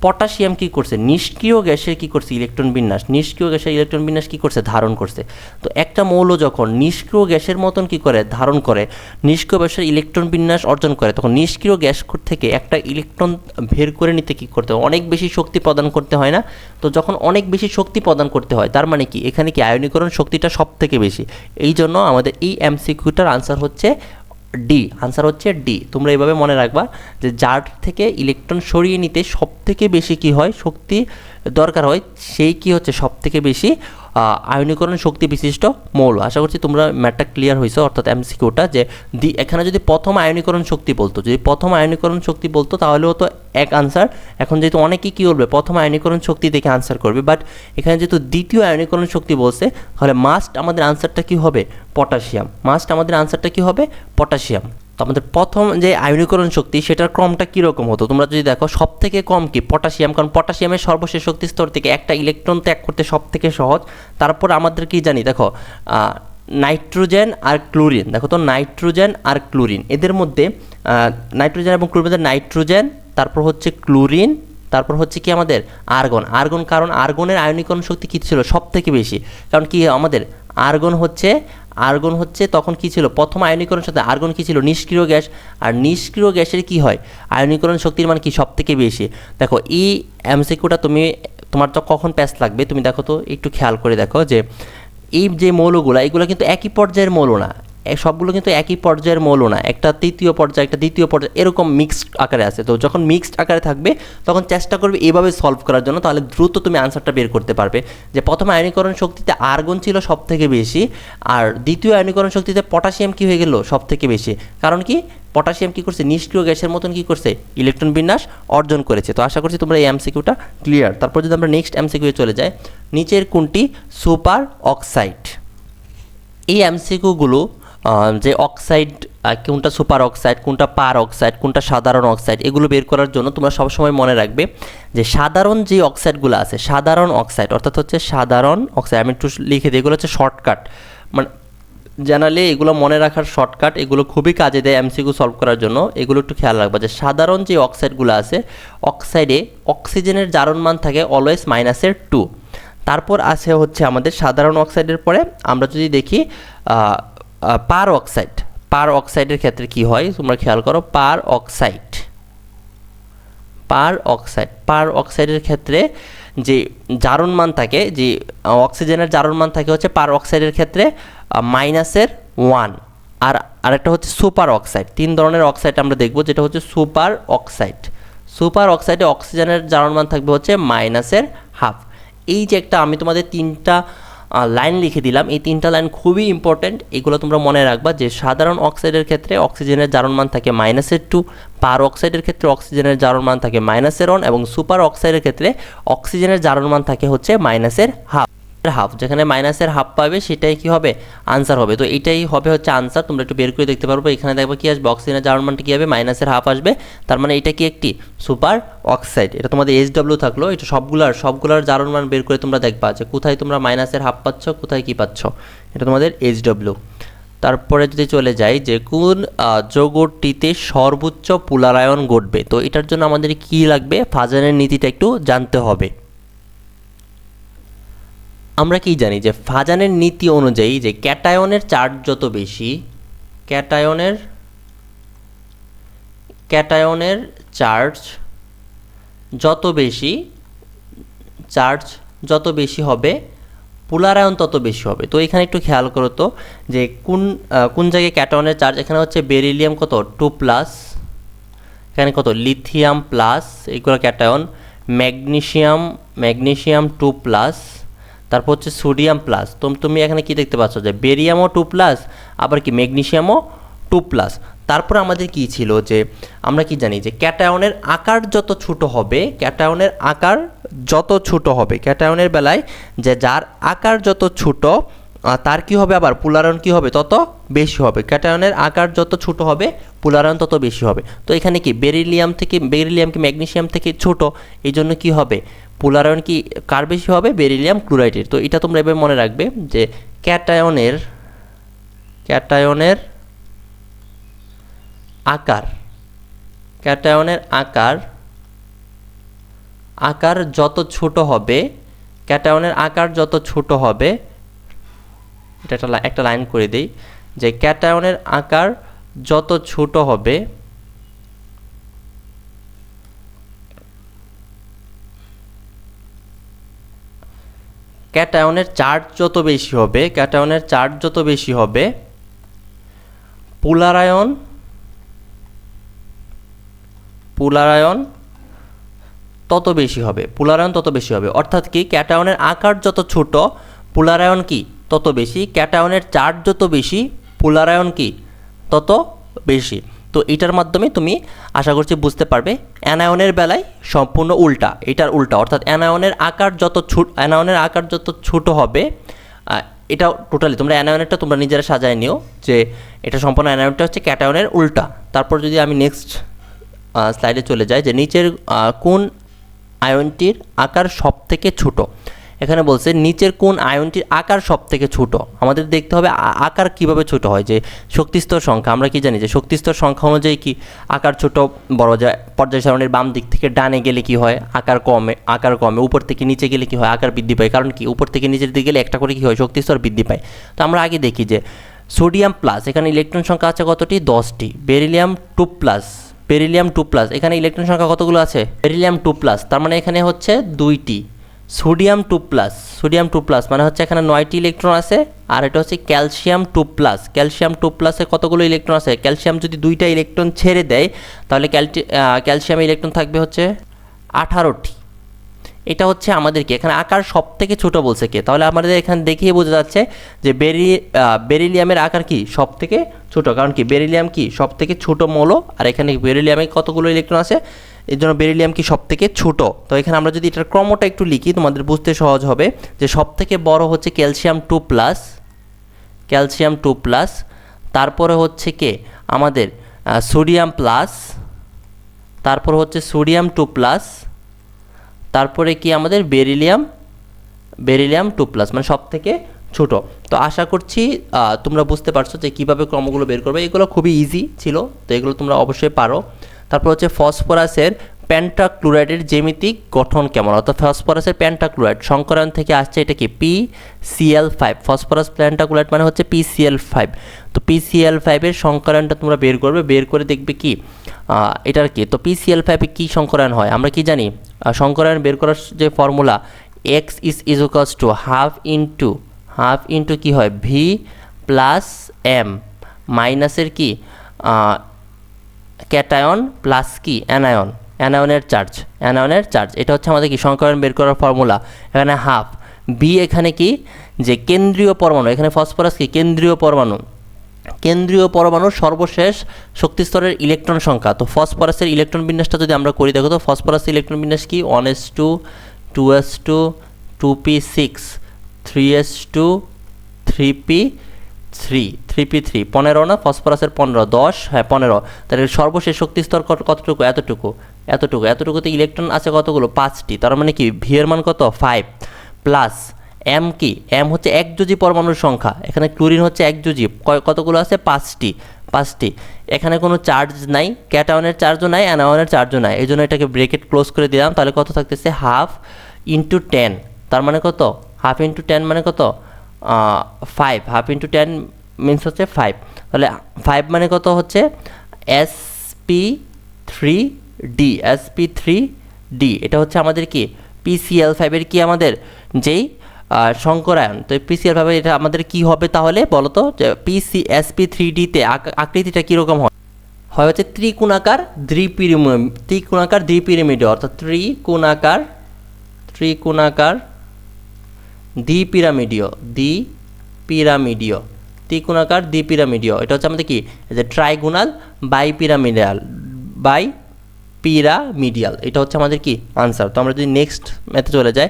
পটাশিয়াম কি করছে, নিষ্ক্রিয় গ্যাসের কি করছে ইলেকট্রন বিন্যাস কি করছে, ধারণ করছে। তো একটা মৌল যখন নিষ্ক্রিয় গ্যাসের মতন কি করে ধারণ করে, নিষ্ক্রিয় গ্যাসের ইলেকট্রন বিন্যাস অর্জন করে, তখন নিষ্ক্রিয় গ্যাস থেকে একটা ইলেকট্রন বের করে নিতে কি করতে হয়, অনেক বেশি শক্তি প্রদান করতে হয় না। তো যখন অনেক বেশি শক্তি প্রদান করতে হয়, তার মানে কি এখানে কি আয়নীকরণ শক্তিটা সব থেকে বেশি। এই জন্য আমাদের এই এমসিকিউটার আনসার হচ্ছে ডি। তোমরা এইভাবে মনে রাখবা যে যার থেকে ইলেকট্রন সরিয়ে নিতে সব থেকে বেশি কি হয়, শক্তি দরকার হয় সেই কি হচ্ছে সবথেকে বেশি আয়নীকরণ শক্তি বিশিষ্ট মৌল। আশা করছি তোমরা ম্যাটটা ক্লিয়ার হয়েছে, অর্থাৎ এমসিকিউটা যে এখানে যদি প্রথম আয়নীকরণ শক্তি বলতো, যদি প্রথম আয়নীকরণ শক্তি বলতো তাহলে হতো এক আনসার। এখন যেহেতু অনেকেই কী করবে প্রথম আয়নীকরণ শক্তি দেখে আনসার করবে, বাট এখানে যেহেতু দ্বিতীয় আয়নীকরণ শক্তি বলছে তাহলে মাস্ট আমাদের আনসারটা কী হবে, পটাশিয়াম। মাস্ট আমাদের আনসারটা কী হবে, পটাশিয়াম। তো আমাদের প্রথম যে আয়নীকরণ শক্তি সেটার ক্রমটা কীরকম হতো তোমরা যদি দেখো, সব থেকে কম কি পটাশিয়াম, কারণ পটাশিয়ামের সর্বশেষ শক্তি স্তর থেকে একটা ইলেকট্রন ত্যাগ করতে সব থেকে সহজ। তারপর আমাদের কি জানি দেখো নাইট্রোজেন আর ক্লোরিন, দেখো তো নাইট্রোজেন আর ক্লোরিন এদের মধ্যে নাইট্রোজেন এবং ক্লোরিন মধ্যে নাইট্রোজেন, তারপর হচ্ছে ক্লোরিন, তারপর হচ্ছে কি আমাদের আর্গন। আর্গন কারণ আর্গনের আয়নীকরণ শক্তি কী ছিল সব থেকে বেশি, কারণ কি আমাদের আর্গন হচ্ছে তখন কি ছিল প্রথম আয়নীকরণ সাথে আর্গন কি ছিল নিষ্ক্রিয় গ্যাস, আর নিষ্ক্রিয় গ্যাসের কি হয় আয়নীকরণ শক্তির মান কি সব থেকে বেশি। দেখো এই এমসিকিউটা তোমার তো কখন প্যাচ লাগবে তুমি দেখো তো একটু খেয়াল করে দেখো যে এই যে মৌলগুলো এগুলো কিন্তু একই পর্যায়ের মৌল না, সবগুলো কিন্তু একই পর্যায়ের মৌল না, একটা তৃতীয় পর্যায়ে একটা দ্বিতীয় পর্যায়ে এরকম মিক্সড আকারে আছে। তো যখন মিক্সড আকারে থাকবে তখন চেষ্টা করবে এভাবে সলভ করার জন্য, তাহলে দ্রুত তুমি আনসারটা বের করতে পারবে যে প্রথম আয়নীকরণ শক্তিতে আর্গন ছিল সব থেকে বেশি, আর দ্বিতীয় আয়নীকরণ শক্তিতে পটাশিয়াম কি হয়ে গেল সব থেকে বেশি। কারণ কি পটাশিয়াম কি করছে নিষ্ক্রিয় গ্যাসের মতন কি করছে ইলেকট্রন বিন্যাস অর্জন করেছে। তো আশা করছি তোমরা এই এমসিকিউটা ক্লিয়ার। তারপর যদি আমরা নেক্সট এমসিকিউ চলে যাই, নিচের কোনটি সুপার অক্সাইড। এই এমসিকিউগুলো যে অক্সাইড কোনটা সুপার অক্সাইড, কোনটা পার অক্সাইড, কোনটা সাধারণ অক্সাইড এগুলো বের করার জন্য তোমরা সবসময় মনে রাখবে যে সাধারণ যে অক্সাইডগুলো আছে, সাধারণ অক্সাইড অর্থাৎ হচ্ছে সাধারণ অক্সাইড, আমি একটু লিখে দিই, এগুলো হচ্ছে শর্টকাট, মানে জানালে এগুলো মনে রাখার শর্টকাট, এগুলো খুবই কাজে দেয় এমসিকিউ সলভ করার জন্য। এগুলো একটু খেয়াল রাখবা যে সাধারণ যে অক্সাইডগুলো আছে অক্সাইডে অক্সিজেনের জারণ মান থাকে অলওয়েজ -2। তারপর আছে হচ্ছে আমাদের সাধারণ অক্সাইডের পরে আমরা যদি দেখি পার অক্সাইডের ক্ষেত্রে কি হয় তোমরা খেয়াল করো, পার অক্সাইডের ক্ষেত্রে যে জারণ মান থাকে, যে অক্সিজেনের জারণ মান থাকে হচ্ছে পার অক্সাইডের ক্ষেত্রে -1। আর আরেকটা হচ্ছে সুপার অক্সাইড। তিন ধরনের অক্সাইড আমরা দেখব, যেটা হচ্ছে সুপার অক্সাইডে অক্সিজেনের জারণ মান থাকবে হচ্ছে -1/2। এই যে একটা আমি তোমাদের তিনটা লাইন লিখে দিলাম, এই তিনটা লাইন খুবই ইম্পর্ট্যান্ট, এগুলো তোমরা মনে রাখবা যে সাধারণ অক্সাইডের ক্ষেত্রে অক্সিজেনের জারণ মান থাকে -2, পার অক্সাইডের ক্ষেত্রে অক্সিজেনের জারণ মান থাকে -1 এবং সুপার অক্সাইডের ক্ষেত্রে অক্সিজেনের জারণ মান থাকে হচ্ছে -1/2। যেখানে -1/2 পাবে সেটাই কি হবে আনসার হবে। তো এটাই হবে হচ্ছে আনসার, তোমরা একটু বের করে দেখতে পারবে। এখানে দেখবো কি আসবে অক্সিজেনের জারণ মানটা কি হবে -1/2 আসবে, তার মানে এটা কি একটি সুপার অক্সাইড। এটা তোমাদের SW থাকলো, এটা সবগুলার জারণ মান বের করে তোমরা দেখবা যে কোথায় তোমরা -1/2 পাচ্ছ, কোথায় কি পাচ্ছ, এটা তোমাদের SW। তারপরে যদি চলে যাই যে কোন যৌগটিতে সর্বোচ্চ পুলারায়ন ঘটবে, তো এটার জন্য আমাদের কি লাগবে ফাজানের নীতিটা একটু জানতে হবে। আমরা কি জানি যে ফাজানের নীতি অনুযায়ী যে ক্যাটায়নের চার্জ যত বেশি, ক্যাটায়নের চার্জ যত বেশি হবে পুলারায়ন তত বেশি হবে। তো এখানে একটু খেয়াল করো তো যে কোন জায়গায় ক্যাটায়নের চার্জ, এখানে হচ্ছে বেরিলিয়াম কত 2+, এখানে কত লিথিয়াম প্লাস, এগুলো ক্যাটায়ন, ম্যাগনেসিয়াম 2+, তারপর হচ্ছে সোডিয়াম প্লাস। তুমি এখানে কি দেখতে পাচ্ছ যে বেরিয়ামও 2+, আবার কি ম্যাগনেসিয়ামও 2+। তারপর আমাদের কি ছিল যে আমরা কি জানি যে ক্যাটায়নের আকার যত ছোট হবে, ক্যাটায়নের বেলায় যে যার আকার যত ছোট তার কি হবে আবার পুলারায়ন কি হবে তত বেশি হবে। ক্যাটায়নের আকার যত ছোট হবে পুলারায়ন তত বেশি হবে। তো এখানে কি বেরিলিয়াম কি ম্যাগনেসিয়াম থেকে ছোট, এই জন্য কি হবে পুলারায়ন কি কার বেশি হবে, বেরিলিয়াম ক্লোরাইডের। তো এটা তোমরা এবার মনে রাখবে যে ক্যাটায়নের আকার যত ছোট হবে, এটা একটা লাইন করে দেই যে ক্যাটায়নের আকার যত ছোট হবে ক্যাটায়নের চার্জ যত বেশি হবে পুলারায়ন তত বেশি হবে, পোলারায়ন তত বেশি হবে। অর্থাৎ কি, ক্যাটায়নের আকার যত ছোট পোলারায়ন কি তত বেশি, ক্যাটায়নের চার্জ যত বেশি পোলারায়ন কি তত বেশি। তো এটার মাধ্যমে তুমি আশা করছি বুঝতে পারবে। অ্যানায়নের বেলায় সম্পূর্ণ উল্টা, এটার উল্টা, অর্থাৎ অ্যানায়নের আকার যত ছোট হবে, এটা টোটালি তোমরা অ্যানায়নেরটা তোমরা নিজেরা সাজায় নিও যে এটা সম্পূর্ণ অ্যানায়নটা হচ্ছে ক্যাটায়নের উল্টা। তারপর যদি আমি নেক্সট স্লাইডে চলে যাই, যে নিচের কোন আয়নটির আকার সব থেকে ছোট। এখানে বলছে নিচের কোন আয়নটির আকার সব থেকে ছোট। আমাদের দেখতে হবে আকার কিভাবে ছোট হয়। যে শক্তিস্তর সংখ্যা, আমরা কি জানি যে শক্তিস্তর সংখ্যা অনুযায়ী কি আকার ছোট বড় যায়। পর্যায় সারণীর বাম দিক থেকে ডানে গেলে কি হয়, আকার কমে, উপর থেকে নিচে গেলে কি হয়, আকার বৃদ্ধি পায়। কারণ কি, উপর থেকে নিচের দিকে গেলে একটা করে কি হয়, শক্তিস্তর বৃদ্ধি পায়। তো আমরা আগে দেখি যে সোডিয়াম প্লাস, এখানে ইলেকট্রন সংখ্যা আছে কতটি, 10টি। বেরিলিয়াম 2 প্লাস, এখানে ইলেকট্রন সংখ্যা কতগুলো আছে, বেরিলিয়াম 2 প্লাস, তার মানে এখানে হচ্ছে 2টি। সোডিয়াম 2 প্লাস মানে হচ্ছে এখানে 9টি ইলেকট্রন আছে। আর এটা হচ্ছে ক্যালসিয়াম 2 প্লাসে কতগুলো ইলেকট্রন আছে, ক্যালসিয়াম যদি 2টা ইলেকট্রন ছেড়ে দেয় তাহলে ক্যালসিয়ামে ইলেকট্রন থাকবে হচ্ছে 18টি। এটা হচ্ছে আমাদেরকে এখানে আকার সব থেকে ছোটো বলছে কে, তাহলে আমাদের এখানে দেখিয়ে বোঝা যাচ্ছে যে বেরিলিয়ামের আকার কি সব থেকে ছোটো। কারণ কি, বেরিলিয়াম কি সব থেকে ছোটো মৌল, আর এখানে বেরিলিয়ামে কতগুলো ইলেকট্রন আছে, এর জন্য বেরিলিয়াম কি সব থেকে ছোটো। তো এখানে আমরা যদি এটার ক্রমটা একটু লিখি তোমাদের বুঝতে সহজ হবে, যে সব থেকে বড় হচ্ছে ক্যালসিয়াম 2 প্লাস, তারপরে হচ্ছে কে আমাদের সোডিয়াম প্লাস, তারপর হচ্ছে সোডিয়াম 2 প্লাস, তারপরে কি আমাদের বেরিলিয়াম 2 প্লাস, মানে সব থেকে ছোট। তো আশা করছি তোমরা বুঝতে পারছো যে কীভাবে ক্রমগুলো বের করবে। এগুলো খুবই ইজি ছিল, তো এগুলো তোমরা অবশ্যই পারো। তারপর হচ্ছে ফসফরাসের পেন্টাক্লোরাইডের জ্যামিতিক গঠন কেমন, অর্থাৎ ফসফরাসের পেন্টাক্লোরাইড সংকরায়ন থেকে আসছে এটা কি PCl5। ফসফরাস পেন্টাক্লোরাইড মানে হচ্ছে PCl5। তো PCl5 এর সংকরায়নটা তোমরা বের করবে, বের করে দেখবে কি এটার কি। তো PCl5 এ কী সংকরায়ন হয় আমরা কি জানি, সংকরায়ন বের করার যে formula x is equals to half into কি হয় V প্লাস M মাইনাসের কি ক্যাটায়ন প্লাস কি অ্যানায়নের চার্জ। এটা হচ্ছে আমাদের কি সংকরায়ন বের করার ফর্মুলা। এখানে হাফ বি, এখানে কি যে কেন্দ্রীয় পরমাণু, এখানে ফসফরাস কি কেন্দ্রীয় পরমাণুর সর্বশেষ শক্তিস্তরের ইলেকট্রন সংখ্যা। তো ফসফরাসের ইলেকট্রন বিন্যাসটা যদি আমরা করি, দেখো তো ফসফরাসের ইলেকট্রন বিন্যাস কি 1s2 2s2 2p6 3s2 3p3 15 না, ফসফরাসের 15 10, হ্যাঁ 15। তাহলে সর্বশেষ শক্তিস্তর কতটুকু, এতটুকুতে ইলেকট্রন আছে কতগুলো, 5টি। তার মানে কি ভি এর মান কত 5 প্লাস এম কি, এম হচ্ছে একযোজী পরমাণুর সংখ্যা। এখানে ক্লোরিন হচ্ছে একযোজী, কতগুলো আছে 5টি। এখানে কোনো চার্জ নাই, ক্যাটায়নের চার্জও নাই, অ্যানায়নের চার্জও নাই, এই জন্য এটাকে ব্রেকেট ক্লোজ করে দিলাম। তাহলে কত থাকতেছে হাফ ইন্টু 10, তার মানে কত হাফ ইন্টু 10 মানে কত 5, হাফ ইন্টু 10 মিনস হচ্ছে 5। তাহলে 5 মানে কত হচ্ছে sp3d। এটা হচ্ছে আমাদের কি PCl5 এর কি আমাদের যেই সংকরায়ন। তো PCl5 এটা আমাদের কি হবে তাহলে বলো তো, যে sp3d তে আকৃতিটা কীরকম হয় হচ্ছে ত্রিকোণাকার দ্বিপিরামিডীয়, অর্থাৎ ত্রিকোণাকার দ্বিপিরামিডীয়। এটা হচ্ছে আমাদের কি যে ট্রাইগোনাল বাইপিরামিডিয়াল। এটা হচ্ছে আমাদের কি আনসার। তো আমরা যদি নেক্সট ম্যাথে চলে যাই,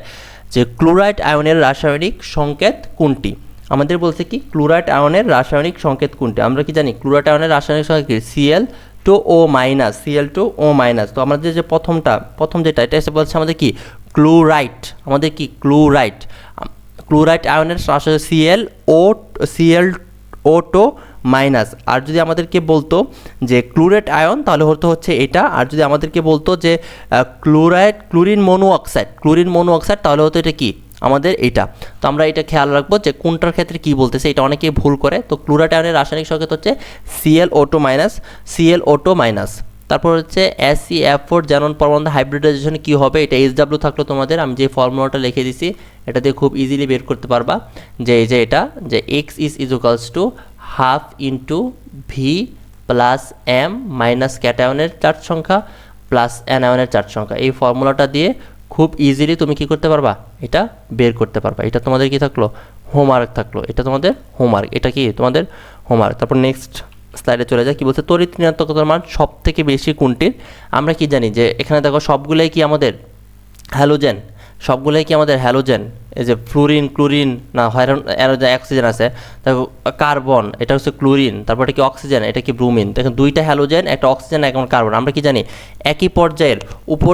যে ক্লোরাইড আয়নের রাসায়নিক সংকেত কোনটি। আমাদের বলছে কি ক্লোরাইড আয়নের রাসায়নিক সংকেত কোনটি। আমরা কি জানি ক্লোরাইড আয়নের রাসায়নিক সংকেত কি Cl2O-। তো আমাদের যে প্রথম যেটা এটা এসে বলছে আমাদের কি ক্লোরাইড, ক্লোরাইড আয়নের রাসায়নিক Cl2O2-। আর যদি আমাদেরকে বলতো যে ক্লোরেট আয়ন তাহলে হচ্ছে এটা। আর যদি আমাদেরকে বলতো যে ক্লোরিন মনোঅক্সাইড তাহলে হতো এটা কি আমাদের এটা। তো আমরা এটা খেয়াল রাখবো যে কোনটার ক্ষেত্রে কি বলতেছে, এটা অনেকেই ভুল করে। তো ক্লোরাইড আয়নের রাসায়নিক সংকেত হচ্ছে Cl2-। তারপর হচ্ছে SeF4 জ্যানন পরমাণু হাইব্রিডাইজেশনে কি হবে, এটা SW থাকলো তোমাদের, আমি যে ফর্মুলাটা লিখে দিছি এটা দিয়ে খুব ইজিলি বের করতে পারবা যে এই যে এটা যে x is equals to half into V plus M minus ক্যাটায়নের চার্জ সংখ্যা প্লাস অ্যানায়নের চার্জ সংখ্যা। এই ফর্মুলাটা দিয়ে খুব ইজিলি তুমি কি করতে পারবা, এটা বের করতে পারবা। এটা তোমাদের কি থাকলো, হোমওয়ার্ক থাকলো, এটা তোমাদের হোমওয়ার্ক, এটা কি তোমাদের হোমওয়ার্ক। তারপর নেক্সট স্লাইডে চলে যায়, কি বলছে, তড়িৎ ঋণাত্মকতার মান সব থেকে বেশি কোনটির। আমরা কি জানি যে এখানে দেখো সবগুলোই কি আমাদের হ্যালোজেন, সবগুলোই কি আমাদের হ্যালোজেন। এই যে ফ্লুরিন, ক্লোরিন না অক্সিজেন আছে, দেখো কার্বন এটা হচ্ছে ক্লোরিন, তারপর এটা কি অক্সিজেন, এটা কি ব্রোমিন। দেখেন দুইটা হ্যালোজেন, একটা অক্সিজেন, এখন কার্বন। আমরা কি জানি একই পর্যায়ের উপর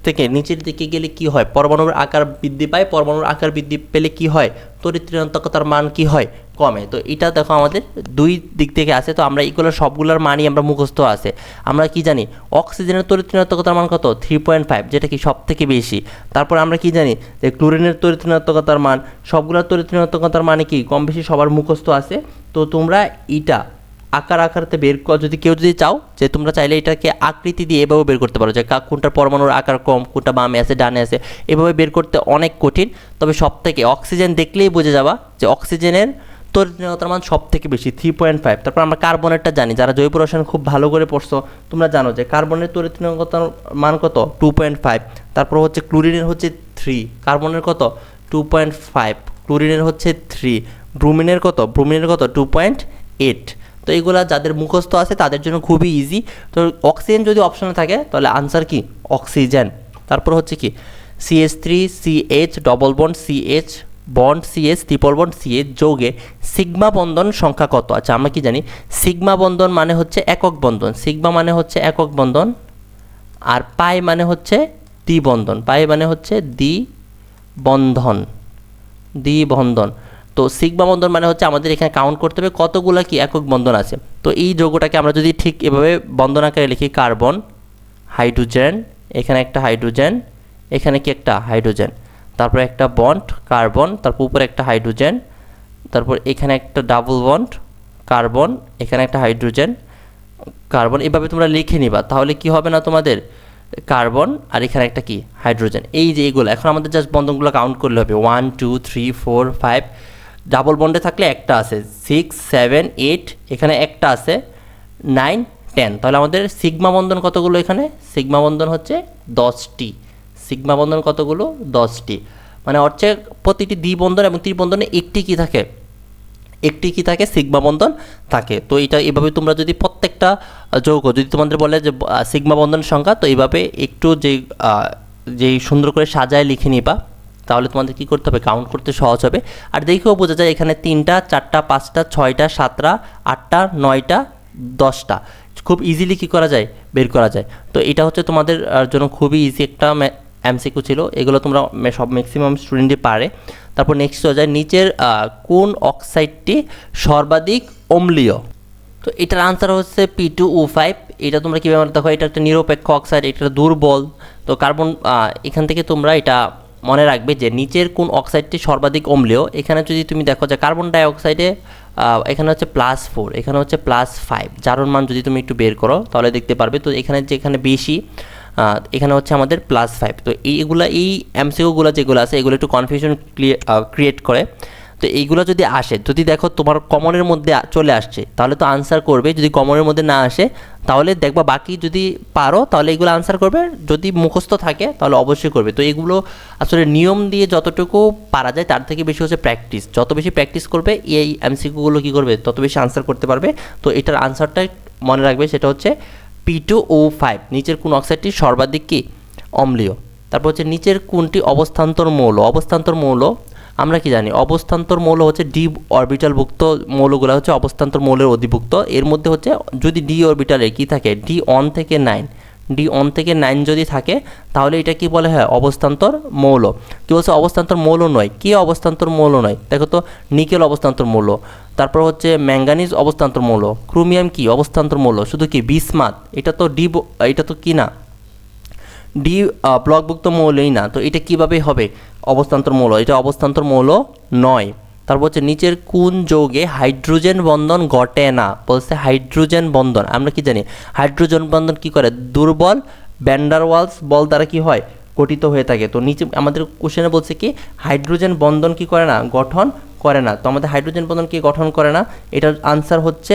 থেকে নিচের দিকে গেলে কি হয়, পরমাণুর আকার বৃদ্ধি পায়। পরমাণুর আকার বৃদ্ধি পেলে কি হয়, তড়িৎ ঋণাত্মকতার মান কি হয়, কমে। তো এটা দেখো আমাদের দুই দিক থেকে আছে। তো আমরা এইগুলো সবগুলোর মানই আমরা মুখস্থ আছে। আমরা কি জানি অক্সিজেনের তড়িৎ ঋণাত্মকতার মান কত, 3.5, যেটা কি সব থেকে বেশি। তারপর আমরা কি জানি যে ক্লোরিনের তড়িৎ ঋণাত্মকতার মান, সবগুলোর তড়িৎ ঋণাত্মকতার মানে কি কম বেশি সবার মুখস্থ আছে। তো তোমরা এটা আকারতে বের কর, যদি কেউ যদি চাও যে তোমরা চাইলে এটাকে আকৃতি দিয়ে এভাবে বের করতে পারো যে কোনটার পরমাণুর আকার কম, কোনটা বামে আছে ডানে আছে, এভাবে বের করতে অনেক কঠিন। তবে সব থেকে অক্সিজেন দেখলেই বুঝে যাবা যে অক্সিজেনের তড়িৎ ঋণাত্মকতার মান সব থেকে বেশি 3.5। তারপর আমরা কার্বনেরটা জানি, যারা জৈব রসায়ন খুব ভালো করে পড়ছো তোমরা জানো যে কার্বনের তড়িৎ ঋণাত্মকতার মান কত, 2.5। তারপর হচ্ছে ক্লোরিনের হচ্ছে 3, কার্বনের কত 2.5, ক্লোরিনের হচ্ছে 3, ব্রোমিনের কত 2.8। তো এইগুলা যাদের মুখস্থ আছে তাদের জন্য খুবই ইজি। তো অক্সিজেন যদি অপশনে থাকে তাহলে আনসার কি অক্সিজেন। তারপর হচ্ছে কি CH3 CH double bond CH bond CH triple bond CH যৌগে সিগমা বন্ধন সংখ্যা কত। আচ্ছা আমরা কি জানি সিগমা বন্ধন মানে হচ্ছে একক বন্ধন, সিগমা মানে হচ্ছে একক বন্ধন, আর পাই মানে হচ্ছে দ্বিবন্ধন, পাই মানে হচ্ছে দ্বিবন্ধন। তো সিগমা বন্ধন মানে হচ্ছে আমাদের এখানে কাউন্ট করতে হবে কতগুলো কি একক বন্ধন আছে। তো এই যৌগটাকে আমরা যদি ঠিক এভাবে বন্ধন আকারে লিখি, কার্বন, হাইড্রোজেন, এখানে একটা হাইড্রোজেন, এখানে কি একটা হাইড্রোজেন, তারপর একটা বন্ড কার্বন, তারপর উপরে একটা হাইড্রোজেন, তারপর এখানে একটা ডাবল বন্ড কার্বন, এখানে একটা হাইড্রোজেন কার্বন, এভাবে তোমরা লিখে নিবা। তাহলে কি হবে না তোমাদের কার্বন আর এখানে একটা কি হাইড্রোজেন। এই যে এগুলো এখন আমাদের জাস্ট বন্ধনগুলো কাউন্ট করলে হবে 1 2 3 4 5। ডাবল বন্ডে থাকলে একটা আছে 6 7 8, এখানে একটা আছে 9 10। তাহলে আমাদের সিগমা বন্ধন কতগুলো, এখানে সিগমা বন্ধন হচ্ছে 10টি। সিগমা বন্ধন কতগুলো, 10টি। মানে হচ্ছে প্রতিটি দ্বিবন্ধন এবং ত্রিবন্ধনে একটি কি থাকে সিগমা বন্ধন থাকে। তো এটা এভাবে তোমরা যদি প্রত্যেকটা যৌগ যদি তোমাদের বলে যে সিগমা বন্ধনের সংখ্যা, তো এইভাবে একটু যেই সুন্দর করে সাজায় লিখে নিবা, তাহলে তোমাদের কী করতে হবে, কাউন্ট করতে সহজ হবে। আর দেখেও বোঝা যায় এখানে 3টা 4টা 5টা 6টা 7টা 8টা 9টা 10টা খুব ইজিলি কী করা যায়, বের করা যায়। তো এটা হচ্ছে তোমাদের জন্য খুবই ইজি একটা MCQ ছিল, এগুলো তোমরা সব ম্যাক্সিমাম স্টুডেন্টই পারে। তারপর নেক্সট হয়ে যায় নিচের কোন অক্সাইডটি সর্বাধিক অম্লীয়। তো এটার আনসার হচ্ছে P2O5। এটা তোমরা কীভাবে দেখো, এটা একটা নিরপেক্ষ অক্সাইড, এটা দুর্বল। তো কার্বন এখান থেকে তোমরা এটা মনে রাখবে যে নিচের কোন অক্সাইডটি সর্বাধিক অম্লীয়। এখানে যদি তুমি দেখো যে কার্বন ডাইঅক্সাইডে এখানে হচ্ছে +4, এখানে হচ্ছে +5, জারণ মান যদি তুমি একটু বের করো তাহলে দেখতে পারবে। তো এখানে বেশি, এখানে হচ্ছে আমাদের +5। তো এই MCQগুলো যেগুলো আছে এগুলো একটু কনফিউশন ক্রিয়েট করে। তো এইগুলো যদি আসে, যদি দেখো তোমার কমনের মধ্যে চলে আসছে তাহলে তো আনসার করবে, যদি কমনের মধ্যে না আসে তাহলে দেখবা বাকি যদি পারো তাহলে এগুলো আনসার করবে, যদি মুখস্থ থাকে তাহলে অবশ্যই করবে। তো এগুলো আসলে নিয়ম দিয়ে যতটুকু পারা যায় তার থেকে বেশি হচ্ছে প্র্যাকটিস। যত বেশি প্র্যাকটিস করবে এই MCQগুলো কী করবে, তত বেশি আনসার করতে পারবে। তো এটার আনসারটা মনে রাখবে, সেটা হচ্ছে P2O5। নিচের কোন অক্সাইডটি সর্বাধিক কি অম্লীয়। তারপর হচ্ছে নিচের কোনটি অবস্থান্তর মৌল। অবস্থান্তর মৌল আমরা কি জানি, অবস্থান্তর মৌল হচ্ছে ডি অরবিটালভুক্ত মৌলগুলো হচ্ছে অবস্থান্তর মৌলের অধিভুক্ত। এর মধ্যে হচ্ছে যদি ডি অরবিটালে কি থাকে, D1 থেকে 9 যদি থাকে তাহলে এটা কি বলে হয়, অবস্থান্তর মৌল। কি বলছে, অবস্থান্তর মৌল নয়। কি অবস্থান্তর মৌল নয়, দেখো তো নিকেল অবস্থান্তর মৌল, তারপর হচ্ছে ম্যাঙ্গানিজ অবস্থান্তর মৌল, ক্রোমিয়াম কি অবস্থান্তর মৌল, শুধু কি বিসমাথ, এটা তো কি না ডি ব্লকভুক্ত মৌলই না। তো এটা কিভাবে হবে অবস্থান্তর মৌল, এটা অবস্থান্তর মৌল নয়। তারপর হচ্ছে নিচের কোন যৌগে হাইড্রোজেন বন্ধন ঘটে না। বলছে হাইড্রোজেন বন্ধন, আমরা কি জানি হাইড্রোজেন বন্ধন কি করে, দুর্বল ভ্যান ডার ওয়ালস বল দ্বারা কি হয়, গঠিত হয়ে থাকে। তো নিচে আমাদের কোশ্চেনে বলছে কি হাইড্রোজেন বন্ধন কি করে না, গঠন করে না। তো আমাদের হাইড্রোজেন বন্ধন কি গঠন করে না, এটার আনসার হচ্ছে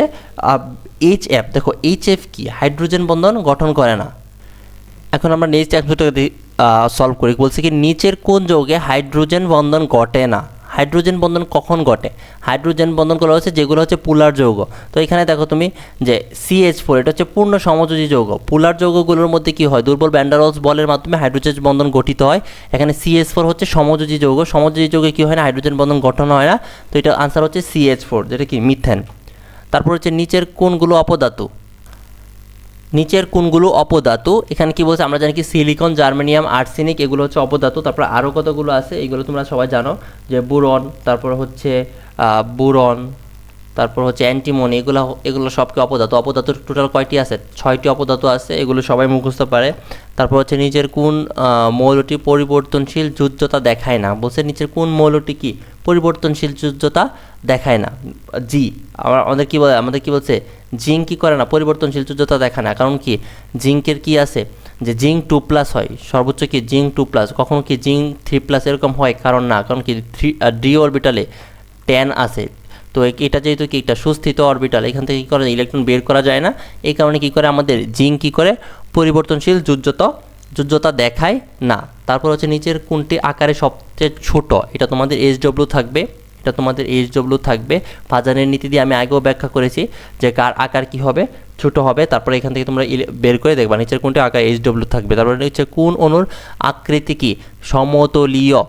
HF। দেখো HF কি হাইড্রোজেন বন্ধন গঠন করে না। এখন আমরা নেক্সট অ্যান্সারটা সলভ করি। বলছে কি নিচের কোন যৌগে হাইড্রোজেন বন্ধন ঘটে না? হাইড্রোজেন বন্ধন কখন ঘটে? হাইড্রোজেন বন্ধনগুলো হচ্ছে যেগুলো হচ্ছে পোলার যৌগ। তো এখানে দেখো তুমি যে CH4 এটা হচ্ছে পূর্ণ সমযোজী যৌগ। পোলার যৌগগুলোর মধ্যে কি হয়? দুর্বল ভ্যান ডার ওয়ালস বলের মাধ্যমে হাইড্রোজেন বন্ধন গঠিত হয়। এখানে CH4 হচ্ছে সমযোজী যৌগ। সমযোজী যৌগে কি হয় না? হাইড্রোজেন বন্ধন গঠন হয় না। তো এটা আনসার হচ্ছে CH4, যেটা কি মিথেন। তারপর হচ্ছে নিচের কোনগুলো অপধাতু? নিচের কোনগুলো অপধাতু? এখানে কি বলছে? আমরা জানি কি সিলিকন, জার্মেনিয়াম, আর্সেনিক এগুলো হচ্ছে অপধাতু। তারপর আরও কতগুলো আছে, এগুলো তোমরা সবাই জানো, যে বুরন, তারপর হচ্ছে বুরন, তারপর হচ্ছে অ্যান্টিমনি, এগুলো সবকে অপধাতু। অপধাতুর টোটাল কয়টি আছে? 6টি অপধাতু আছে, এগুলো সবাই মুখস্থ পারে। তারপর হচ্ছে নিচের কোন মৌলটি পরিবর্তনশীল যোজ্যতা দেখায় না? বলছে নিচের কোন মৌলটি কি পরিবর্তনশীল যোজ্যতা দেখায় না? জি। আমাদের কি বলে? আমাদের কি বলছে? জিঙ্ক কি করে না? পরিবর্তনশীল যোজ্যতা দেখায় না। কারণ কি? জিঙ্কের কি আছে, যে জিঙ্ক 2+ হয় সর্বোচ্চ, কি জিঙ্ক 2+। কখনো কি জিঙ্ক 3+ এরকম হয়? কারণ না, কারণ কি ডি অরবিটালে 10 আছে। তো এটা যেহেতু কি একটা সুস্থিত অরবিটাল, এখান থেকে কী করে ইলেকট্রন বের করা যায় না। এই কারণে কী করে আমাদের জিঙ্ক কী করে পরিবর্তনশীল যোজ্যতা দেখায় না। তারপর হচ্ছে নিচের কোনটি আকারে সবচেয়ে ছোট? এটা তোমাদের SW থাকবে, এটা তোমাদের SW থাকবে। ফাজানের নীতি দিয়ে আমি আগেও ব্যাখ্যা করেছি যে কার আকার কি হবে, ছোট হবে। তারপরে এখান থেকে তোমরা বের করে দেখবা নিচের কোনটি আকার SW থাকবে। তারপরে হচ্ছে কোন অণুর আকৃতি কি সমতলীয়,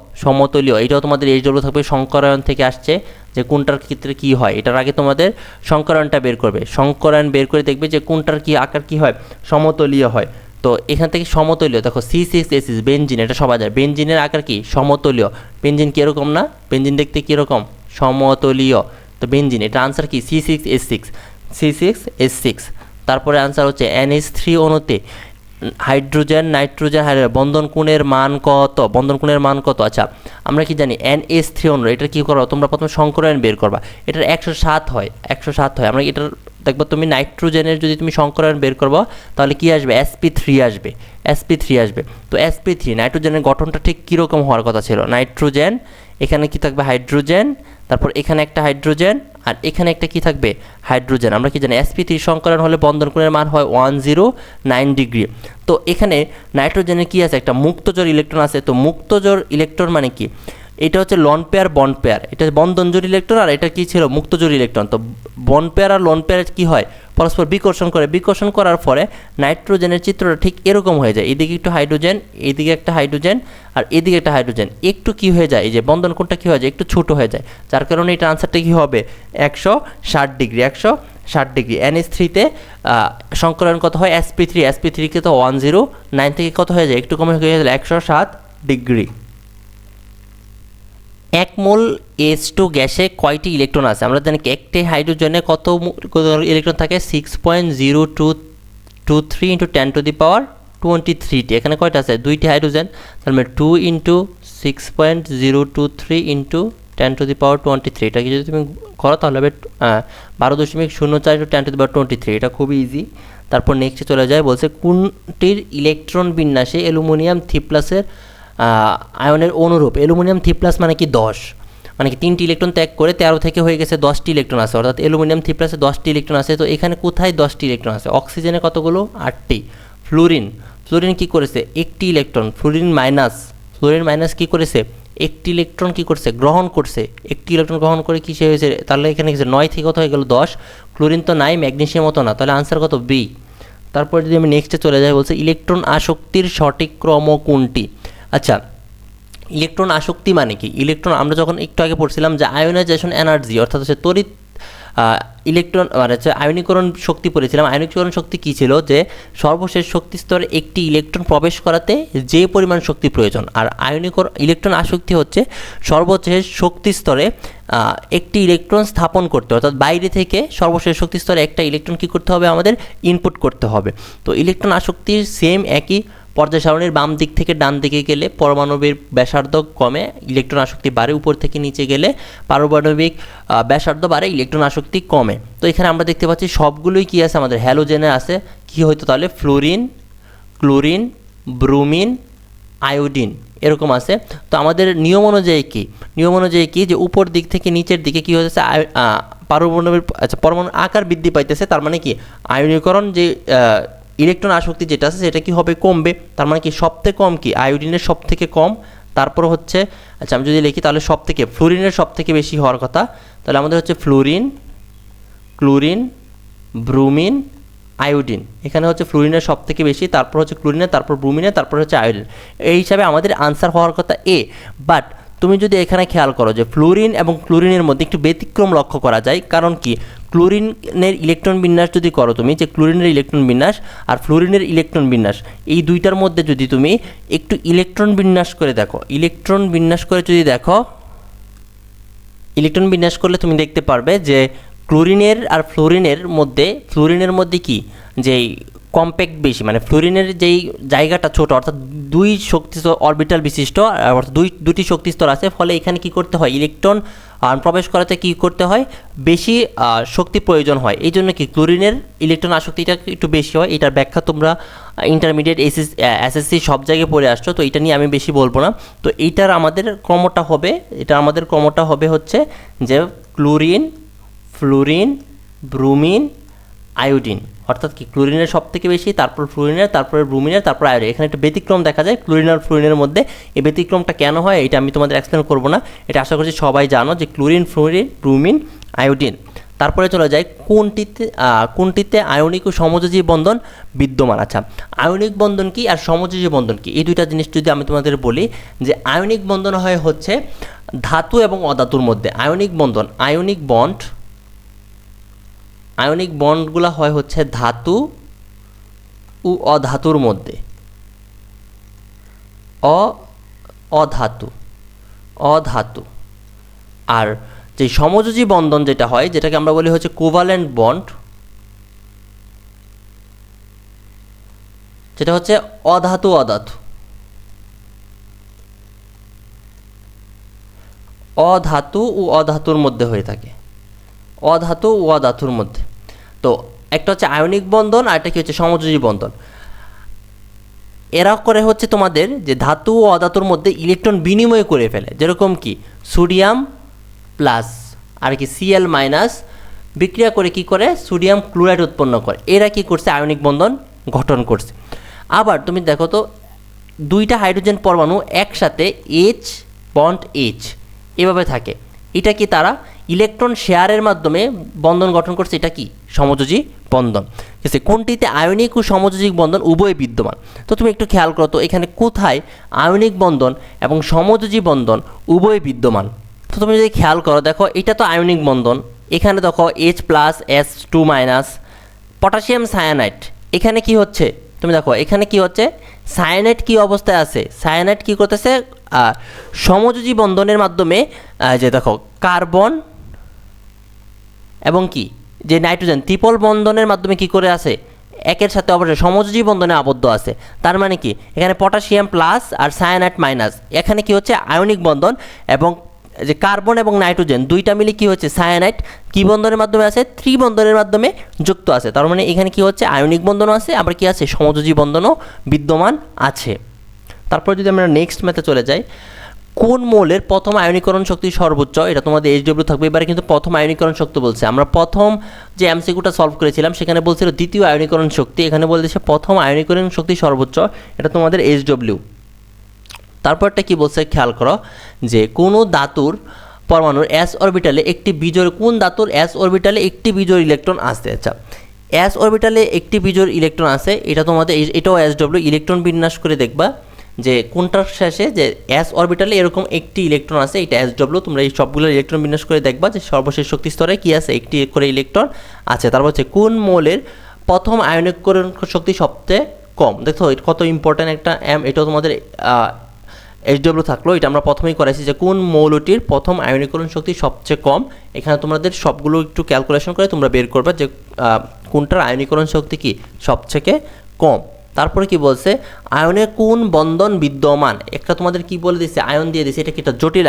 এটাও তোমাদের SW থাকবে। সংকরায়ন থেকে আসছে, যে কোনটার ক্ষেত্রে কি হয়। এটার আগে তোমাদের সংকরায়নটা বের করবে। সংকরায়ন বের করে দেখবে যে কোনটার কি আকার কি হয়, সমতলীয় হয়। তো এখান থেকে সমতলীয় দেখো C6H6 বেনজিন, এটা সবাই যায়। বেনজিনের আকার কি সমতলীয়। বেনজিন কীরকম না? বেনজিন দেখতে কীরকম? সমতলীয়। তো বেনজিন, এটা আনসার কি C6H6। তারপরে আনসার হচ্ছে NH3 অণুতে হাইড্রোজেন নাইট্রোজেন বন্ধন কোণের মান কত? আচ্ছা, আমরা কি জানি NH3 অণু, এটা কি করো তোমরা? প্রথমে সংকরায়ন বের করবা। এটার 107 হয়। আমরা এটার দেখবো তুমি নাইট্রোজেনের যদি তুমি সংকরায়ন বের করবো তাহলে কি আসবে? sp3 আসবে। তো sp3 নাইট্রোজেনের গঠনটা ঠিক কীরকম হওয়ার কথা ছিল? নাইট্রোজেন, এখানে কি থাকবে? হাইড্রোজেন, তারপর এখানে একটা হাইড্রোজেন, আর এখানে একটা কি থাকবে? হাইড্রোজেন। আমরা কি জানি sp3 সংকরায়ন হলে বন্ধন কোণের মান হয় 109 ডিগ্রি। তো এখানে নাইট্রোজেনের কি আছে? একটা মুক্তজোড় ইলেকট্রন আছে। তো মুক্তজোড় ইলেকট্রন মানে কি? এটা হচ্ছে লন পেয়ার বন্ড পেয়ার, এটা বন্ধনজোড় ইলেকট্রন, আর এটা কি ছিল? মুক্তজোড় ইলেকট্রন। তো বন্ড পেয়ার আর লোন পেয়ার কি হয়? পরস্পর বিকর্ষণ করার পরে নাইট্রোজেনের চিত্রটা ঠিক এরকম হয়ে যায়। এদিকে একটু হাইড্রোজেন, এদিকে একটা হাইড্রোজেন, আর এদিকে একটা হাইড্রোজেন। একটু কি হয়ে যায়? এই যে বন্ধন কোণটা কি হয়ে যায়? একটু ছোট হয়ে যায়। যার কারণে এটা আনসারটা কি হবে? 160 ডিগ্রি। NH3-তে সংকরায়ন কত হয়? sp3-কে তো 109 থেকে কত হয়ে যায়? একটু কমে হয়ে যায় 107 ডিগ্রি। 1 মোল H2 গ্যাসে কয়টি ইলেকট্রন আছে? আমরা জানি একটি হাইড্রোজেনে কত ইলেকট্রন থাকে? 6.0223 × 10⁻23টি। এখানে কয়টা আছে? 2টি হাইড্রোজেন, তার মানে 2 × 6.023 × 10⁻23। এটা কি যদি তুমি করো তাহলে হবে 12.04 × 10⁻23। এটা খুবই ইজি। তারপর নেক্সটে চলে যায়, বলছে কোনটির ইলেকট্রন বিন্যাসে অ্যালুমিনিয়াম 3+ আয়নের অনুরূপ? অ্যালুমিনিয়াম 3+ মানে কি 10, মানে কি 3টি ইলেকট্রন ত্যাগ করে 13 থেকে হয়ে গেছে 10টি ইলেকট্রন আছে, অর্থাৎ অ্যালুমিনিয়াম 3+-এ 10টি ইলেকট্রন আছে। তো এখানে কোথায় 10টি ইলেকট্রন আছে? অক্সিজেনে কতগুলো? 8টি। ফ্লোরিন কি করেছে? একটি ইলেকট্রন। ফ্লোরিন মাইনাস কি করেছে? একটি ইলেকট্রন কি করছে? গ্রহণ করছে। একটি ইলেকট্রন গ্রহণ করে কি সে হয়েছে? তাহলে এখানে 9 থেকে কত হয়ে গেল? 10। ক্লোরিন তো নাই, ম্যাগনেসিয়াম মতো না, তাহলে আনসার কত? বি। তারপর যদি আমি নেক্সটে চলে যাই, বলছে ইলেকট্রন আসক্তির সঠিক ক্রম কোনটি? আচ্ছা, ইলেকট্রন আসক্তি মানে কি? ইলেকট্রন আমরা যখন একটু আগে পড়ছিলাম যে আয়োনাইজেশন এনার্জি, অর্থাৎ হচ্ছে তড়িৎ ইলেকট্রন মানে হচ্ছে আয়নীকরণ শক্তি পড়েছিলাম। আয়নীকরণ শক্তি কী ছিল? যে সর্বশেষ শক্তি স্তরে একটি ইলেকট্রন প্রবেশ করাতে যে পরিমাণ শক্তি প্রয়োজন। আর ইলেকট্রন আসক্তি হচ্ছে সর্বশেষ শক্তি স্তরে একটি ইলেকট্রন স্থাপন করতে, অর্থাৎ বাইরে থেকে সর্বশেষ শক্তি স্তরে একটা ইলেকট্রন কী করতে হবে? আমাদের ইনপুট করতে হবে। তো ইলেকট্রন আসক্তির সেম একই পর্যায় সারণীর বাম দিক থেকে ডান দিকে গেলে পারমাণবিক ব্যাসার্ধ কমে, ইলেকট্রন আসক্তি বাড়ে। উপর থেকে নিচে গেলে পারমাণবিক ব্যাসার্ধ বাড়ে, ইলেকট্রন আসক্তি কমে। তো এখানে আমরা দেখতে পাচ্ছি সবগুলোই কি আছে? আমাদের হ্যালোজেনে আছে। কি হয়তো তাহলে? ফ্লোরিন, ক্লোরিন, ব্রোমিন, আয়োডিন এরকম আছে। তো আমাদের নিয়ম অনুযায়ী কি যে উপর দিক থেকে নিচের দিকে কী হচ্ছে? পরমাণুর আকার বৃদ্ধি পাইতেছে। তার মানে কি আয়নীকরণ যে ইলেকট্রন আসক্তি যেটা আছে সেটা কি হবে, কমবে। তার মানে কি সবথেকে কম কি আয়োডিনের সব থেকে কম, তারপর হচ্ছে আচ্ছা আমি যদি লিখি তাহলে সব থেকে ফ্লোরিনের সব থেকে বেশি হওয়ার কথা, তাহলে আমাদের হচ্ছে ফ্লোরিন, ক্লোরিন, ব্রোমিন, আয়োডিন। এখানে হচ্ছে ফ্লোরিনের সব থেকে বেশি, তারপর হচ্ছে ক্লোরিনের, তারপর ব্রোমিনের, তারপর হচ্ছে আয়োডিন। এই হিসাবে আমাদের আনসার হওয়ার কথা এ। বাট তুমি যদি এখানে খেয়াল করো যে ফ্লোরিন এবং ক্লোরিনের মধ্যে একটু ব্যতিক্রম লক্ষ্য করা যায়, কারণ কি ক্লোরিনের ইলেকট্রন বিন্যাস যদি করো তুমি, যে ক্লোরিনের ইলেকট্রন বিন্যাস আর ফ্লোরিনের ইলেকট্রন বিন্যাস, এই দুইটার মধ্যে যদি তুমি একটু ইলেকট্রন বিন্যাস করে দেখো, ইলেকট্রন বিন্যাস করে যদি দেখো, ইলেকট্রন বিন্যাস করলে তুমি দেখতে পারবে যে ক্লোরিনের আর ফ্লোরিনের মধ্যে কি যে কম্প্যাক্ট বেশি, মানে ফ্লোরিনের যেই জায়গাটা ছোট, অর্থাৎ দুই শক্তিস্তর অরবিটাল বিশিষ্ট, অর্থাৎ দুটি শক্তিস্তর আছে, ফলে এখানে কি করতে হয়, ইলেকট্রন প্রবেশ করাতে কি করতে হয়, বেশি শক্তি প্রয়োজন হয়। এই জন্য কি ক্লোরিনের ইলেকট্রন আসক্তিটা একটু বেশি হয়। এটার ব্যাখ্যা তোমরা ইন্টারমিডিয়েট এসএসসি সব জায়গায় পড়ে আসছো, তো এটা নিয়ে আমি বেশি বলবো না। তো এইটার আমাদের ক্রমটা হবে হচ্ছে যে ক্লোরিন, ফ্লোরিন, ব্রোমিন, আয়োডিন, অর্থাৎ কি ক্লোরিনের সব থেকে বেশি, তারপর ফ্লোরিনের, তারপরে ব্রোমিনের, তারপর আয়োডিন। এখানে একটা ব্যতিক্রম দেখা যায় ক্লোরিন আর ফ্লোরিনের মধ্যে। এই ব্যতিক্রমটা কেন হয় এটা আমি তোমাদের এক্সপ্লেন করবো না, এটা আশা করছি সবাই জানো যে ক্লোরিন, ফ্লোরিন, ব্রোমিন, আয়োডিন। তারপরে চলে যায় কোনটিতে আয়নিক ও সমযোজী বন্ধন বিদ্যমান। আচ্ছা, আয়নিক বন্ধন কি আর সমযোজী বন্ধন কি, এই দুইটা জিনিস যদি আমি তোমাদের বলি, যে আয়নিক বন্ধন হয় হচ্ছে ধাতু এবং অধাতুর মধ্যে। আয়নিক বন্ডগুলো হয় হচ্ছে ধাতু ও অধাতুর মধ্যে, অধাতু। আর যে সমযোজী বন্ধন যেটা হয়, যেটাকে আমরা বলি হচ্ছে কোভালেন্ট বন্ড, যেটা হচ্ছে অধাতু ও অধাতুর মধ্যে হয়ে থাকে, অধাতু ও অধাতুর মধ্যে। তো একটা হচ্ছে আয়নিক বন্ধন আর একটা কি হচ্ছে সমযোজী বন্ধন। এরা করে হচ্ছে তোমাদের যে ধাতু ও অধাতুর মধ্যে ইলেকট্রন বিনিময় করে ফেলে, যেরকম কি সোডিয়াম প্লাস আর কি Cl মাইনাস বিক্রিয়া করে কি করে সোডিয়াম ক্লোরাইড উৎপন্ন করে। এরা কি করছে, আয়নিক বন্ধন গঠন করছে। আবার তুমি দেখো তো দুইটা হাইড্রোজেন পরমাণু একসাথে H বন্ড H এভাবে থাকে, এটা কি তারা ইলেকট্রন শেয়ারের মাধ্যমে বন্ধন গঠন করছে, এটা কি সমযোজী বন্ধন। ঠিক আছে, কোনটিতে আয়নিক ও সমযোজী বন্ধন উভয় বিদ্যমান। তো তুমি একটু খেয়াল করো তো এখানে কোথায় আয়নিক বন্ধন এবং সমযোজী বন্ধন উভয় বিদ্যমান। তো তুমি যদি খেয়াল করো, দেখো এটা তো আয়নিক বন্ধন, এখানে দেখো H+S2- পটাশিয়াম সায়ানাইড, এখানে কি হচ্ছে তুমি দেখো, এখানে কি হচ্ছে সায়ানাইড কি অবস্থায় আছে, সায়ানাইড কি করতেছে সমযোজী বন্ধনের মাধ্যমে, যে দেখো কার্বন এবং কি যে নাইট্রোজেন ত্রিপল বন্ধনের মাধ্যমে কি করে আছে, একের সাথে অবশ্যই সমযোজী বন্ধনে আবদ্ধ আছে। তার মানে কি এখানে পটাশিয়াম প্লাস আর সায়ানাইড মাইনাস, এখানে কি হচ্ছে আয়নিক বন্ধন, এবং যে কার্বন এবং নাইট্রোজেন দুইটা মিলে কি হচ্ছে সায়ানাইড কি বন্ধনের মাধ্যমে আছে, ত্রিবন্ধনের মাধ্যমে যুক্ত আছে। তার মানে এখানে কি হচ্ছে আয়নিক বন্ধনও আছে, আবার কি আছে সমযোজী বন্ধনও বিদ্যমান আছে। তারপর যদি আমরা নেক্সট ম্যাথে চলে যাই, কোন মৌলের প্রথম আয়নীকরণ শক্তি সর্বোচ্চ, এটা তোমাদের HW থাকবে। এবারে কিন্তু প্রথম আয়নীকরণ শক্তি বলছে, আমরা প্রথম যে MCQটা সলভ করেছিলাম সেখানে বলছিল দ্বিতীয় আয়নীকরণ শক্তি, এখানে বলতেছে প্রথম আয়নীকরণ শক্তি সর্বোচ্চ, এটা তোমাদের HW। তারপরটা কি বলছে খেয়াল করো, যে কোনো ধাতুর পরমাণুর S অরবিটালে একটি বিজোড়, কোন ধাতুর S অরবিটালে একটি বিজোড় ইলেকট্রন আছে। আচ্ছা, S অরবিটালে একটি বিজোড় ইলেকট্রন আছে, এটা তোমাদের এটাও SW, ইলেকট্রন বিন্যাস করে দেখবা যে কোনটার শেষে যে S অরবিটালে এরকম একটি ইলেকট্রন আছে, এটা SW। তোমরা এই সবগুলো ইলেকট্রন বিন্যাস করে দেখবা যে সর্বশেষ শক্তি স্তরে কি আছে, একটি করে ইলেকট্রন আছে। তারপর হচ্ছে কোন মৌলের প্রথম আয়নীকরণ শক্তি সবচেয়ে কম। দেখো কত ইম্পর্ট্যান্ট একটা এটাও তোমাদের HW থাকলো, এটা আমরা প্রথমেই করেছি যে কোন মৌলটির প্রথম আয়নীকরণ শক্তি সবচেয়ে কম। এখানে তোমাদের সবগুলো একটু ক্যালকুলেশন করে তোমরা বের করবে যে কোনটার আয়নীকরণ শক্তি কি সবচেয়ে কম। তারপরে কি বলছে, আয়নে কোন বন্ধন বিদ্যমান, একটা তোমাদের কি বলে দিচ্ছে আয়ন দিয়ে দিচ্ছে, এটা কি একটা জটিল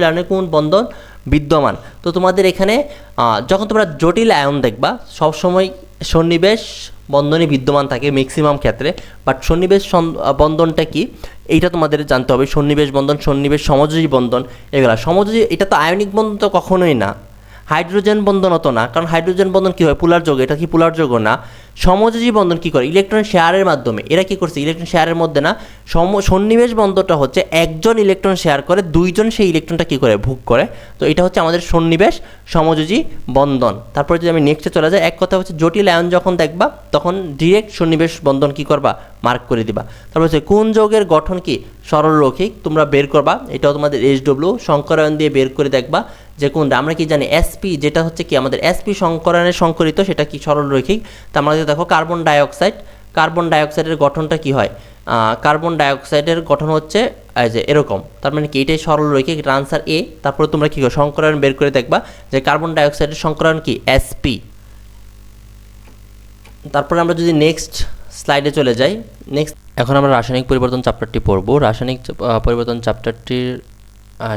আয়নে কোন বন্ধন বিদ্যমান। তো তোমাদের এখানে যখন তোমরা জটিল আয়ন দেখবা সবসময় সন্নিবেশ বন্ধনই বিদ্যমান থাকে ম্যাক্সিমাম ক্ষেত্রে, বাট সন্নিবেশ বন্ধনটা কি এইটা তোমাদের জানতে হবে। সন্নিবেশ বন্ধন, সন্নিবেশ সমযোজী বন্ধন, এগুলা সমযোজী, এটা তো আয়নিক বন্ধন তো কখনোই না। হাইড্রোজেন বন্ধন তো না, কারণ হাইড্রোজেন বন্ধন কী হয়, পোলার যৌগ, এটা কি পোলার যৌগ না। সমযোজী বন্ধন কী করে, ইলেকট্রন শেয়ারের মাধ্যমে। এরা কী করছে, ইলেকট্রন শেয়ারের মধ্যে না, সন্নিবেশ বন্ধনটা হচ্ছে একজন ইলেকট্রন শেয়ার করে, দুইজন সেই ইলেকট্রনটা কী করে, ভোগ করে। তো এটা হচ্ছে আমাদের সন্নিবেশ সমযোজী বন্ধন। তারপরে যদি আমি নেক্সটে চলে যাই, এক কথা হচ্ছে জটিল আয়ন যখন দেখবা তখন ডিরেক্ট সন্নিবেশ বন্ধন কী করবা, মার্ক করে দিবা। তারপর হচ্ছে কোন যৌগের গঠন কি সরলরৈখিক, তোমরা বের করবা, এটাও তোমাদের SW সংকরায়ন দিয়ে বের করে দেখবা যে কোনটা। আমরা কি জানি SP, যেটা হচ্ছে কি আমাদের SP সংকরায়নের সংকরিত, সেটা কি সরলরৈখিক। তো আমরা দেখো কার্বন ডাইঅক্সাইডের গঠনটা কি হয়, কার্বন ডাইঅক্সাইডের গঠন হচ্ছে যে এরকম। তার মানে কি এটাই সরলরৈখিক, এটা আনসার A। তারপরে তোমরা কি করো, সংকরায়ন বের করে দেখবা যে কার্বন ডাইঅক্সাইডের সংকরায়ন কি SP। তারপরে আমরা যদি নেক্সট স্লাইডে চলে যাই, এখন আমরা রাসায়নিক পরিবর্তন চ্যাপ্টারটি পড়ব। রাসায়নিক পরিবর্তন চ্যাপ্টারটির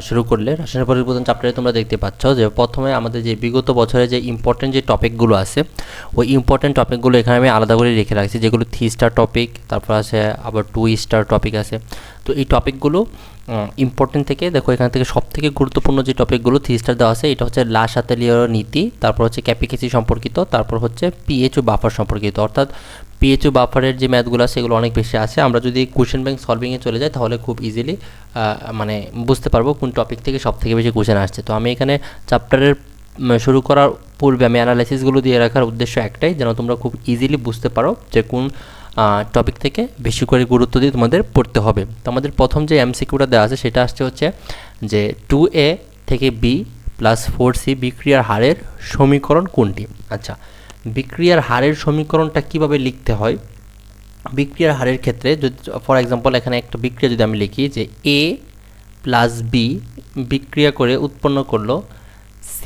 শুরু করলে রাসায়নিক পরিবর্তন চ্যাপ্টারে তোমরা দেখতে পাচ্ছ যে প্রথমে আমাদের যে বিগত বছরে যে ইম্পর্টেন্ট যে টপিকগুলো আছে, ওই ইম্পর্টেন্ট টপিকগুলো এখানে আমি আলাদা করে রেখে রাখছি, যেগুলো 3 স্টার টপিক, তারপর আছে আবার 2 স্টার টপিক আছে। তো এই টপিকগুলো ইম্পর্টেন্ট থেকে দেখো, এখান থেকে সবথেকে গুরুত্বপূর্ণ যে টপিকগুলো 3 স্টার দেওয়া আছে, এটা হচ্ছে লা শাতেলীয় নীতি, তারপর হচ্ছে ক্যাপিকেসি সম্পর্কিত, তারপর হচ্ছে পিএইচ ও বাফার সম্পর্কিত। অর্থাৎ পিএইচ ও বাফারের যে ম্যাথগুলো আছে এগুলো অনেক বেশি আছে। আমরা যদি কোশ্চেন ব্যাংক সলভিংয়ে চলে যাই তাহলে খুব ইজিলি মানে বুঝতে পারবো কোন টপিক থেকে সব থেকে বেশি কোশ্চেন আসছে। তো আমি এখানে চ্যাপ্টারের শুরু করার পূর্বে আমি অ্যানালাইসিসগুলো দিয়ে রাখার উদ্দেশ্য একটাই, যেন তোমরা খুব ইজিলি বুঝতে পারো যে কোন টপিক থেকে বেশি করে গুরুত্ব দিয়ে তোমাদের পড়তে হবে। তো আমাদের প্রথম যে MCQটা দেওয়া আছে সেটা আসছে হচ্ছে যে 2A থেকে B প্লাস 4C বিক্রিয়ার হারের সমীকরণ কোনটি। আচ্ছা, বিক্রিয়ার হারের সমীকরণটা কিভাবে লিখতে হয়। বিক্রিয়ার হারের ক্ষেত্রে যদি ফর এক্সাম্পল এখানে একটা বিক্রিয়া যদি আমি লিখি যে A প্লাস B বিক্রিয়া করে উৎপন্ন করলো C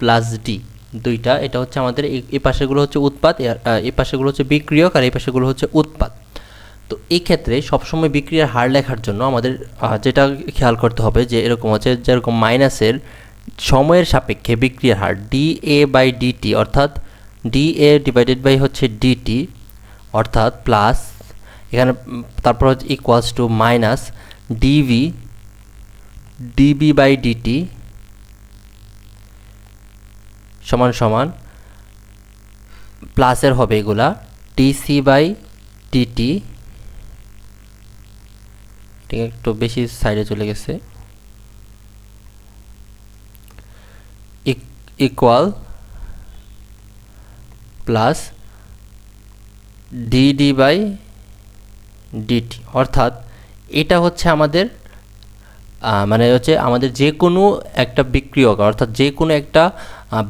প্লাস D দুইটা, এটা হচ্ছে আমাদের এই পাশেগুলো হচ্ছে উৎপাদ, এই পাশেগুলো হচ্ছে বিক্রিয়ক, আর এই পাশেগুলো হচ্ছে উৎপাদ। তো এই ক্ষেত্রে সবসময় বিক্রিয়ার হার লেখার জন্য আমাদের যেটা খেয়াল করতে হবে যে এরকম হচ্ছে, যেরকম মাইনাসের সময়ের সাপেক্ষে বিক্রিয়ার হার dA/dt, অর্থাৎ dA ডিভাইডেড বাই হচ্ছে dt, অর্থাৎ প্লাস এখানে তারপর হচ্ছে ইকুয়ালস টু মাইনাস dB/dt সমান সমান প্লাসের হবে এগুলা dC/dt, ঠিক একটু বেশি সাইডে চলে গেছে, ইকুয়াল প্লাস dD/dt। অর্থাৎ এটা হচ্ছে আমাদের মানে হচ্ছে আমাদের যে কোনো একটা বিক্রিয়ক, অর্থাৎ যে কোনো একটা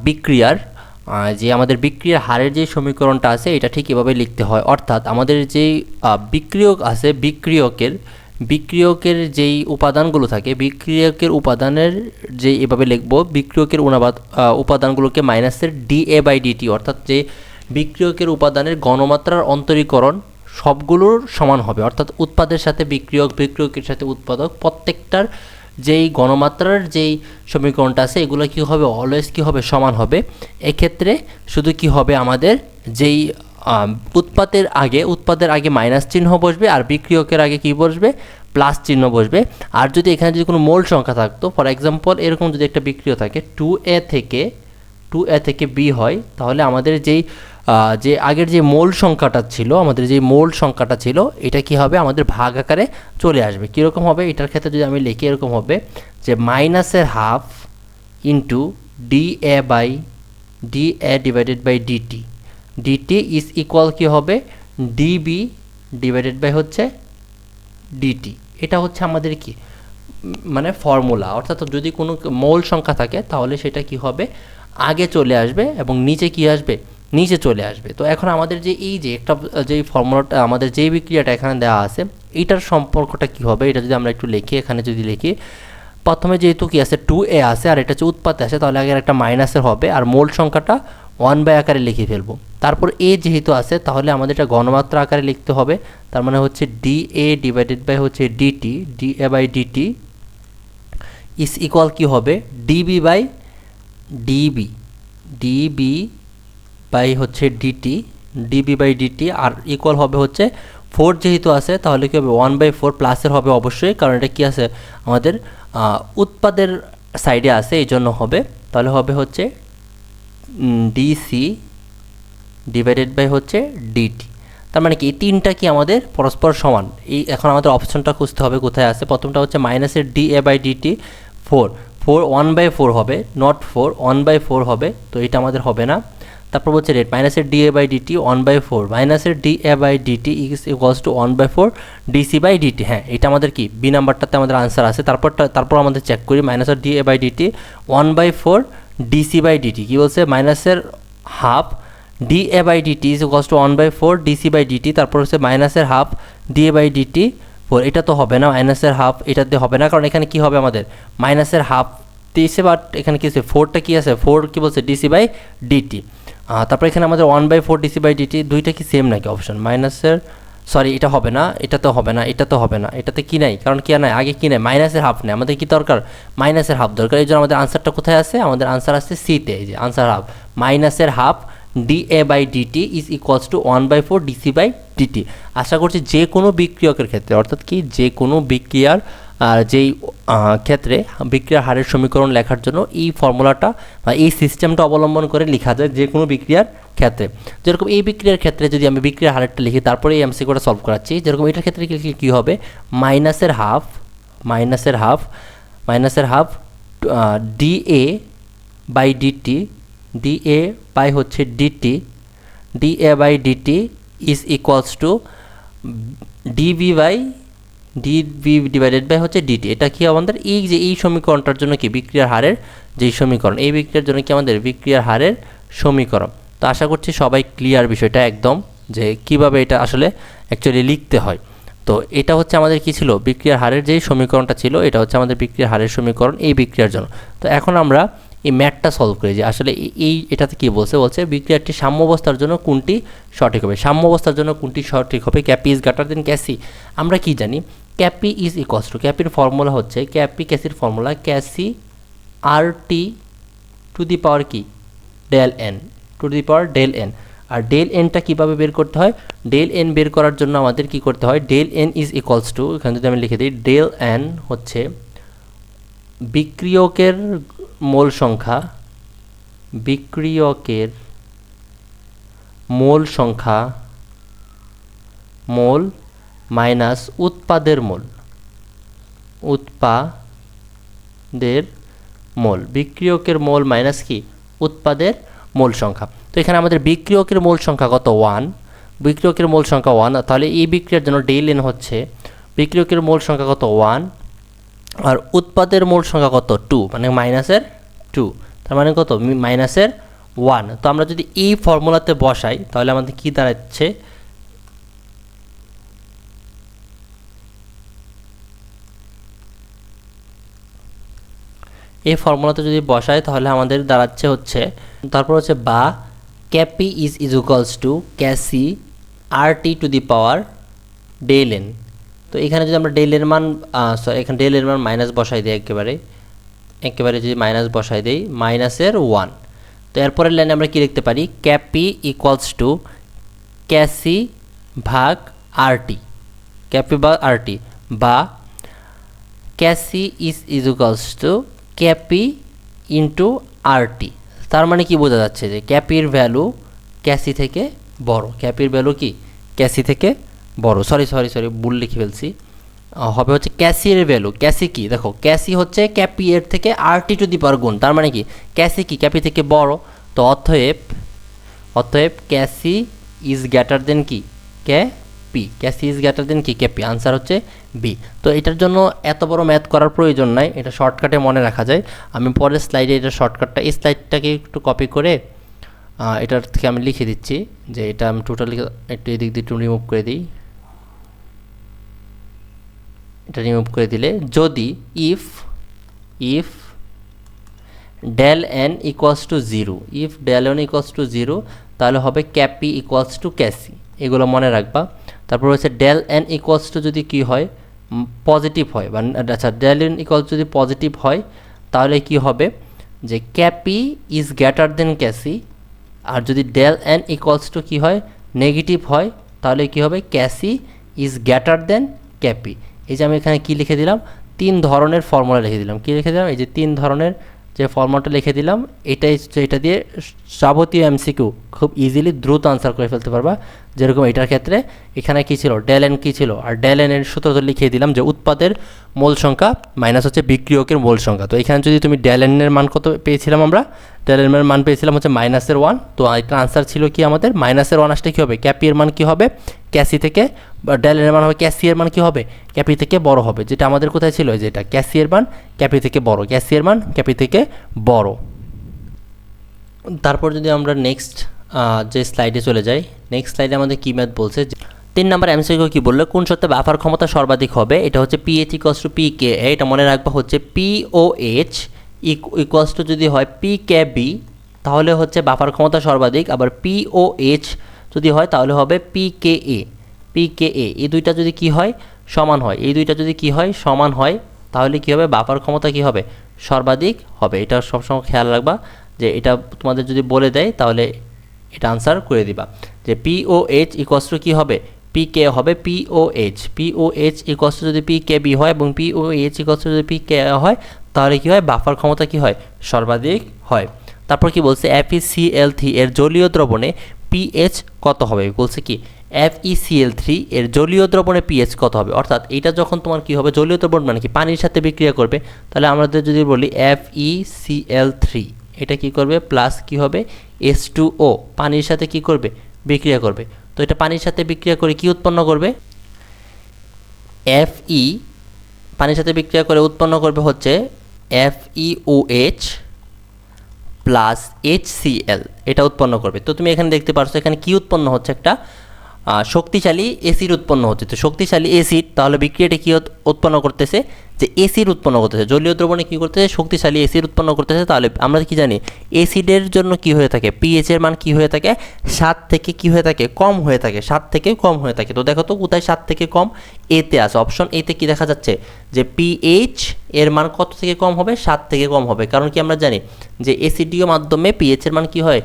বিক্রিয়ার যে আমাদের বিক্রিয়ার হারের যে সমীকরণটা আছে এটা ঠিক এভাবে লিখতে হয়। অর্থাৎ আমাদের যেই বিক্রিয়ক আছে, বিক্রিয়কের যেই উপাদানগুলো থাকে, বিক্রিয়কের উপাদানের যে এভাবে লিখবো, বিক্রিয়কের উপাদানগুলোকে মাইনাসের dA/dt, অর্থাৎ যে বিক্রিয়কের উপাদানের গণমাত্রার অন্তরীকরণ সবগুলোর সমান হবে। অর্থাৎ উৎপাদের সাথে বিক্রিয়ক, বিক্রিয়কের সাথে উৎপাদক, প্রত্যেকটার যেই গণমাত্রার যেই সমীকরণটা আছে এগুলো কি হবে, অলওয়েজ কি হবে, সমান হবে। এক্ষেত্রে শুধু কি হবে, আমাদের যেই উৎপাদের আগে মাইনাস চিহ্ন বসবে, আর বিক্রিয়কের আগে কি বসবে, প্লাস চিহ্ন বসবে। আর যদি এখানে যদি কোনো মোল সংখ্যা থাকতো, ফর এক্সাম্পল এরকম যদি একটা বিক্রিয় থাকে 2A থেকে B হয়, তাহলে আমাদের যে আগের যে মোল সংখ্যাটা ছিল, এটা কি হবে, আমাদের ভাগ আকারে চলে আসবে। কীরকম হবে, এটার ক্ষেত্রে যদি আমি লিখি এরকম হবে যে মাইনাসের half into dA divided by dt is equal কি হবে, dB ডিভাইডেড বাই হচ্ছে dt। এটা হচ্ছে আমাদের কি মানে ফর্মুলা। অর্থাৎ যদি কোনো মোল সংখ্যা থাকে তাহলে সেটা কি হবে, আগে চলে আসবে এবং নিচে কি আসবে, নিচে চলে আসবে। তো এখন আমাদের যে এই যে একটা যেই ফর্মুলাটা, আমাদের যেই বিক্রিয়াটা এখানে দেওয়া আছে, এইটার সম্পর্কটা কি হবে, এটা যদি আমরা একটু লিখি, এখানে যদি লিখি প্রথমে যেহেতু কি আছে 2A আছে আর এটা হচ্ছে উৎপাদে আছে, তাহলে আগে একটা মাইনাসের হবে, আর মোল সংখ্যাটা 1 আকারে লিখে ফেলবো। তারপর A যেহেতু আছে তাহলে আমাদের এটা ঘনমাত্রা আকারে লিখতে হবে, তার মানে হচ্ছে dA ডিভাইডেড বাই হচ্ছে dt, dA/dt ইজ ইকুয়াল কি হবে, dB বাই হচ্ছে dB/dt, আর ইকুয়াল হবে হচ্ছে 4 যেহেতু আছে তাহলে কি হবে 1/4, প্লাসের হবে অবশ্যই, কারণ এটা কি আছে আমাদের উৎপাদের সাইডে আছে, এই জন্য হবে তাহলে হবে হচ্ছে ডিসি ডিভাইডেড বাই হচ্ছে ডিটি। তার মানে কি এই তিনটা কি আমাদের পরস্পর সমান। এই এখন আমাদের অপশনটা খুঁজতে হবে কোথায় আছে। প্রথমটা হচ্ছে মাইনাসের ডি এ বাই ডিটি 4 1/4 হবে, নট 4 1/4 হবে, তো এটা আমাদের হবে না। তারপর হচ্ছে রেট মাইনাসের ডি এ বাই ডিটি 1/4 মাইনাসের D A by dt equals to 1/4 DC by dt. হ্যাঁ, এটা আমাদের কি বি নাম্বারটাতে আমাদের আনসার আছে। তারপর আমাদের চেক করি মাইনাসের D A by DT 1/4 DC by DT কী বলছে, মাইনাসের half D A by DT is equals to 1/4 DC by DT. তারপর হচ্ছে মাইনাসের half D A by DT 4। এটা তো হবে না, মাইনাসের হাফ এটাতে হবে না, কারণ এখানে কি হবে আমাদের মাইনাসের হাফ দিয়েছে, বাট এখানে কি আছে 4টা কি আছে 4 কি বলছে ডিসি বাই ডিটি। তারপর এখানে আমাদের 1/4 ডিসি বাই ডিটি, দুইটা কি সেম নাকি অপশন মাইনাসের, সরি এটা হবে না, এটা তো হবে না, এটা তো হবে না, এটাতে কি নাই, কারণ কি নাই আগে কি নাই মাইনাসের হাফ নেই, আমাদের কি দরকার মাইনাসের হাফ দরকার। এই জন্য আমাদের আনসারটা কোথায় আছে, আমাদের আনসার আসছে সিতে। এই যে আনসার হাফ মাইনাসের half D A by DT is equals to 1/4 DC by DT. আশা করছি যে কোনো বিক্রিয়কের ক্ষেত্রে, অর্থাৎ কি যে কোনো বিক্রিয়ার যেই ক্ষেত্রে বিক্রিয়ার হারের সমীকরণ লেখার জন্য এই ফর্মুলাটা বা এই সিস্টেমটা অবলম্বন করে লেখা যায় যে কোনো বিক্রিয়ার ক্ষেত্রে। যেরকম এই বিক্রিয়ার ক্ষেত্রে যদি আমি বিক্রিয়ার হারেরটা লিখি তারপরে এই এমসিকিউটা সলভ করাচ্ছি, যেরকম এটার ক্ষেত্রে কী হবে মাইনাসের half D A by DT, D A by হচ্ছে DT, D A by DT is equals to DV by DV divided by হচ্ছে ডিটি। এটা কি আমাদের এই যে এই সমীকরণটার জন্য কি বিক্রিয়ার হারের যেই সমীকরণ, এই বিক্রিয়ার জন্য কি আমাদের বিক্রিয়ার হারের সমীকরণ। তো আশা করছি সবাই ক্লিয়ার বিষয়টা একদম, যে কিভাবে এটা আসলে অ্যাকচুয়ালি লিখতে হয়। তো এটা হচ্ছে আমাদের কি ছিল বিক্রিয়ার হারের যেই সমীকরণটা ছিল, এটা হচ্ছে আমাদের বিক্রিয়ার হারের সমীকরণ এই বিক্রিয়ার জন্য। তো এখন আমরা এই ম্যাথটা সলভ করি যে আসলে এটাতে কি বলছে বিক্রিয়াটি সাম্যাবস্থার জন্য কোনটি সঠিক হবে। সাম্যাবস্থার জন্য কোনটি সঠিক হবে, K P is greater than K C. আমরা কি জানি ক্যাপি ইজ ইকুয়ালস টু, ক্যাপির ফর্মুলা হচ্ছে ক্যাসির formula K C R T to the power কি del N, to the power del N. আর ডেল এনটা কীভাবে বের করতে হয়, ডেল এন বের করার জন্য আমাদের কি করতে হয়, del n is equals to, এখানে যদি আমি লিখে দিই ডেল এন হচ্ছে বিক্রিয়কের মোল সংখ্যা, বিক্রিয়কের মোল সংখ্যা মোল মাইনাস উৎপাদের মোল, উৎপাদের মোল, বিক্রিয়কের মোল মাইনাস কি উৎপাদের মোল সংখ্যা। তো এখানে আমাদের বিক্রিয়কের মোল সংখ্যা কত 1, বিক্রিয়কের মোল সংখ্যা 1, তাহলে এই বিক্রিয়ার জন্য ডেল এন হচ্ছে বিক্রিয়কের মোল সংখ্যা কত 1 আর উৎপাদের মোল সংখ্যা কত 2, মানে মাইনাসের 2, তার মানে কত মাইনাসের 1। তো আমরা যদি এই ফর্মুলাতে বসাই তাহলে আমাদের কি দাঁড়াচ্ছে, এই ফর্মুলাতে যদি বসাই তাহলে আমাদের দাঁড়াচ্ছে হচ্ছে, তারপর হচ্ছে বা K P is equals to K C R T to the power del N. তো এখানে যদি আমরা ডেলের মান এখানে ডেলের মান মাইনাস বসাই দিই, একেবারে যদি মাইনাস বসাই দিই মাইনাসের 1। তো এরপরের লাইনে আমরা কি লিখতে পারি ক্যাপি ইকুয়ালস টু ক্যাসি ভাগ আর টি, ক্যাপি ভাগ আর টি, বা K C is equals to K P into R T. তার মানে কি বোঝা যাচ্ছে যে ক্যাপির ভ্যালু ক্যাসি থেকে বড়, ক্যাপির ভ্যালু কি ক্যাসি থেকে বড়, সরি ভুল লিখে ফেলছি, হবে হচ্ছে ক্যাসির ভ্যালু, ক্যাসি কি দেখো ক্যাসি হচ্ছে ক্যাপি এর থেকে আর টি টু দি পাওয়ার গুণ, তার মানে কি ক্যাসি কি ক্যাপি থেকে বড়। তো অতএব ক্যাসি ইজ গ্রেটার দেন কি ক্যাপি, ক্যাসি ইজ গ্রেটার দেন কি ক্যাপি, আনসার হচ্ছে বি। তো এটার জন্য এত বড় ম্যাথ করার প্রয়োজন নাই, এটা শর্টকাটে মনে রাখা যায়। আমি পরের স্লাইডে এটা শর্টকাটটা, এই স্লাইডটাকে একটু কপি করে এটার থেকে আমি লিখে দিচ্ছি যে এটা আমি টোটালি একটু এদিক দিয়ে একটু রিমুভ করে দিই, এটা রিমুভ করে দিলে যদি if del n equals to 0, if del n equals to 0 তাহলে হবে ক্যাপি ইকুয়ালস টু ক্যাসি, এগুলো মনে রাখবা। তারপর হচ্ছে ডেল এন ইকুয়ালস টু যদি কি হয় পজিটিভ হয়, বা আচ্ছা ডেল এন ইকুয়ালস যদি পজিটিভ হয় তাহলে কি হবে যে ক্যাপি ইজ গ্রেটার দেন ক্যাসি, আর যদি ডেল এন ইকুয়ালস টু কী হয় নেগেটিভ হয় তাহলে কি হবে ক্যাসি ইজ গ্রেটার দেন ক্যাপি। এই যে আমি এখানে কি লিখে দিলাম 3 ধরনের ফর্মুলা লিখে দিলাম, কি লিখে দিলাম এই যে 3 ধরনের যে ফর্মুলাটা লিখে দিলাম, এটাই হচ্ছে, এটা দিয়ে যাবতীয় এমসিকিউ খুব ইজিলি দ্রুত আনসার করে ফেলতে পারবা। যেরকম এটার ক্ষেত্রে এখানে কী ছিল, ডেল এন কী ছিল, আর ডেল এনের সূত্র লিখিয়ে দিলাম যে উৎপাদের মোল সংখ্যা মাইনাস হচ্ছে বিক্রিয়কের মোল সংখ্যা। তো এখানে যদি তুমি ডেল এনের মান কত পেয়েছিলাম, আমরা ডেল এনের মান পেয়েছিলাম হচ্ছে -1। তো এটা আনসার ছিল কি আমাদের -1 আসলে কী হবে, ক্যাপি এর মান কী হবে, ক্যাসি থেকে, ডেল এর মান হবে ক্যাসি এর মান কী হবে, ক্যাপি থেকে বড় হবে। যেটা আমাদের কোথায় ছিল, যেটা ক্যাসি এর মান ক্যাপি থেকে বড়, ক্যাসি এর মান ক্যাপি থেকে বড়। তারপর যদি আমরা নেক্সট যে স্লাইডে চলে যাই, নেক্সট স্লাইডে আমাদের কি ম্যাথ বলছে, 3 নম্বর এমসিকিউ কি বললো, কোন শর্তে বাফার ক্ষমতা সর্বাধিক হবে। এটা হচ্ছে pH equals to p K a. এটা মনে রাখবা হচ্ছে পিওএইচ ইকুয়ালস টু যদি হয় পি কে বি তাহলে হচ্ছে বাফার ক্ষমতা সর্বাধিক, আবার পিওএইচ যদি হয় তাহলে হবে পি কে এ। পি কে এ এই দুইটা যদি কি হয়, সমান হয়, এই দুইটা যদি কি হয়, সমান হয়, তাহলে কি হবে, বাফার ক্ষমতা কি হবে, সর্বাধিক হবে। এটা সবসময় খেয়াল রাখবা যে এটা তোমাদের যদি বলে দেয় তাহলে এটা আনসার করে দিবা যে পিওএইচ ইকুয়ালস টু কী হবে, পি কে হবে পিওএইচ। পিওএইচ ইকুয়ালস টু যদি পি কে বি হয় এবং পিওএইচ ইকুয়ালস টু যদি পি কে হয় তাহলে কী হয়, বাফার ক্ষমতা কী হয়, সর্বাধিক হয়। তারপর কি বলছে, FeCl3 এর জলীয় দ্রবণে পিএইচ কত হবে, বলছে কি FeCl3 এর জলীয় দ্রবণে পিএইচ কত হবে। অর্থাৎ এটা যখন তোমার কি হবে, জলীয় দ্রবণ মানে কি পানির সাথে বিক্রিয়া করবে, তাহলে আমাদের যদি বলি FeCl3 এটা কি করবে, প্লাস কি হবে H2O, পানির সাথে কি করবে, বিক্রিয়া করবে। তো এটা পানির সাথে বিক্রিয়া করে কি উৎপন্ন করবে, Fe, পানির সাথে বিক্রিয়া করে উৎপন্ন করবে হচ্ছে FeOH প্লাস HCl, এটা উৎপন্ন করবে। তো তুমি এখানে দেখতে পারছো এখানে কি উৎপন্ন হচ্ছে, একটা শক্তিশালী এসিড উৎপন্ন হচ্ছে। তো শক্তিশালী এসিড তাহলে বিক্রিয়াটা কী উৎপন্ন করতেছে, যে এসিড উৎপন্ন করতেছে, জলীয় দ্রবণে কী করতেছে, শক্তিশালী এসিড উৎপন্ন করতেছে। তাহলে আমরা কি জানি এসিডের জন্য কি হয়ে থাকে, পিএইচের মান কি হয়ে থাকে, 7 থেকে কি হয়ে থাকে, কম হয়ে থাকে, 7 থেকে কম হয়ে থাকে। তো দেখো তো কোথায় 7 থেকে কম, এতে আছে, অপশন এতে কি দেখা যাচ্ছে যে পিএইচ এর মান কত থেকে কম হবে, 7 থেকে কম হবে। কারণ কি আমরা জানি যে এসিডীয় মাধ্যমে পিএইচের মান কি হয়,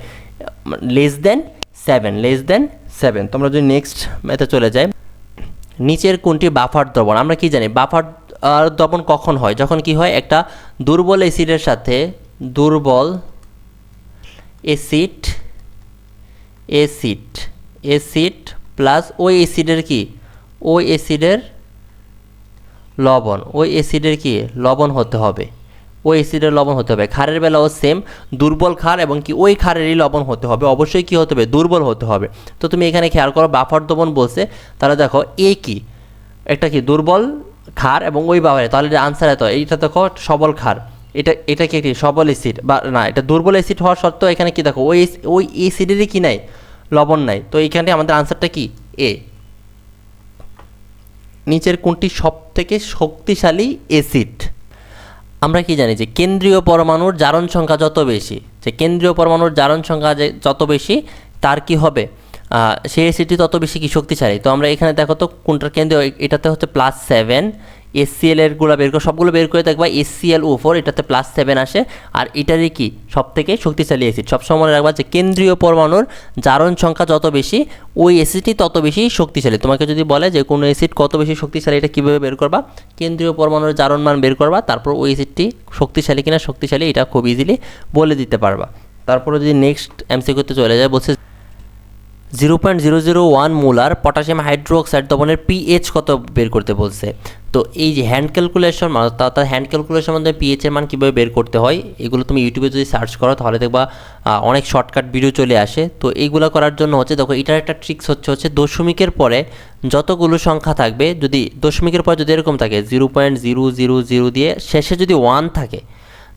<7 তোমরা যদি নেক্সট ম্যাথে চলে যাই, নিচের কোনটি বাফার দ্রবণ। আমরা কি জানি বাফার দ্রবণ কখন হয়, যখন কি হয়, একটা দুর্বল অ্যাসিডের সাথে দুর্বল অ্যাসিড প্লাস ওই অ্যাসিডের কি, ওই অ্যাসিডের লবণ, ওই অ্যাসিডের কি লবণ হতে হবে, ওই অ্যাসিডের লবণ হতে হবে। ক্ষারের বেলাও সেম, দুর্বল ক্ষার এবং কি ওই ক্ষারেরই লবণ হতে হবে, অবশ্যই কি হতে হবে, দুর্বল হতে হবে। তো তুমি এখানে খেয়াল করো বাফার দ্রবণ বলছে, তাহলে দেখো এ কি, একটা কি দুর্বল ক্ষার এবং ওই বাফারে, তাহলে আনসার এত, এইটা দেখো সবল ক্ষার, এটা কি একটি সবল অ্যাসিড, বা না এটা দুর্বল অ্যাসিড হওয়ার সত্ত্বেও এখানে কি দেখো ওই অ্যাসিডেরই কি নাই, লবণ নাই। তো এইখানে আমাদের আনসারটা কি এ। নিচের কোনটি সবথেকে শক্তিশালী অ্যাসিড। আমরা কি জানি যে কেন্দ্রীয় পরমাণুর জারণ সংখ্যা যত বেশি, যে কেন্দ্রীয় পরমাণুর জারণ সংখ্যা যত বেশি তার কি হবে, সেই অ্যাসিডটি তত বেশি কি শক্তিশালী। তো আমরা এখানে দেখো তো কোনটার কেন্দ্রীয়, এটাতে হচ্ছে +7, HCl এর গুলা বের করে সবগুলো বের করে দেখবা HClO4 এটাতে +7 আসে, আর এটারই কি সবথেকে শক্তিশালী অ্যাসিড। সবসময় মনে রাখবা যে কেন্দ্রীয় পরমাণুর জারণ সংখ্যা যত বেশি ওই অ্যাসিডটি তত বেশি শক্তিশালী। তোমাকে যদি বলে যে কোনো অ্যাসিড কত বেশি শক্তিশালী, এটা কীভাবে বের করবা, কেন্দ্রীয় পরমাণুর জারণ মান বের করবা, তারপর ওই অ্যাসিডটি শক্তিশালী কিনা শক্তিশালী এটা খুব ইজিলি বলে দিতে পারবা। তারপরে যদি নেক্সট এমসিকিউতে চলে যায়, বলছে 0.001 মোলার পটাশিয়াম হাইড্রোক্সাইড দ্রবণের পিএইচ কত বের করতে বলছে। তো এই যে হ্যান্ড ক্যালকুলেশন, অর্থাৎ হ্যান্ড ক্যালকুলেশন মধ্যে পিএইচের মান কীভাবে বের করতে হয়, এগুলো তুমি ইউটিউবে যদি সার্চ করো তাহলে দেখবা অনেক শর্টকাট ভিডিও চলে আসে। তো এইগুলো করার জন্য হচ্ছে দেখো এটার একটা ট্রিক্স হচ্ছে দশমিকের পরে যতগুলো সংখ্যা থাকবে, যদি দশমিকের পরে যদি এরকম থাকে 0.000 দিয়ে শেষে যদি 1 থাকে,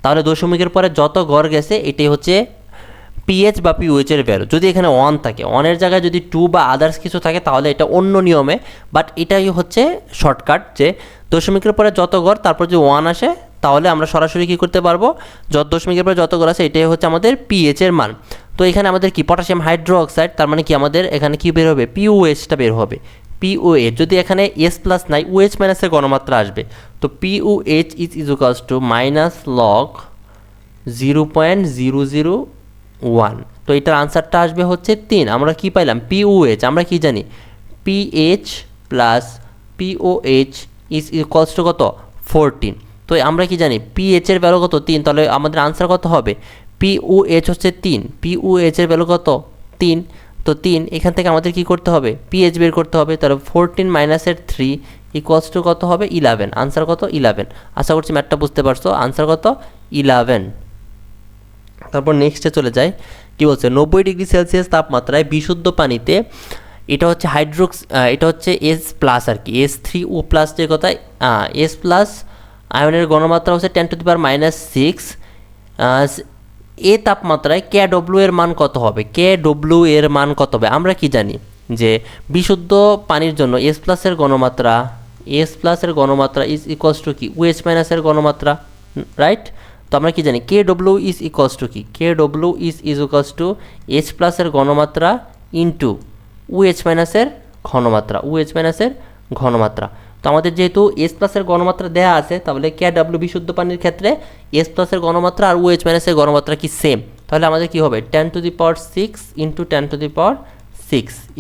তাহলে দশমিকের পরে যত গড় গেছে এটাই হচ্ছে পিএইচ বা পিওএইচ এর ভ্যালু। যদি এখানে 1 থাকে, 1-এর জায়গায় যদি 2 বা আদার্স কিছু থাকে তাহলে এটা অন্য নিয়মে, বাট এটাই হচ্ছে শর্টকাট, যে দশমিকের পরে যত গড় তারপর যদি 1 আসে তাহলে আমরা সরাসরি কী করতে পারবো, যত দশমিকের পরে যত গড় আসে এটাই হচ্ছে আমাদের পিএইচ এর মান। তো এখানে আমাদের কি পটাশিয়াম হাইড্রোক্সাইড, তার মানে কি আমাদের এখানে কি বের হবে, পিওএইচটা বের হবে। পিওএইচ যদি এখানে এস প্লাস নাই, ওএইচ মাইনাসের গণমাত্রা আসবে। তো pOH is equals two -log 0.001। তো এটার আনসারটা আসবে হচ্ছে 3। আমরা কি পাইলাম, পিওএইচ, আমরা কি জানি pH plus pOH is equals two কত, 14। তো আমরা কি জানি পিএইচ এর ভ্যালু কত 3, তাহলে আমাদের আনসার কত হবে পিওএইচ হচ্ছে 3, পিওএইচ এর ভ্যালু কত 3, তো 3 এখান থেকে আমাদের কি করতে হবে পিএইচ বের করতে হবে, তাহলে 14 মাইনাসের 3 ইকুয়ালস টু কত হবে 11, আনসার কত 11। আশা করছি ম্যাথটা বুঝতে পারছো, আনসার কত 11। তারপর নেক্সটে চলে যায়, কি বলছে 90 ডিগ্রি সেলসিয়াস তাপমাত্রায় বিশুদ্ধ পানিতে, এটা হচ্ছে এটা হচ্ছে এস প্লাস আর কি, S3O+ যে কথায় এস প্লাস আয়নের ঘনমাত্রা হচ্ছে 10⁻⁻6, এ তাপমাত্রায় KW এর মান কত হবে, KW এর মান কত হবে? আমরা কি জানি যে বিশুদ্ধ পানির জন্য S প্লাসের ঘনমাত্রা ইজ ইকুয়ালস টু কি OH মাইনাসের ঘনমাত্রা, রাইট? তো আমরা কি জানি KW ইজ ইকুয়ালস টু কি, KW is equals two H প্লাসের ঘনমাত্রা ইন্টু OH মাইনাসের ঘনমাত্রা। তো আমাদের যেহেতু S প্লাসের ঘনমাত্রা দেওয়া আছে, তাহলে KW বিশুদ্ধ পানির ক্ষেত্রে S প্লাসের ঘনমাত্রা আর OH মাইনাসের ঘনমাত্রা কি সেম, তাহলে আমাদের কি হবে 10⁶ ইন্টু 10⁶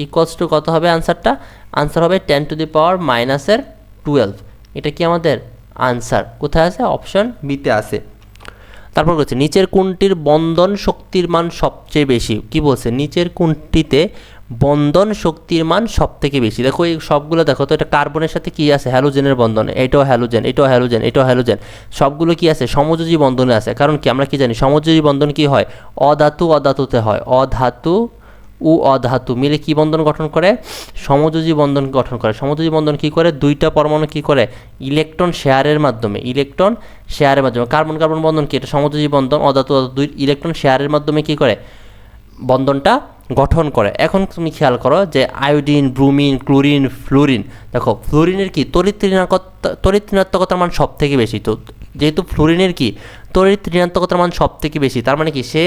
ইকুয়ালস টু কত হবে আনসারটা? আনসার হবে 10⁻⁻12। এটা কি আমাদের আনসার? কোথায় আছে? অপশন বিতে আছে। তারপর বলছে নিচের কোনটির বন্ধন শক্তির মান সবচেয়ে বেশি? কি বলছে নিচের কোনটিতে বন্ধন শক্তির মান সব থেকে বেশি? দেখো এই সবগুলো দেখো তো, এটা কার্বনের সাথে কি আছে হ্যালোজেনের বন্ধন, এটাও হ্যালোজেন, এটাও হ্যালোজেন, এটাও হ্যালোজেন, সবগুলো কি আছে সমযোজী বন্ধনে আছে। কারণ কি আমরা কি জানি সমযোজী বন্ধন কি হয় অধাতু অধাতুতে হয়, অধাতু ও অধাতু মিলে কি বন্ধন গঠন করে সমযোজী বন্ধন গঠন করে। সমযোজী বন্ধন কি করে দুইটা পরমাণু কি করে ইলেকট্রন শেয়ারের মাধ্যমে কার্বন কার্বন বন্ধন কি এটা সমযোজী বন্ধন, অধাতু অধাতু দুই ইলেকট্রন শেয়ারের মাধ্যমে কি করে বন্ধনটা গঠন করে। এখন তুমি খেয়াল করো যে আয়োডিন, ব্রোমিন, ক্লোরিন, ফ্লোরিন, দেখো ফ্লোরিনের কি তড়িৎ ঋণাত্মকতার মান সব থেকে বেশি। তো যেহেতু ফ্লোরিনের কি তড়িৎ ঋণাত্মকতার মান সব থেকে বেশি, তার মানে কি সে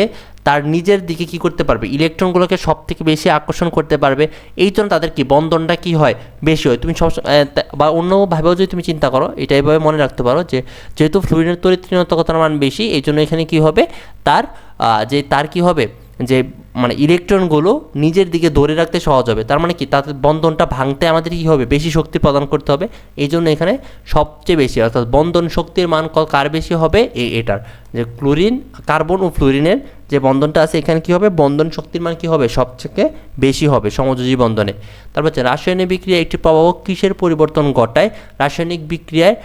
তার নিজের দিকে কি করতে পারবে ইলেকট্রনগুলোকে সব থেকে বেশি আকর্ষণ করতে পারবে, এই জন্য তাদের কি বন্ধনটা কি হয় বেশি হয়। তুমি সব বা অন্যভাবেও যদি তুমি চিন্তা করো এটা এইভাবে মনে রাখতে পারো যে যেহেতু ফ্লোরিনের তড়িৎ ঋণাত্মকতার মান বেশি, এই জন্য এখানে কি হবে তার কি হবে যে মানে ইলেকট্রনগুলো নিজের দিকে ধরে রাখতে সহজ হবে। তার মানে কি তাদের বন্ধনটা ভাঙতে আমাদের কী হবে বেশি শক্তি প্রদান করতে হবে, এই জন্য এখানে সবচেয়ে বেশি অর্থাৎ বন্ধন শক্তির মান কার বেশি হবে এটার, যে ক্লোরিন কার্বন ও ফ্লোরিনের যে বন্ধনটা আছে এখানে কি হবে বন্ধন শক্তির মান কি হবে সবথেকে বেশি হবে সমযোজী বন্ধনে। তারপর হচ্ছে রাসায়নিক বিক্রিয়া একটি প্রভাবক কিসের পরিবর্তন ঘটায়? রাসায়নিক বিক্রিয়ায়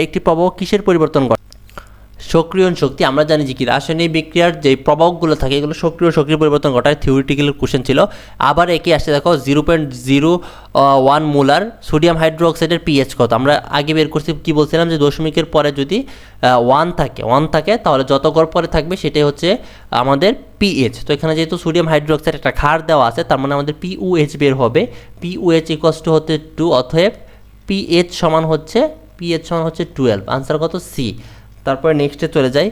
একটি প্রভাবক কিসের পরিবর্তন ঘটায়? সক্রিয়ণ শক্তি। আমরা জানি যে কি রাসায়নিক বিক্রিয়ার যে প্রভাবকগুলো থাকে এগুলো সক্রিয় পরিবর্তন ঘটায়, থিওরিটিক্যাল কোশ্চেন ছিল। আবার একে আসছে দেখো 0.01 মোলার সোডিয়াম হাইড্রোক্সাইডের পিএইচ কত? আমরা আগে বের করছি কি বলছিলাম যে দশমিকের পরে যদি 1 থাকে তাহলে যত গড় পরে থাকবে সেটাই হচ্ছে আমাদের পিএইচ। তো এখানে যেহেতু সোডিয়াম হাইড্রোক্সাইড একটা ক্ষার দেওয়া আছে তার মানে আমাদের পিওএইচ বের হবে, পিওএইচ ইকুয়ালস টু হচ্ছে 2, অতএব পিএইচ সমান হচ্ছে 12, আনসার কত সি। তারপরে নেক্সটে চলে যাই,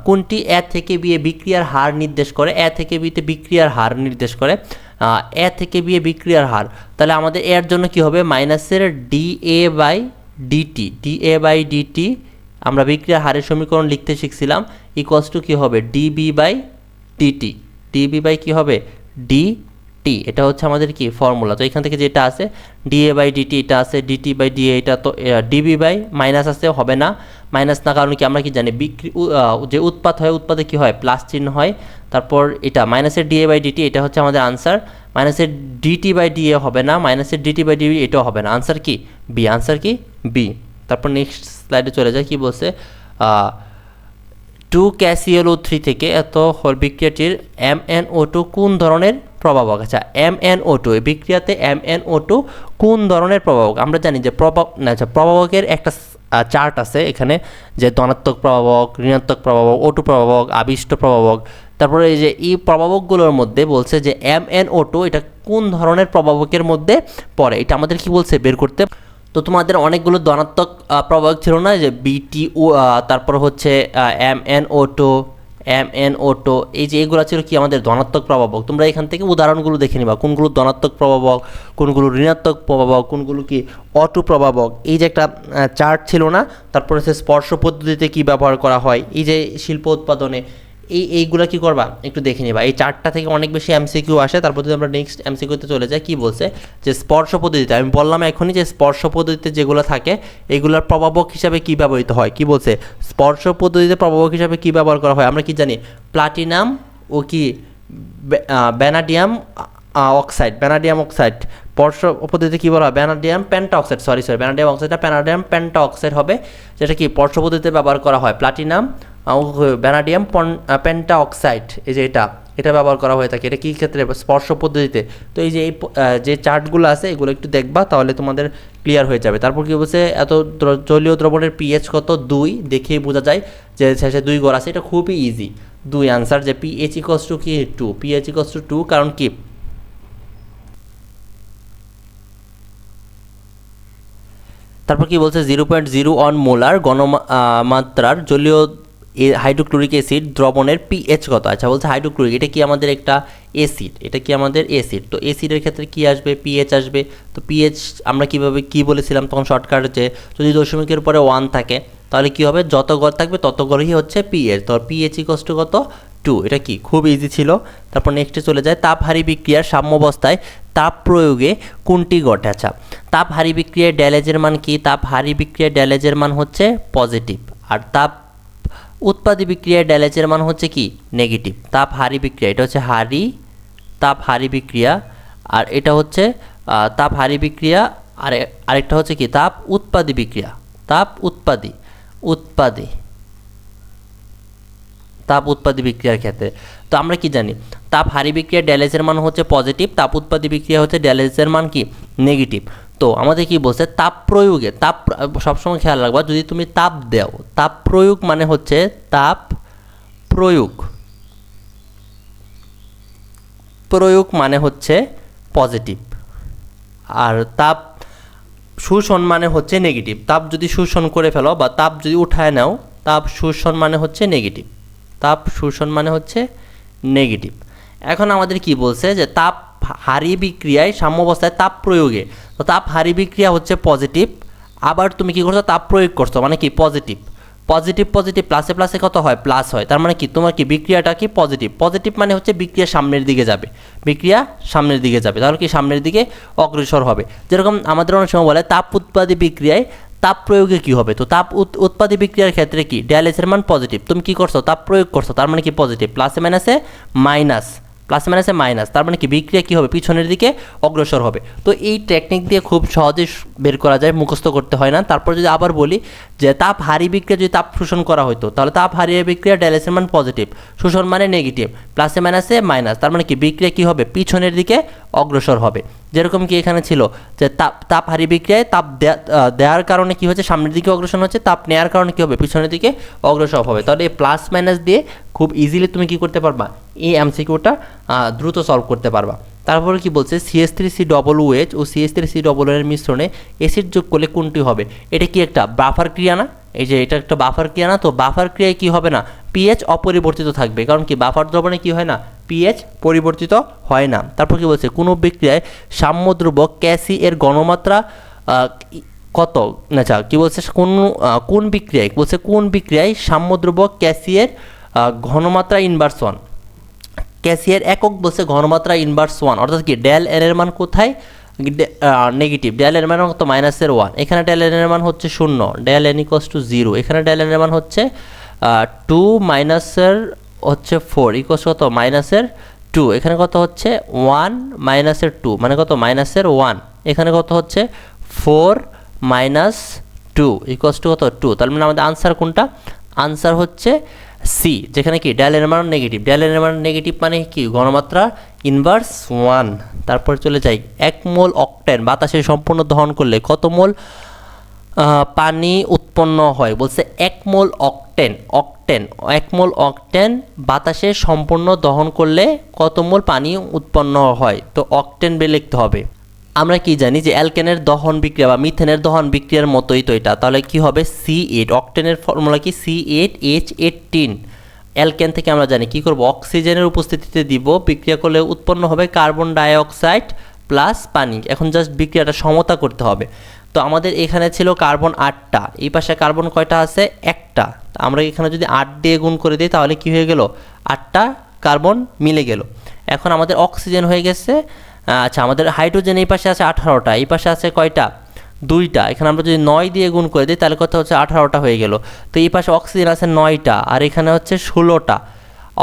কোনটি এ থেকে বি এ বিক্রিয়ার হার নির্দেশ করে? এ থেকে বিতে বিক্রিয়ার হার নির্দেশ করে, এ থেকে বি এ বিক্রিয়ার হার, তাহলে আমাদের এর জন্য কি হবে মাইনাসের DA/DT আমরা বিক্রিয়ার হারের সমীকরণ লিখতে শিখছিলাম, ইকুয়ালস টু কী হবে DB/DT, কি হবে DT, এটা হচ্ছে আমাদের কি ফর্মুলা। তো এখান থেকে যেটা আছে DA/DT এটা আছে, DT/DA এটা, তো DB বাই মাইনাস আছে হবে না, মাইনাস না কারণ কি আমরা কি জানি যে উৎপাদ হয় উৎপাদে কি হয় প্লাস চিহ্ন হয়, তারপর এটা মাইনাসের DA/DT এটা হচ্ছে আমাদের আনসার, মাইনাসের DT/DA হবে না, মাইনাসের DT/DB এটাও হবে না, আনসার কি বি। তারপর নেক্সট স্লাইডে চলে যায়, কি বলছে 2CaClO3 থেকে এত হল বিক্রিয়াটির MnO2 কোন ধরনের প্রভাবক? আচ্ছা MnO2 এই বিক্রিয়াতে MnO2 কোন ধরনের প্রভাবক? আমরা জানি যে প্রভাবকের একটা চার্ট আছে এখানে, যে ধনাত্মক প্রভাবক, ঋণাত্মক প্রভাবক, O2 প্রভাবক, আবিষ্ট প্রভাবক। তারপরে এই যে এই প্রভাবকগুলোর মধ্যে বলছে যে MnO2 এটা কোন ধরনের প্রভাবকের মধ্যে পড়ে, এটা আমাদের কি বলছে বের করতে। তো তোমাদের অনেকগুলো ধনাত্মক প্রভাবক ছিল না, যে BTO, তারপর হচ্ছে MnO2, এই যে এগুলো ছিল কি আমাদের ধনাত্মক প্রভাবক। তোমরা এখান থেকে উদাহরণগুলো দেখে নিবা কোনগুলো ধনাত্মক প্রভাবক, কোনগুলো ঋণাত্মক প্রভাবক, কোনগুলো কি অটো প্রভাবক। এই যে একটা চার্ট ছিল না, তারপর হচ্ছে স্পর্শ পদ্ধতিতে কি ব্যবহার করা হয়, এই যে শিল্প উৎপাদনে এইগুলা কি করবা একটু দেখে নিবা। এই চারটা থেকে অনেক বেশি এমসিকিউ আসে। তারপর যদি আমরা নেক্সট এমসিকিউতে চলে যাই, কি বলছে যে স্পর্শ পদ্ধতিতে, আমি বললাম এখনই যে স্পর্শ পদ্ধতিতে যেগুলো থাকে এগুলোর প্রভাবক হিসাবে কি ব্যবহৃত হয়। কি বলছে স্পর্শ পদ্ধতিতে প্রভাবক হিসাবে কি ব্যবহার করা হয়, আমরা কি জানি প্লাটিনাম ও কি ভ্যানাডিয়াম অক্সাইড, ভ্যানাডিয়াম অক্সাইড। স্পর্শ পদ্ধতিতে কী বলা হয়, vanadium penta oxide, sorry vanadium অক্সাইডটা ভ্যানাডিয়াম পেন্টা অক্সাইড হবে, যেটা কি স্পর্শ পদ্ধতিতে ব্যবহার করা হয়। প্লাটিনাম ভ্যানাডিয়াম পেন্টা অক্সাইড, এই যে এটা ব্যবহার করা হয়ে থাকে। এটা কী ক্ষেত্রে, স্পর্শ পদ্ধতিতে। তো এই যে যে চার্টগুলো আছে এগুলো একটু দেখবা, তাহলে তোমাদের ক্লিয়ার হয়ে যাবে। তারপর কী বলছে, এত জলীয় দ্রবণের পিএইচ কত, 2, দেখেই বোঝা যায় যে শেষে 2 ঘর আছে। এটা খুবই ইজি, 2 অ্যান্সার, যে পিএইচ ইকস টু কি 2, পিএইচ ইকস টু 2, কারণ কি তারপর কি বলছে 0.01 মোলার ঘনমাত্রার জলীয় হাইড্রোক্লোরিক অ্যাসিড দ্রবণের পিএইচ কত। আচ্ছা বলছে হাইড্রোক্লোরিক, এটা কি আমাদের একটা অ্যাসিড, এটা কি আমাদের অ্যাসিড। তো অ্যাসিডের ক্ষেত্রে কি আসবে, পিএইচ আসবে। তো পিএইচ আমরা কিভাবে কি বলেছিলাম তখন শর্টকাট, যে যদি দশমিকের পরে 1 থাকে তাহলে কি হবে, যত ঘর থাকবে তত ঘরই হচ্ছে পিএইচ। তো পিএইচ ইকস টু কত 2, এটা কি খুব ইজি ছিল। তারপর নেক্সটে চলে যায়, তাপহারী বিক্রিয়ার সাম্যাবস্থায় তাপ প্রয়োগে কোনটি ঘটে। আচ্ছা তাপহারী বিক্রিয়ায় ড্যালেজের মান কি, তাপহারী বিক্রিয়ায় ড্যালেজের মান হচ্ছে পজিটিভ, আর তাপ উৎপাদী বিক্রিয়ায় ড্যালেজের মান হচ্ছে কি নেগেটিভ। তাপহারী বিক্রিয়া, এটা হচ্ছে তাপহারী বিক্রিয়া, আর এটা হচ্ছে তাপহারী বিক্রিয়া, আর আরেকটা হচ্ছে কি তাপ উৎপাদী বিক্রিয়া, তাপ উৎপাদী বিক্রিয়ার ক্ষেত্রে। তো আমরা কি জানি, তাপহারী বিক্রিয়া ড্যালেজের মান হচ্ছে পজিটিভ, তাপ উৎপাদী বিক্রিয়া হচ্ছে ড্যালেজের মান কি নেগেটিভ। তো আমাদের কি বলছে, তাপ প্রয়োগে, সবসময় খেয়াল রাখবা, যদি তুমি তাপ দাও, তাপ প্রয়োগ মানে হচ্ছে প্রয়োগ মানে হচ্ছে পজিটিভ, আর তাপ শোষণ মানে হচ্ছে নেগেটিভ। তাপ যদি শোষণ করে ফেলো বা তাপ যদি উঠায় নাও, তাপ শোষণ মানে হচ্ছে নেগেটিভ। এখন আমাদের কি বলছে যে তাপহারী বিক্রিয়ায় সাম্যাবস্থায় তাপ প্রয়োগে, তো তাপহারী বিক্রিয়া হচ্ছে পজিটিভ, আবার তুমি কি করছো তাপ প্রয়োগ করছো, মানে কি পজিটিভ প্লাসে প্লাসে কত হয়, প্লাস হয়। তার মানে কি তোমার কি বিক্রিয়াটা কি পজিটিভ মানে হচ্ছে বিক্রিয়া সামনের দিকে যাবে, তাহলে কি সামনের দিকে অগ্রসর হবে। যেরকম আমাদের অনেক সময় বলে তাপ উৎপাদী বিক্রিয়ায় তাপ প্রয়োগে কি হবে, তো তাপ উৎপাদী বিক্রিয়ার ক্ষেত্রে কি ড্যালেজের মান পজিটিভ, তুমি কি করছো তাপ প্রয়োগ করছো, তার মানে কি পজিটিভ, প্লাসে মাইনাসে মাইনাস, তার মানে কি বিক্রিয়া কি হবে, পিছনের দিকে অগ্রসর হবে। তো এই টেকনিক দিয়ে খুব সহজেই বের করা যায়, মুখস্থ করতে হয় না। তারপর যদি আবার বলি যে তাপহারী বিক্রিয়া যদি তাপ শোষণ করা হতো, তাহলে তাপহারী বিক্রিয়া ড্যালেজের মান পজিটিভ, শোষণ মানে নেগেটিভ, প্লাসে মাইনাসে মাইনাস, তার মানে কি বিক্রিয়া কি হবে, পিছনের দিকে অগ্রসর হবে। যেরকম কি এখানে ছিল যে তাপহারী বিক্রিয়ায় তাপ দেওয়ার কারণে কি হচ্ছে, সামনের দিকে অগ্রসর হচ্ছে, তাপ নেওয়ার কারণে কি হবে, পিছনের দিকে অগ্রসর হবে। তাহলে এই প্লাস মাইনাস দিয়ে খুব ইজিলি তুমি কি করতে পারবা, এই এমসিকিউটা দ্রুত সলভ করতে পারবা। তারপরে কি বলছে, CH3COOH ও CH3COO এর মিশ্রণে অ্যাসিড যোগ করলে কোনটি হবে। এটা কি একটা বাফার ক্রিয়া না, এই যে এটা একটা বাফার ক্রিয়া না, তো বাফার ক্রিয়ায় কি হবে না, পিএইচ অপরিবর্তিত থাকবে, কারণ কি বাফার দ্রবণে কি হয় না, পিএইচ পরিবর্তিত হয় না। তারপর কি বলছে, কোনো বিক্রিয়ায় সাম্যদ্রব্য ক্যাসি এর ঘনমাত্রা কত। আচ্ছা কি বলছে, কোন বিক্রিয়ায় সাম্যদ্রব্য ক্যাসিয়ের ঘনমাত্রা ইনভার্স 1, ক্যাসিয়ের একক বলছে ঘনমাত্রা ইনভার্স 1, অর্থাৎ কি ডেল এন এর মান কোথায় নেগেটিভ, ডেল এর মান কত -1, এখানে ডেল এন এর মান হচ্ছে 0, ডেল এন ইকুয়ালস টু 0, এখানে ডেল এন এর মান হচ্ছে 2 মাইনাসের হচ্ছে 4 ইকুয়ালস কত -2, এখানে কত হচ্ছে 1 -2 মানে কত -1, এখানে কত হচ্ছে 4 -2 ইকুয়ালস টু কত 2, তার মানে আমাদের আনসার কোনটা, আনসার হচ্ছে সি, যেখানে কি ডেল এর মান নেগেটিভ মানে কি ঘনমাত্রা ইনভার্স 1। তারপর চলে যাই, 1 মোল অক্টেন বাতাসে সম্পূর্ণ দহন করলে কত মোল পানি উৎপন্ন হয়। বলছে 1 মোল অক্টেন বাতাসে সম্পূর্ণ দহন করলে কত মোল পানি উৎপন্ন হয়। তো অক্টেন বে লিখতে হবে। আমরা কি জানি যে অ্যালকেনের দহন বিক্রিয়া বা মিথেনের দহন বিক্রিয়ার মতোই তো এটা, তাহলে কি হবে C8, অক্টেনের ফর্মুলা কি C8H18। অ্যালকেন থেকে আমরা জানি কি করব, অক্সিজেনের উপস্থিতিতে দিব, বিক্রিয়া করলে উৎপন্ন হবে কার্বন ডাই অক্সাইড প্লাস পানি। এখন জাস্ট বিক্রিয়াটা সমতা করতে হবে, তো আমাদের এখানে ছিল কার্বন 8টা, এই পাশে কার্বন কয়টা আছে? একটা। আমরা এখানে যদি 8 দিয়ে গুণ করে দিই তাহলে কি হয়ে গেল? 8টা কার্বন মিলে গেল। এখন আমাদের অক্সিজেন হয়ে গেছে। আচ্ছা, আমাদের হাইড্রোজেন এই পাশে আছে 18টা, এই পাশে আছে কয়টা? 2টা। এখানে আমরা যদি 9 দিয়ে গুণ করে দিই তাহলে কত হচ্ছে? 18টা হয়ে গেল। তো এই পাশে অক্সিজেন আছে 9টা, আর এখানে হচ্ছে 16টা।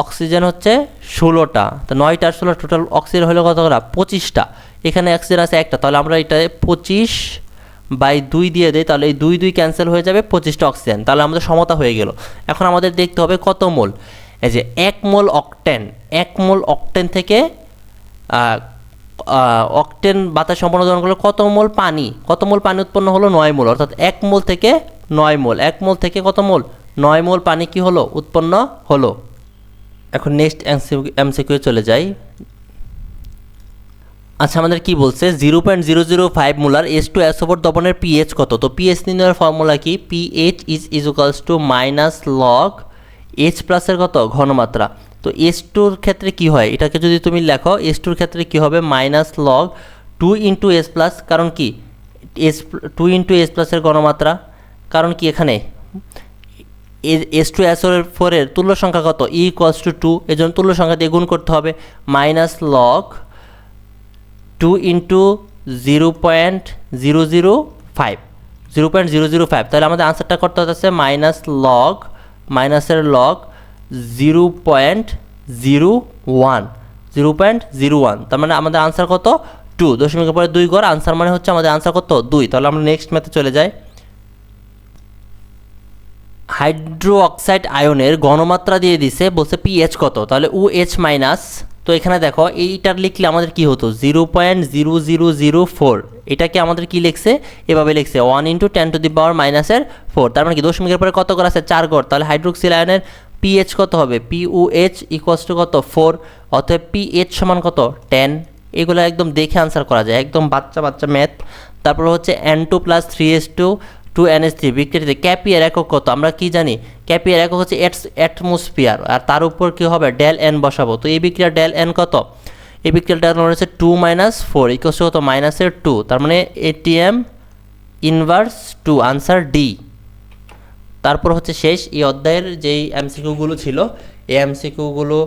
অক্সিজেন হচ্ছে 16টা, তো 9টা আর 16 টোটাল অক্সিজেন হলো কত? 25টা। এখানে অক্সিজেন আছে একটা, তাহলে আমরা এটা 25/2 দিয়ে দিই, তাহলে এই 2 2 ক্যান্সেল হয়ে যাবে, 25টা অক্সিজেন। তাহলে আমাদের সমতা হয়ে গেল। এখন আমাদের দেখতে হবে কত মোল। এই যে 1 মোল অক্টেন, 1 মোল অক্টেন থেকে অক্টেন বাতাস সম্পন্ন দহন করলে কত মোল পানি? কত মোল পানি উৎপন্ন হলো? 9 মোল। অর্থাৎ 1 মোল থেকে 9 মোল, 1 মোল থেকে কত মোল? 9 মোল পানি কি হলো? উৎপন্ন হলো। এখন নেক্সট এমসিকিউ চলে যাই। আচ্ছা, আমাদের কি বলছে? 0.005 মোলার H2SO4 দ্রবণের পিএইচ কত? তো পিএইচ নির্ণয়ের ফর্মুলা কি? PH is equals two minus log H প্লাসের কত? ঘনমাত্রা। তো H2-র ক্ষেত্রে কি হয়? এটাকে যদি তুমি লেখো, H2-র ক্ষেত্রে কি হবে? Minus log 2 into H plus. কারণ কি? 2 ইন্টু H প্লাসের ঘনমাত্রা। কারণ কি? এখানে H2SO4 এর তুল্য সংখ্যা কত? E ইকুয়ালস টু 2, এই জন্য তুল্য সংখ্যা দিয়ে গুণ করতে হবে। Minus log 2 into 0.005, 0.005। তাহলে আমাদের আনসারটা করতে হচ্ছে মাইনাস লগ, মাইনাসের লগ 0.01, তার মানে আমাদের আনসার কত? 2। দশমিকের পরে 2 ঘর, আনসার মানে হচ্ছে আমাদের আনসার কত? 2। তাহলে আমরা নেক্সট ম্যাথে চলে যাই। হাইড্রো অক্সাইড আয়নের ঘনমাত্রা দিয়ে দিছে, বলছে পিএইচ কত? তাহলে OH মাইনাস। তো এখানে দেখো, এইটার লিখলে আমাদের কি হতো? 0.0004। এটাকে আমাদের কি লিখছে? এভাবে লিখছে 1 × 10⁻⁻⁴। তার মানে কি দশমিকের পরে কত ঘর আছে? 4 ঘর। তাহলে হাইড্রোক্সিল আয়নের পিএইচ কত হবে? POH ইকুয়ালস টু কত? 4। অতএব পিএইচ সমান কত? 10। এগুলো একদম দেখে আনসার করা যায়, একদম বাচ্চা বাচ্চা ম্যাথ। তারপর হচ্ছে N2 + 3H2 2NH3 বিক্রিয়াতে ক্যাপিয়ার একক কত? আমরা কি জানি? ক্যাপিয়ার একক হচ্ছে অ্যাটমসফিয়ার, আর তার উপর কি হবে? ডেল এন বসাবো। তো এই বিক্রিয়ার ডেল এন কত? এই বিক্রিয়ার ডেল এন হচ্ছে 2 - 4 ইকুয়ালস টু কত? -2। তার মানে ATM ইনভার্স 2, আনসার ডি। তারপর হচ্ছে শেষ এই অধ্যায়ের যেই এমসিকিউগুলো ছিল, এই এমসিকিউগুলো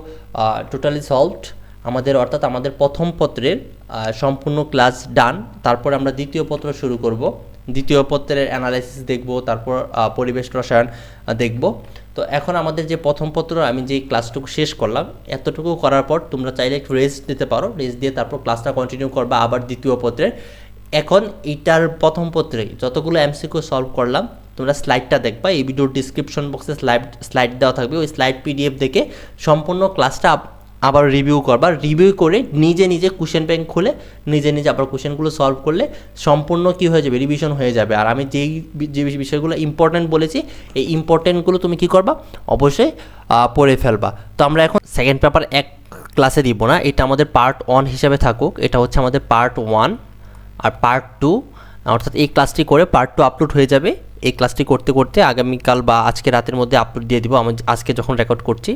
টোটালি সলভড আমাদের, অর্থাৎ আমাদের প্রথম পত্রের সম্পূর্ণ ক্লাস ডান। তারপর আমরা দ্বিতীয় পত্র শুরু করব। দ্বিতীয় পত্রের অ্যানালাইসিস দেখব, তারপর পরিবেশ রসায়ন দেখব। তো এখন আমাদের যে প্রথম পত্র আমি যেই ক্লাসটুকু শেষ করলাম, এতটুকু করার পর তোমরা চাইলে একটু রেস্ট নিতে পারো, রেস্ট দিয়ে তারপর ক্লাসটা কন্টিনিউ করবা আবার দ্বিতীয় পত্রের। এখন এইটার প্রথম পত্রে যতগুলো এমসিকিউ সলভ করলাম তোমরা স্লাইডটা দেখবা, এই ভিডিওর ডিসক্রিপশন বক্সে স্লাইড দেওয়া থাকবে, ওই স্লাইড পিডিএফ দেখে সম্পূর্ণ ক্লাসটা আবার রিভিউ করবা। রিভিউ করে নিজে নিজে কোশ্চেন ব্যাংক খুলে নিজে নিজে আবার কোশ্চেনগুলো সলভ করলে সম্পূর্ণ কী হয়ে যাবে? রিভিশন হয়ে যাবে। আর আমি যে বিষয়গুলো ইম্পর্টেন্ট বলেছি, এই ইম্পর্টেন্টগুলো তুমি কী করবা? অবশ্যই পড়ে ফেলবা। তো আমরা এখন সেকেন্ড পেপার এক ক্লাসে দিব না, এটা আমাদের পার্ট 1 হিসাবে থাকুক। এটা হচ্ছে আমাদের পার্ট 1 আর পার্ট 2, অর্থাৎ এই ক্লাসটি করে পার্ট 2 আপলোড হয়ে যাবে। এই ক্লাসটি করতে করতে আগামীকাল বা আজকে রাতের মধ্যে আপলোড দিয়ে দিব, আমি আজকে যখন রেকর্ড করছি।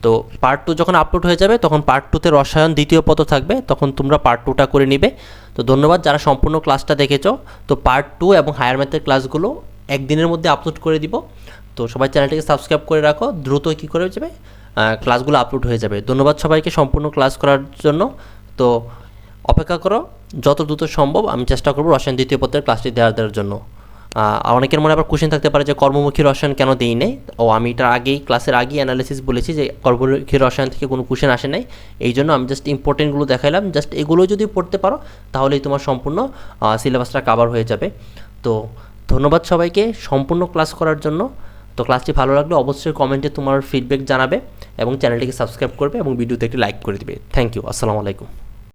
তো পার্ট 2 যখন আপলোড হয়ে যাবে তখন পার্ট 2তে রসায়ন দ্বিতীয় পত্র থাকবে, তখন তোমরা পার্ট 2টা করে নিবে। তো ধন্যবাদ যারা সম্পূর্ণ ক্লাসটা দেখেছো। তো পার্ট 2 এবং হায়ার ম্যাথের ক্লাসগুলো একদিনের মধ্যে আপলোড করে দিব। তো সবাই চ্যানেলটিকে সাবস্ক্রাইব করে রাখো, দ্রুত কী করে যাবে ক্লাসগুলো আপলোড হয়ে যাবে। ধন্যবাদ সবাইকে সম্পূর্ণ ক্লাস করার জন্য। তো অপেক্ষা করো, যত দ্রুত সম্ভব আমি চেষ্টা করবো রসায়ন দ্বিতীয় পত্রের ক্লাসটি দেওয়ার জন্য। অনেকের মনে আবার কোশ্চেন থাকতে পারে যে কর্মমুখী রসায়ন কেন দিই নেই। আমি এটার আগেই ক্লাসের আগেই অ্যানালিসিস বলেছি যে কর্মমুখী রসায়ন থেকে কোনো কোশ্চেন আসে নাই, এই জন্য আমি জাস্ট ইম্পর্টেন্টগুলো দেখাইলাম। জাস্ট এগুলো যদি পড়তে পারো তাহলেই তোমার সম্পূর্ণ সিলেবাসটা কভার হয়ে যাবে। তো ধন্যবাদ সবাইকে সম্পূর্ণ ক্লাস করার জন্য। তো ক্লাসটি ভালো লাগলে অবশ্যই কমেন্টে তোমার ফিডব্যাক জানাবে এবং চ্যানেলটিকে সাবস্ক্রাইব করবে এবং ভিডিওতে একটি লাইক করে দিবে। Thank you. আসসালামু আলাইকুম।